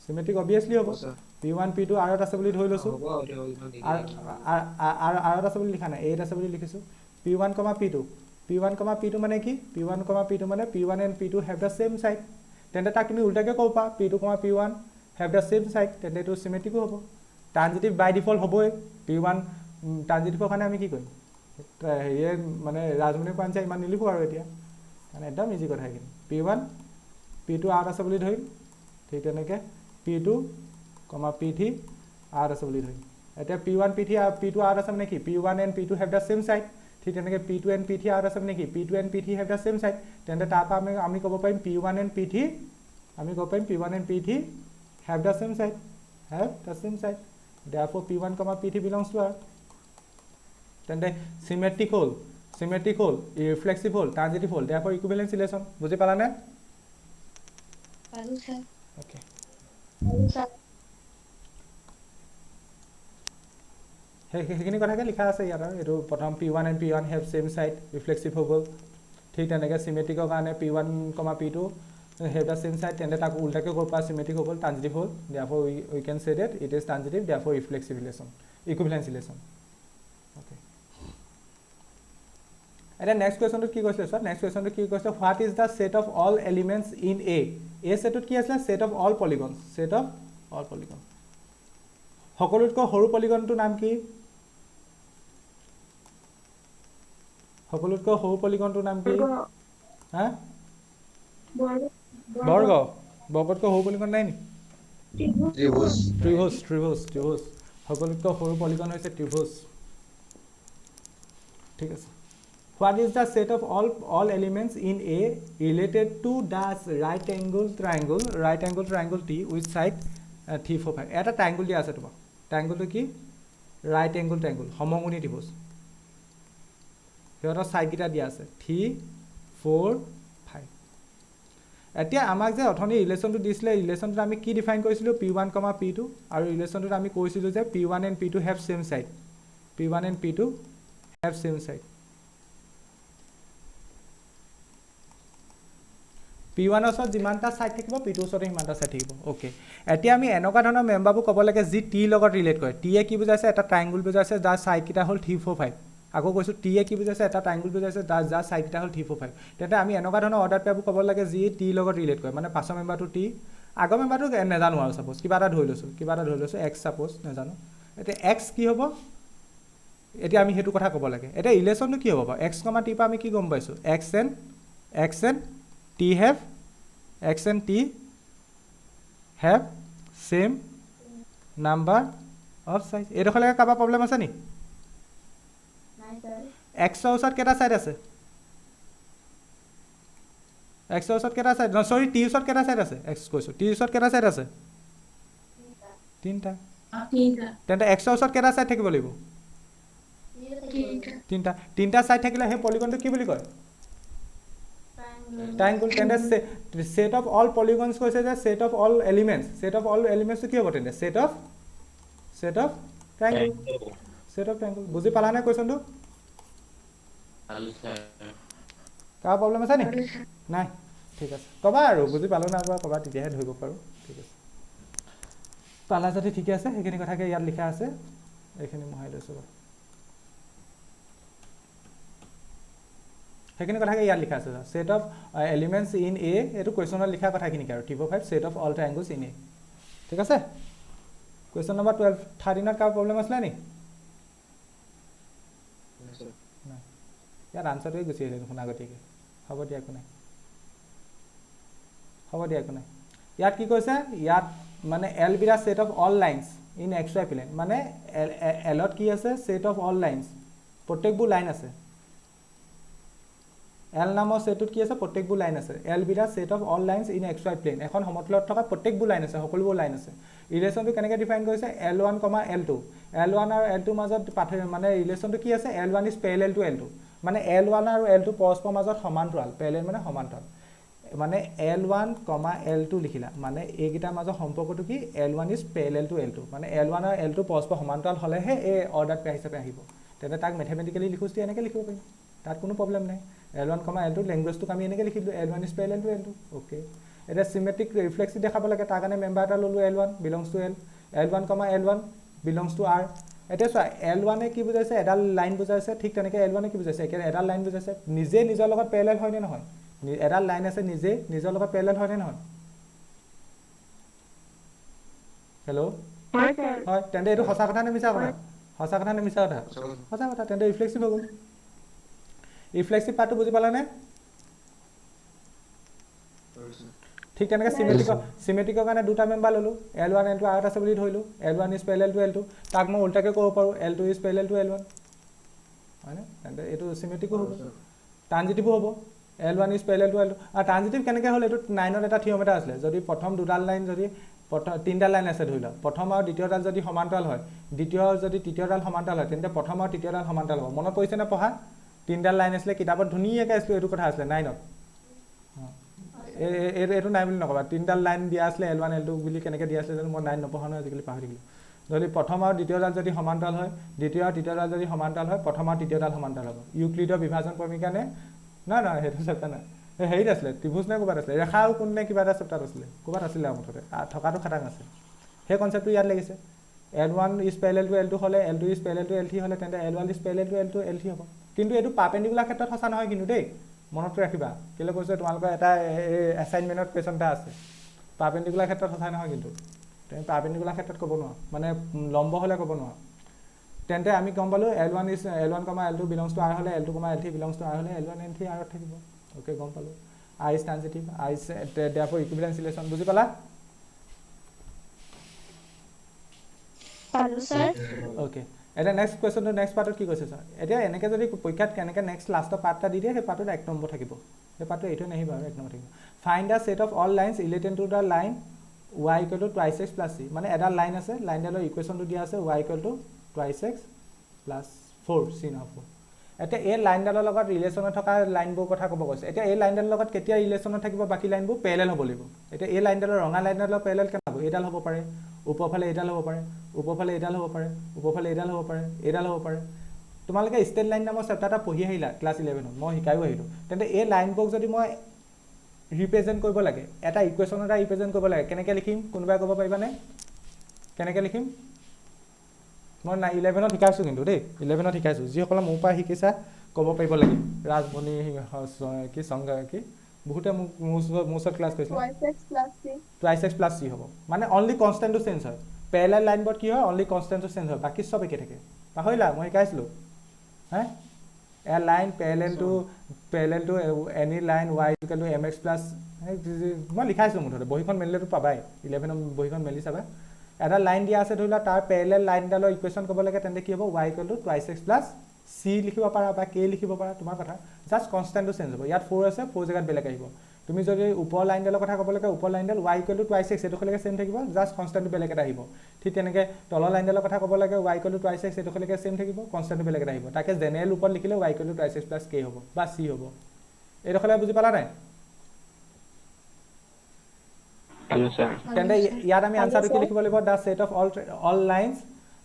symmetric obviously হ'ব p1 p2 r আছে বুলি ধৰি লৈছো r আছে বুলি লিখা নাই a আছে বুলি লিখিছো p1 p2 মানে কি p1 মানে p1 and p2 have the same side তেন্তে তাক তুমি উল্টাকে ক'বা p2 p1 have the same side তেন্তে এটো সিমেট্ৰিক হ'ব ট্ৰানজিটিভ বাই ডিফল্ট হ'বই p1 ট্ৰানজিটিভৰ কাৰণে আমি কি কৰিম হেৰিয়ে মানে ৰাজমণি কোৱানচা ইমান নিলিখো আৰু এতিয়া মানে একদম ইজি কথা কিন্তু p1 p2 r আছে বুলি ধৰিম ঠিক তেনেকে p2 p3 r আছে বুলি ধৰিম এতিয়া p1 p2 r আছে মানে কি p1 and p2 have the same side ঠিক তেনেকে p2 and p3 r আছে মানে কি p2 and p3 have the same side তেন্তে তাৰপা আমি ক'ব পাৰিম p1 and p3 have the same side therefore p1 p3 belongs to r তেন্তে symmetric হল reflexive হল transitive হল therefore equivalence relation বুজি পালা নে পালো স্যার ওকে সেইখিনি কথাকে লিখা আছে ইয়াত আৰু এটো প্ৰথম p1 and p1 have same side reflexive হৈ গ'ল ঠিক তেনেকে symmetric কাৰণে p1, p2 have the same side তেন্তে তাক উল্টাকে কৰপা symmetric হৈ গ'ল transitive hall therefore we can say that it is transitive therefore reflexive relation equivalence relation okay এটা নেক্সট কোৱেশ্চনটো কি কৈছে স্যাৰ নেক্সট কোৱেশ্চনটো কি কৈছে what is the set of all elements in a সেটত কি আছে set of all polygons সকলোতকৈ সৰু পলিগনটোৰ নাম কি সকলোতকৈ সৰু পলিগনটোৰ নাম কি হা বৰ্গ বৰ্গতকৈ সৰু পলিগন নাই নি ত্ৰিভুজ ত্ৰিভুজ ত্ৰিভুজ ত্ৰিভুজ সকলোতকৈ সৰু পলিগন হৈছে ত্ৰিভুজ ঠিক আছে What is the set of all elements in A related to the right angle triangle T with side 3 4 5 এটা ট্ৰায়াঙ্গল দিয়া আছে তোমাক ট্ৰায়াঙ্গলটো কি ৰাইট এংগল ট্ৰায়াঙ্গল সমকোণী ত্ৰিভুজ সিহঁতৰ সাইডকেইটা দিয়া আছে 3 4 5 এতিয়া আমাক যে অথনি ৰিলেশনটো দিছিলে ৰিলেশনটো আমি কি ডিফাইন কৰিছিলো p1, p2 আৰু ৰিলেশনটো আমি কৈছিলো যে p1 and p2 have same side p1 and p2 have same side p1 ওচৰত যিমানটা সাইড থাকিব p2 ওচৰত সিমানটা সাইড থাকিব ওকে এতিয়া আমি এনেকুৱা ধৰণৰ মেম্বাৰবোৰ ক'ব লাগে যি t লগত ৰিলেট কৰে t এ কি বুজাইছে এটা ট্ৰায়াঙ্গল বুজাইছে যাৰ সাইড কিটা হ'ল 3 4 5 আকৌ কৈছো t এ কি বুজাইছে এটা ট্ৰায়াঙ্গল বুজাইছে যাৰ সাইড কিটা হ'ল 3 4 5 তেন্তে আমি এনেকুৱা ধৰণৰ অৰ্ডাৰ পেয়াৰবোৰ ক'ব লাগে যি t লগত ৰিলেট কৰে মানে পাছৰ মেম্বাৰটো t আগৰ মেম্বাৰটো নেজানো আৰু সাপোজ কিবা এটা ধৰি লৈছো x সাপোজ নেজানো এতিয়া x কি হ'ব এতিয়া আমি হেতু কথা ক'ব লাগে এতিয়া ৰিলেশনটো কি হ'ব x, t পা আমি কি গম পাইছো x and t have same number of sides এইটো হলে কাবা প্ৰবলেম আছে নি নাই স্যাৰ x ৰ ওচৰত কেটা সাইড আছে x ৰ ওচৰত কেটা সাইড সৰি t ৰ ওচৰত কেটা সাইড আছে x কৈছো t ৰ ওচৰত কেটা সাইড আছে তিনটা তেন্তে x ৰ ওচৰত কেটা সাইড থাকিব লাগিব তিনটা সাইড থাকিলে হে পলিগনটো কি বুলি কয় triangle tende set of all polygons koise je set of all elements to ki hobo tende set of triangle buji pala na question tu ka problem ase ni nai thik ase koba aru buji palo na koba titia he dhoribo paru thik ase pala jati thik ase ekini kotha ke yar likha ase ekhini mohai loisu সেইখিনি কথাকে ইয়াত লিখা আছে set of elements in A এটো কোৱেশ্চনত লিখা কথাখিনি আৰু টিপ 5 set of all triangles in A ঠিক আছে কোৱেশ্চন নম্বৰ 12 13 কা প্ৰবলেম আছে নি না ইয়াৰ আনসাৰটোই গুছি আহিলে দেখোন আগতীয়াকে হ'ব দিয়া একো নাই ইয়াত কি কৈছে ইয়াত মানে এল বিৰা set of all lines in xy plane মানে এলত কি আছে সেট অফ অল লাইনস প্ৰত্যেকবোৰ লাইন আছে L নামৰ সেটত কি আছে প্ৰত্যেকবোৰ লাইন আছে L বিৰা set of all lines in xy plane এখন সমতলত থকা প্ৰত্যেকবোৰ লাইন আছে সকলোবোৰ লাইন আছে ৰিলেশনটো কেনেকৈ ডিফাইন কৰিছে L1, L2 L1 আৰু L2 মাজত মানে ৰিলেশনটো কি আছে L1 is parallel to L2 মানে L1 আৰু L2 পৰস্পৰ মাজত সমান্তৰাল parallel মানে সমান্তৰাল মানে L1, L2 লিখিলা মানে এইগিটাৰ মাজৰ সম্পৰ্কটো কি L1 is parallel to L2 মানে L1 আৰু L2 পৰস্পৰ সমান্তৰাল হলেহে এই অৰ্ডাৰ পেয়াৰ হিচাপে আহিব তেনে তাক ম্যাথমেটিক্যালি লিখোস্তি এনেকৈ লিখিব পাৰিম তাত কোনো প্ৰবলেম নাই L1, L2 ল্যাঙ্গুৱেজটো আমি এনেকৈ লিখি দিলো L1 is parallel to L2 okay এটা সিমেট্ৰিক ৰিফ্লেক্সিভ দেখাব লাগে তাৰ কাৰণে মেম্বাৰ এটা ললো L1 belongs to L L1, L1 belongs to R এটা চোৱা L1 এ কি বুজাইছে এডাল লাইন বুজাইছে ঠিক তেনেকৈ L1 এ কি বুজাইছে এডাল লাইন বুজাইছে নিজে নিজৰ লগত প্যাৰেলাল হয় নে নহয় এডাল লাইন আছে নিজে নিজৰ লগত প্যাৰেলাল হয় নে নহয় হেল্ল হয় তেন্তে এইটো সঁচা কথা নে মিছা কথা সঁচা কথা তেন্তে ৰিফ্লেক্সিভ হৈ গ'ল ৰিফ্লেক্সিভ পাৰ্টটো বুজি পালা নে ঠিক তেনেকৈ সিমেট্ৰিকৰ কাৰণে দুটা মেম্বাৰ ললো L1 L2 আৰু আছে বুলি ধৰিলো L1 is parallel to L2 তাক মই উল্টাকে ক'ব পাৰো L2 is parallel to L1 হয়নে তেন্তে এইটো সিমেট্ৰিকো হ'ব ট্ৰানজিটিভ হ'ব L1 is parallel to L2 আৰু ট্ৰানজিটিভ কেনেকৈ হ'ল এইটো 9ত এটা থিয়ৰম এটা আছিল যদি প্ৰথম দুডাল লাইন যদি তিনটা লাইন আছে ধৰিলা প্ৰথম আৰু দ্বিতীয়ডাল যদি সমান্তৰাল হয় দ্বিতীয় যদি তৃতীয়ডাল সমান্তৰাল হয় তেন্তে প্ৰথম আৰু তৃতীয়ডাল সমান্তৰাল হ'ব মনত পৰিছে নে পঢ়া তিনডাল লাইন আছিলে কিতাপত ধুনীয়াকৈ আছিল এইটো কথা আছিলে 9ত এইটো নাই বুলি নকবা তিনডাল লাইন দিয়া আছিলে L1 L2 বুলি কেনেকৈ দিয়া আছিলে মই 9 নপঢ়া নহয় আজিকালি পাহৰি থাকিলো যদি প্ৰথম আৰু দ্বিতীয়ডাল যদি সমান্তৰাল হয় দ্বিতীয় আৰু তৃতীয়ডাল যদি সমান্তৰাল হয় প্ৰথম আৰু তৃতীয়ডাল সমান্তৰাল হ'ব ইউক্লিডৰ বিভাজন ক্ৰমিকা নে না সেইটো চেপ্টাৰ নাই হেৰিত আছিলে ত্ৰিভুজ নে ক'ৰবাত আছিলে ৰেখা আৰু কোণ নে কিবা এটা চেপ্টাৰ আছিলে ক'ৰবাত আছিলে মুঠতে থকাটো খাটাং আছে সেই কনচেপ্টটো ইয়াত লাগিছে L1 is parallel to L2 হলে L2 is parallel to L3 হলে তেন্তে L1 is parallel to L2 L3 হ'ব কিন্তু এইটো পাৰপেন্ডিকুলাৰ ক্ষেত্ৰত সঁচা নহয় কিন্তু দেই মনত ৰাখিবা কেলে কৈছে তোমালোকৰ এটা এছাইনমেন্টত কোৱেশ্চন এটা আছে পাৰপেন্ডিকুলাৰ ক্ষেত্ৰত সঁচা নহয় কিন্তু তুমি পাৰপেন্ডিকুলাৰ ক্ষেত্ৰত ক'ব নোৱাৰা মানে লম্ব হলে ক'ব নোৱাৰা তেন্তে আমি গম পালোঁ L1 is L1, L2 belongs to R হ'লে L2, L3 belongs to R হ'লে L1 and 3 R থাকিব ওকে গম পালোঁ R is transitive R is therefore equivalence relation বুজি পালা পালো স্যার ওকে এটা নেক্সট কোৱেশ্যনটো নেক্সট পাৰ্টত কি কৈছে ছাৰ এতিয়া এনেকৈ যদি পৰীক্ষাত কেনেকৈ নেক্সট লাষ্টৰ পাৰ্টটা দি দিয়ে সেই পাৰ্টত 1 নম্বৰ থাকিব সেই পাৰ্টটো এইটো নাহিব আৰু 1 নম্বৰ থাকিব find the set of all lines related to the line y = 2x + c মানে এটা লাইন আছে লাইনডালৰ ইকুৱেশ্যনটো দিয়া আছে y = 2x + 4 c না 4 এতিয়া এই লাইনডালৰ লগত ৰিলেশ্যনত থকা লাইনবোৰ কথা ক'ব কৈছে এতিয়া এই লাইনডালৰ লগত কেতিয়া ৰিলেশ্যনত থাকিব বাকী লাইনবোৰ পেৰেলেল হ'ব লাগিব এতিয়া এই লাইনডালৰ ৰঙা লাইনডালৰ পেৰেলেল কেনে হ'ব এইডাল হ'ব পাৰে উপৰফালে এইডাল হ'ব পাৰে উপৰফালে এইডাল হ'ব পাৰে উপৰফালে এইডাল হ'ব পাৰে এইডাল হ'ব পাৰে তোমালোকে ষ্টেট লাইন নামৰ চেপ্টাৰ এটা পঢ়ি আহিলা ক্লাছ 11ত মই শিকাইও আহিলোঁ তেন্তে এই লাইনবোৰ যদি মই ৰিপ্ৰেজেণ্ট কৰিব লাগে এটা ইকুৱেশ্যন এটা ৰিপ্ৰেজেণ্ট কৰিব লাগে কেনেকৈ লিখিম কোনোবাই ক'ব পাৰিবানে কেনেকৈ লিখিম মই 11ত শিকাইছোঁ কিন্তু দেই 11ত শিকাইছোঁ যিসকলে মোৰ পৰা শিকিছা ক'ব পাৰিব লাগে ৰাজমণি কি সংজ্ঞা কি বহুতে মোৰ ওচৰত ক্লাছ কৰিছিলে 2x + c হ'ব মানে অনলি কনষ্টেণ্টটো চেঞ্জ হয় পেৰেলেল লাইনবোৰত কি হয় অনলি কনষ্টেণ্টটো চেঞ্জ হয় বাকী চব একে থাকে পাহৰিলা মই শিকাইছিলোঁ হে a line parallel to any line y = mx plus মই লিখাইছিলোঁ মুঠতে বহীখন মেলিলেতো পাবাই 11ৰ বহীখন মেলি চাবা এটা লাইন দিয়া আছে ধৰি লোৱা তাৰ পেৰেলেল লাইনডালৰ ইকুৱেশ্যন ক'ব লাগে তেন্তে কি হ'ব y = 2x + c লিখিব পাৰা বা k লিখিব পাৰা তোমাৰ কথা জাষ্ট কনষ্টেণ্টটো চেঞ্জ হ'ব ইয়াত 4 আছে 4 জেগাত বেলেগ আহিব তুমি যদি ওপৰ লাইনডালৰ কথা ক'ব লাগে ওপৰ লাইনডাল y = 2x এইটোলৈকে চেম থাকিব জাষ্ট কনষ্টেণ্টটো বেলেগ এটা আহিব ঠিক তেনেকৈ তলৰ লাইনডালৰ কথা ক'ব লাগে y = 2x এইটোলৈকে চেম থাকিব কনষ্টেণ্টটো বেলেগ এটা আহিব তাকে জেনেৰেল ওপৰত লিখিলে y = 2x + k হ'ব বা c হ'ব এইটোলৈ বুজি পালা নাই তেন্তে ইয়াত আমি আনসাৰটো কি লিখিব লাগিব the set of all lines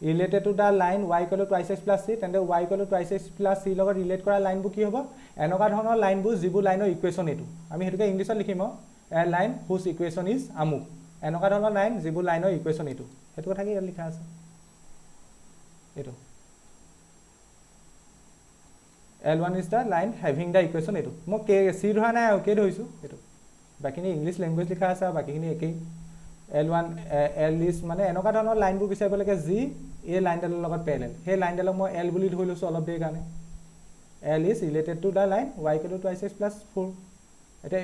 related to the line y = 2x + c তেন্তে y = 2x + c লগত ৰিলেট কৰা লাইনবোৰ কি হ'ব এনেকুৱা ধৰণৰ লাইনবোৰ যিবোৰ লাইনৰ ইকুৱেশ্যন এইটো আমি হেতুকে ইংলিছত লিখিম এ লাইন হুজ ইকুৱেশ্যন ইজ আমুক এনেকুৱা ধৰণৰ লাইন যিবোৰ লাইনৰ ইকুৱেশ্যন এইটো হেতু কথা কি ইয়াত লিখা আছে এইটো L1 is the line having the equation এইটো মই k c ধৰা নাই আৰু k ধৰিছোঁ এইটো বাকিখিনি ইংলিছ লেংগুৱেজ লিখা আছে আৰু বাকিখিনি একেই L1 L is মানে এনেকুৱা ধৰণৰ লাইনবোৰ বিচাৰিব লাগে যি এই লাইনডালৰ লগত পেৰেলেল সেই লাইনডালক মই L বুলি ধৰি লৈছোঁ অলপ দেৰি কাৰণে L is related to the line y = 2x + 4 এতিয়া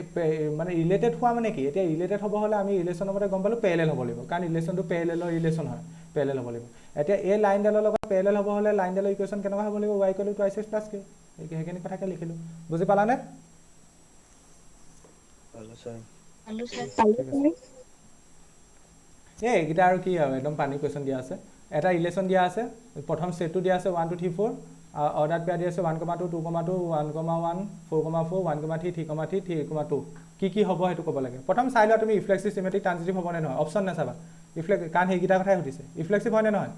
মানে ৰিলেটেড হোৱা মানে কি এতিয়া ৰিলেটেড হ'ব হ'লে আমি ৰিলেশ্যনৰ মতে গম পালোঁ পেৰেলেল হ'ব লাগিব কাৰণ ৰিলেশ্যনটো পেৰেলেলৰ ৰিলেশ্যন হয় পেৰেলেল হ'ব লাগিব এতিয়া এই লাইনডালৰ লগত পেৰেলেল হ'ব হ'লে লাইনডালৰ ইকুৱেশ্যন কেনেকুৱা হ'ব লাগিব y = 2x + k সেইখিনি কথাকে লিখিলোঁ বুজি পালানে পালো স্যার এইকেইটা আৰু কি আৰু একদম পানী কুৱেশ্যন দিয়া আছে এটা ৰিলেশ্যন দিয়া আছে প্ৰথম ছেটটো দিয়া আছে 1 2 3 4 অৰ্ডাৰ পেয়াৰ দিয়া আছে 1, 2, 2, 1, 1, 4, 4, 1, 3, 3, 3, 3, 2 কি হ'ব সেইটো ক'ব লাগে প্ৰথম চাই লোৱা তুমি ৰিফ্লেক্সিভ চিমেট্ৰিক ট্ৰানজিটিভ হ'ব নে নহয় অপশ্যন নাচাবা কাৰণ সেইকেইটা কথাই সুধিছে ৰিফ্লেক্সিভ হয় নে নহয়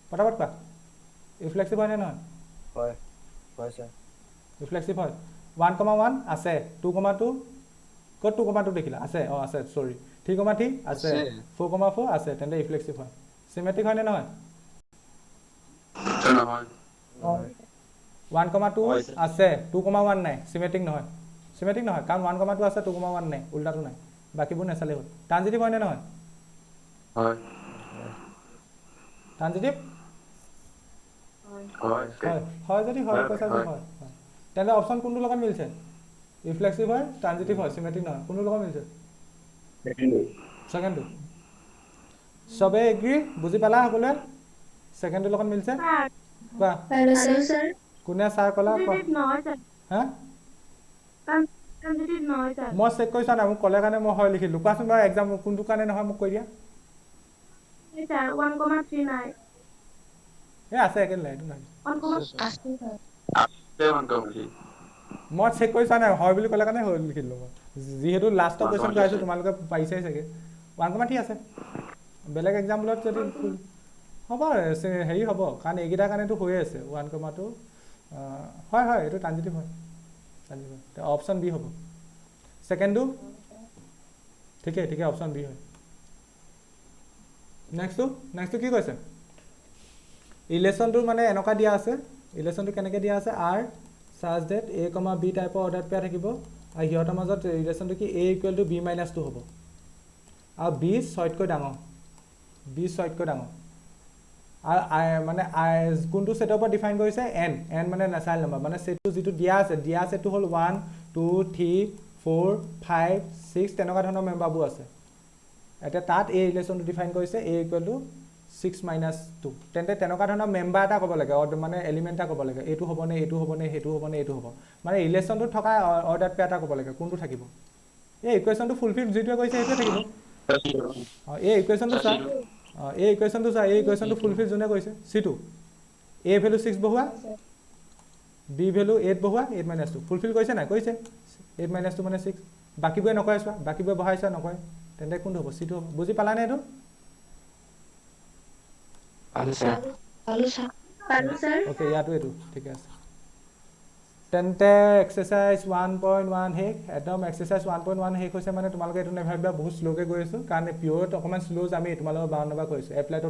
পটাপট কোৱা ৰিফ্লেক্সিভ হয় নে নহয় হয় হয় স্যাৰ ৰিফ্লেক্সিভ হয় 1, 1 আছে 2, 2 ক'ত 2, 2 দেখিলা আছে আছে সৰি 3, 3 আছে 4, 4 আছে তেন্তে ৰিফ্লেক্সিভ হয় চিমেট্ৰিক হয় নে নহয় 1, 2 আছে 2, 1 নাই চিমেট্ৰিক নহয় কাৰণ 1, 2 আছে 2, 1 নাই উল্টাটো নাই বাকিবোৰ নেচালে হ'ল ট্ৰানজিটিভ হয় নে নহয় ট্ৰানজিটিভ হয় যদি হয় কৈছা যে হয় তেন্তে অপশ্যন কোনটো লগত মিলছে ৰিফ্লেক্সিভ হয় ট্ৰানজিটিভ হয় চিমেট্ৰিক নহয় কোনটো লগত মিলছে সেকেন্ডটো সবে এগ্ৰি বুজি পালা সকলোৱে সেকেন্ডৰ লগত মিলছে কোৱা পালো স্যাৰ কোনে ছাৰ ক'লা হা মই চেক কৰিছা না মোক ক'লে কাৰণে মই হয় লিখিলোঁ কোৱাচোন বাৰু এক্সাম কোনটো কাৰণে নহয় মোক কৈ দিয়া এই আছে একে নাই এইটো নাই মই চেক কৰিছা নাই হয় বুলি ক'লে কাৰণে হয় লিখিলোঁ মই যিহেতু লাষ্টৰ কুৱেশ্যন কৰাইছোঁ তোমালোকে পাৰিছাই চাগে 1, 3 আছে বেলেগ এক্সাম্পলত যদি হ'ব হেৰি হ'ব কাৰণ এইকেইটাৰ কাৰণেতো হৈয়ে আছে 1, 2 হয় এইটো ট্ৰানজিটিভ হয় অপশ্যন বি হ'ব সেকেন্ডটো ঠিকে অপশ্যন বি হয় নেক্সটটো কি কৈছে ৰিলেশ্যনটো মানে এনেকুৱা দিয়া আছে ৰিলেশ্যনটো কেনেকৈ দিয়া আছে r such that a, b টাইপৰ অৰ্ডাৰ পেয়াৰ থাকিব আৰু সিহঁতৰ মাজত ৰিলেশ্যনটো কি a = b - 2 হ'ব আৰু b 6তকৈ ডাঙৰ মানে কোনটো ছেটৰ পৰা ডিফাইন কৰিছে এন মানে নেচাৰেল নম্বৰ মানে ছেটটো যিটো দিয়া আছে সেইটো হ'ল 1 2 3 4 5 6 তেনেকুৱা ধৰণৰ মেম্বাৰবোৰ আছে এতিয়া তাত এই ৰিলেশ্যনটো ডিফাইন কৰিছে a = 6 - 2 তেন্তে তেনেকুৱা ধৰণৰ মেম্বাৰ এটা ক'ব লাগে মানে এলিমেণ্ট এটা ক'ব লাগে এইটো হ'বনে এইটো হ'বনে সেইটো হ'বনে এইটো হ'ব মানে ৰিলেশ্যনটো থকা অৰ্ডাৰ পেয়াৰ এটা ক'ব লাগে কোনটো থাকিব এই ইকুৱেশ্যনটো ফুলফিল যিটোৱে কৈছে সেইটোৱে থাকিব এই ইকুৱেশ্যনটো চোৱা এই ইকুৱেশ্যনটো ফুলফিল যোনে কৈছে c2 a value 6 বহুৱা b value 8 বহুৱা 8 - 2 fulfil কৰিছে নাই কৈছে 8 - 2 মানে 6 বাকীবোৰে নকয় চোৱা বাকীবোৰে বহাইছা নকয় তেন্তে কোনটো হ'ব c2 হ'ব বুজি পালানে এইটো ওকে ইয়াতো এইটো ঠিকে আছে তেন্তে এক্সাৰচাইজ 1.1 শেষ একদম এক্সাৰচাইজ 1.1 শেষ হৈছে মানে তোমালোকে এইটো নেভাবিবা বহুত শ্ল'কৈ গৈ আছোঁ কাৰণ পিয়ৰত অকণমান শ্ল' আমি তোমালোকৰ 52 নম্বৰ কৰিছোঁ এপ্লাইটো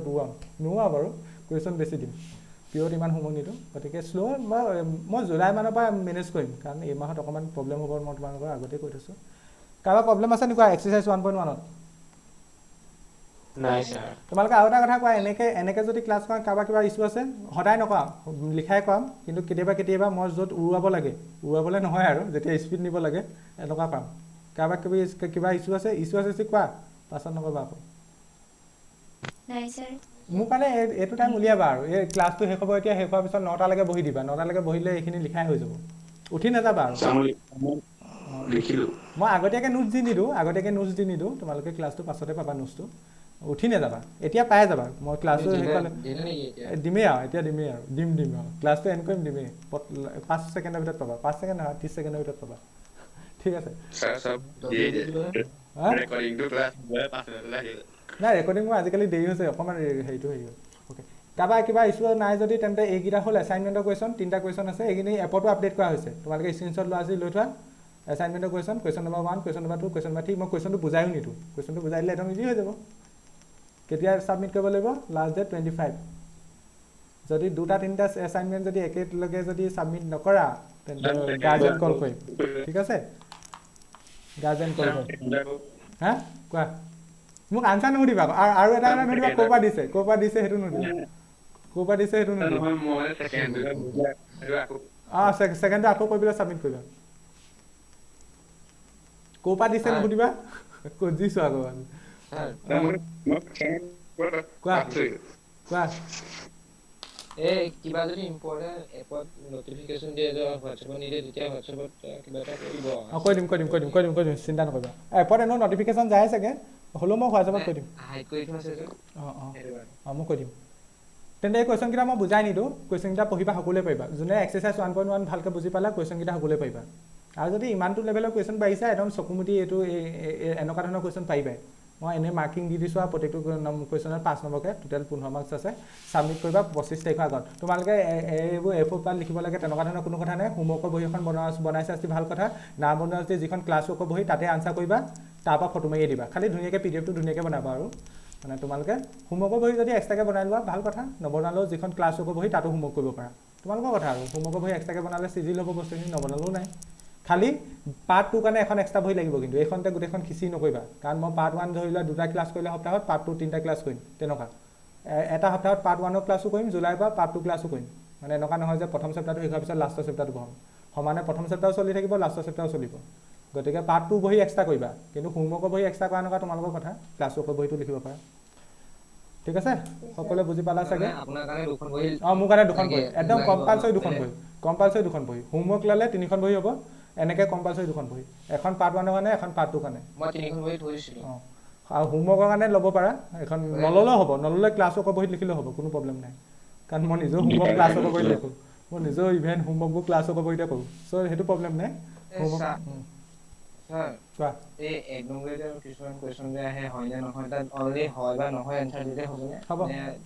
নোৱা বাৰু কুৱেশ্যন বেছি দিম পিয়ৰত ইমান সময় নিদিওঁ গতিকে শ্ল' মই জুলাই মানৰ পৰা মেনেজ কৰিম কাৰণ এই মাহত অকণমান প্ৰব্লেম হ'ব মই তোমালোকৰ আগতেই কৈ থৈছোঁ কাৰোবাৰ প্ৰব্লেম আছে নেকি এক্সাৰচাইজ 1.1ত নাই ছাৰ তোমালোকে আৰু এটা কথা কোৱা এনেকৈ যদি ক্লাছ কৰা কাৰোবাৰ কিবা ইছ্যু আছে সদায় নকৰা লিখাই কৰাম কিন্তু কেতিয়াবা মই য'ত উৰুৱাবলৈ নহয় আৰু যেতিয়া স্পীড নিব লাগে এনেকুৱা কৰাম কাৰোবাৰ কিবা ইছ্যু আছে যদি কোৱা পাছত নকবা আকৌ মোৰ কাৰণে এইটো টাইম উলিয়াবা আৰু এই ক্লাছটো শেষ হ'ব এতিয়া শেষ হোৱাৰ পিছত 9টালৈকে বহি দিবা 9টালৈকে বহিলে এইখিনি লিখাই হৈ যাব উঠি নাযাবা আৰু মই আগতীয়াকৈ নোটছ দি নিদিওঁ তোমালোকে ক্লাছটো পাছতে পাবা নোটছটো উঠি নাযাবা এতিয়া পাই যাবা মই ক্লাছটো শেষ হ'লে দিমেই আৰু দিম আৰু ক্লাছটো এণ্ড কৰিম দিমেই 5 ছেকেণ্ডৰ ভিতৰত পাবা 5 ছেকেণ্ড নহয় 30 ছেকেণ্ডৰ ভিতৰত পাবা ঠিক আছে নাই ৰেকৰ্ডিং মোৰ আজিকালি দেৰি হৈছে অকণমান হেৰিটো হেৰি হ'ল অ'কে কাৰোবাৰ কিবা ইছ্যু নাই যদি তেন্তে এইকেইটা হ'ল এছাইনমেণ্টৰ কুৱেশ্যন 3টা কুৱেশ্যন আছে এইখিনি এপতো আপডেট কৰা হৈছে তোমালোকে স্ক্ৰীনশ্বট লৈ থোৱা এছাইনমেণ্টৰ question number 1 question number 2 question number 3 মই কুৱেশ্যনটো বুজায়ো নিদিওঁ কুৱেশ্যনটো বুজাই দিলে একদম ইজি হৈ যাব কেতিয়া ছাবমিট কৰিব লাগিব লাষ্ট ডেট 25 যদি 2-3টা এছাইনমেণ্ট যদি একেলগে যদি ছাবমিট নকৰা তেন্তে গাৰ্জেন কল কৰিম ঠিক আছে গাৰ্জেন কল কৰিম হা কোৱা মোক আনচাৰ নুসুধিবা আৰু এটা কথা নুসুধিবা ক'ৰ পৰা দিছে সেইটো নুসুধিবা ছেকেণ্ডটো আকৌ কৰি পেলাই ছাবমিট কৰিবা ক'ৰ পৰা দিছে নুসুধিবা দিছোঁ আকৌ কোৱা এই কিবা যদি ইম্পৰ্টেণ্ট এপত নটিফিকেশ্যন দিয়ে হোৱাটছএপত নিদিয়ে তেতিয়া হোৱাটছএপত কিবা এটা কৈ দিম চিন্তা নকৰিবা এপত এনেও নটিফিকেশ্যন যায় চাগে হ'লেও মই হোৱাটছএপত কৈ দিম মই কৈ দিম তেন্তে এই কুৱেশ্যনকেইটা মই বুজাই নিদিওঁ কুৱেশ্যনকেইটা পঢ়িবা সকলোৱে পাৰিবা যোনে এক্সাৰচাইজ 1.1 ভালকৈ বুজি পালা কুৱেশ্যনকেইটা সকলোৱে পাৰিবা আৰু যদি ইমানটো লেভেলৰ কুৱেশ্যন পাৰিছা একদম চকুমুটি এইটো এনেকুৱা ধৰণৰ কুৱেশ্যন পাৰিবাই মই এনেই মাৰ্কিং দি দিছোঁ আৰু প্ৰত্যেকটো কুৱেশ্যনত 5 নম্বৰকৈ টোটেল 15 মাৰ্কছ আছে ছাবমিট কৰিবা 25 তাৰিখৰ আগত তোমালোকে এইবোৰ A4 পাত লিখিব লাগে তেনেকুৱা ধৰণৰ কোনো কথা নাই হোমৱৰ্কৰ বহি এখন বনাইছে আজি ভাল কথা না বনোৱা যদি যিখন ক্লাছ ৱৰ্কৰ বহি তাতে আনচাৰ কৰিবা তাৰপৰা ফটো মাৰিয়ে দিবা খালি ধুনীয়াকৈ PDF টো ধুনীয়াকৈ বনাবা আৰু মানে তোমালোকে হোমৱৰ্কৰ বহি যদি এক্সট্ৰাকৈ বনাই লোৱা ভাল কথা নবনালেও যিখন ক্লাছ ৱৰ্কৰ বহি তাতো হোমৱৰ্ক কৰিব পাৰা তোমালোকৰ কথা আৰু হোমৱৰ্কৰ বহি এক্সট্ৰাকৈ বনালে চিজিল হ'ব বস্তুখিনি নবনালেও নাই খালি পাৰ্ট 2 কাৰণে এখন এক্সট্ৰা বহি লাগিব কিন্তু এইখনতে গোটেইখন খিচি নকৰিবা কাৰণ মই পাৰ্ট 1 ধৰি লোৱা 2টা ক্লাছ কৰিলে সপ্তাহত পাৰ্ট 2 3টা ক্লাছ কৰিম তেনেকুৱা এটা সপ্তাহত পাৰ্ট 1ৰ ক্লাছো কৰিম জুলাইৰ পৰা পাৰ্ট 2 ক্লাছো কৰিম মানে এনেকুৱা নহয় যে প্ৰথম চেপ্টাৰটো শেষ হোৱাৰ পিছত লাষ্টৰ চেপ্টাৰটো পঢ়াম সমানে প্ৰথম চেপ্টাৰো চলি থাকিব লাষ্টৰ চেপ্টাৰো চলিব গতিকে পাৰ্ট 2 বহি এক্সট্ৰা কৰিবা কিন্তু হোমৱৰ্কৰ বহি এক্সট্ৰা কৰা নকৰা তোমালোকৰ কথা ক্লাছ ৱৰ্কৰ বহিটো লিখিব পাৰা ঠিক আছে সকলোৱে বুজি পালা চাগে মোৰ কাৰণে দুখন বহি একদম কম্পালচৰি দুখন বহি হোমৱৰ্ক ল'লে 3খন বহি হ'ব এনেকৈ কম্পালচৰি 2খন বহি এখন পাৰ্ট 1ৰ কাৰণে এখন পাৰ্ট 2ৰ কাৰণে মই 3খন বহি থৈছিলোঁ আৰু হোমৱৰ্কৰ কাৰণে ল'ব পাৰা এখন নল'লেও হ'ব নল'লে ক্লাছ ৱৰ্কৰ বহিত লিখিলেও হ'ব কোনো প্ৰব্লেম নাই কাৰণ মই নিজেও হোমৱৰ্ক ক্লাছ ৱৰ্কৰ বহিত লিখোঁ মই নিজেও ইভেণ্ট হোমৱৰ্কবোৰ ক্লাছ ৱৰ্কৰ বহিতে কৰোঁ চ' সেইটো প্ৰব্লেম নাই কোৱা এই 1 নম্বৰতে কিছুমান কুৱেশ্যন যে আহে হয় নে নহয় তাত অলৰেডি হয় বা নহয় এনচাৰ দিলে হ'বনে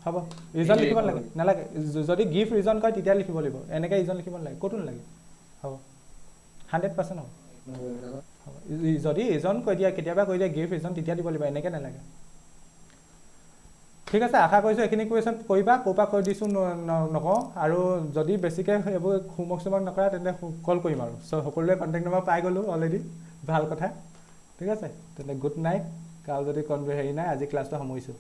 হ'ব ৰিজন লিখিব নালাগে যদি গিফ্ট ৰিজন কয় তেতিয়া লিখিব লাগিব এনেকৈ ৰিজন লিখিব নালাগে ক'তো নালাগে হ'ব 100% হ'ব যদি ৰিজন কৈ দিয়া কেতিয়াবা কৈ দিয়া গিফ্ট ৰিজন তেতিয়া দিব লাগিব এনেকৈ নালাগে ঠিক আছে আশা কৰিছোঁ এইখিনি কুৱেশ্যন কৰিবা ক'ৰ পৰা কৈ দিছোঁ নকওঁ আৰু যদি বেছিকৈ এইবোৰ হোমৱৰ্ক নকৰা তেন্তে কল কৰিম আৰু চ' সকলোৱে কণ্টেক্ট নম্বৰ পাই গ'লোঁ অলৰেডি ভাল কথা ঠিক আছে তেন্তে গুড নাইট কাৰো যদি হেৰি নাই আজি ক্লাছটো সামৰিছোঁ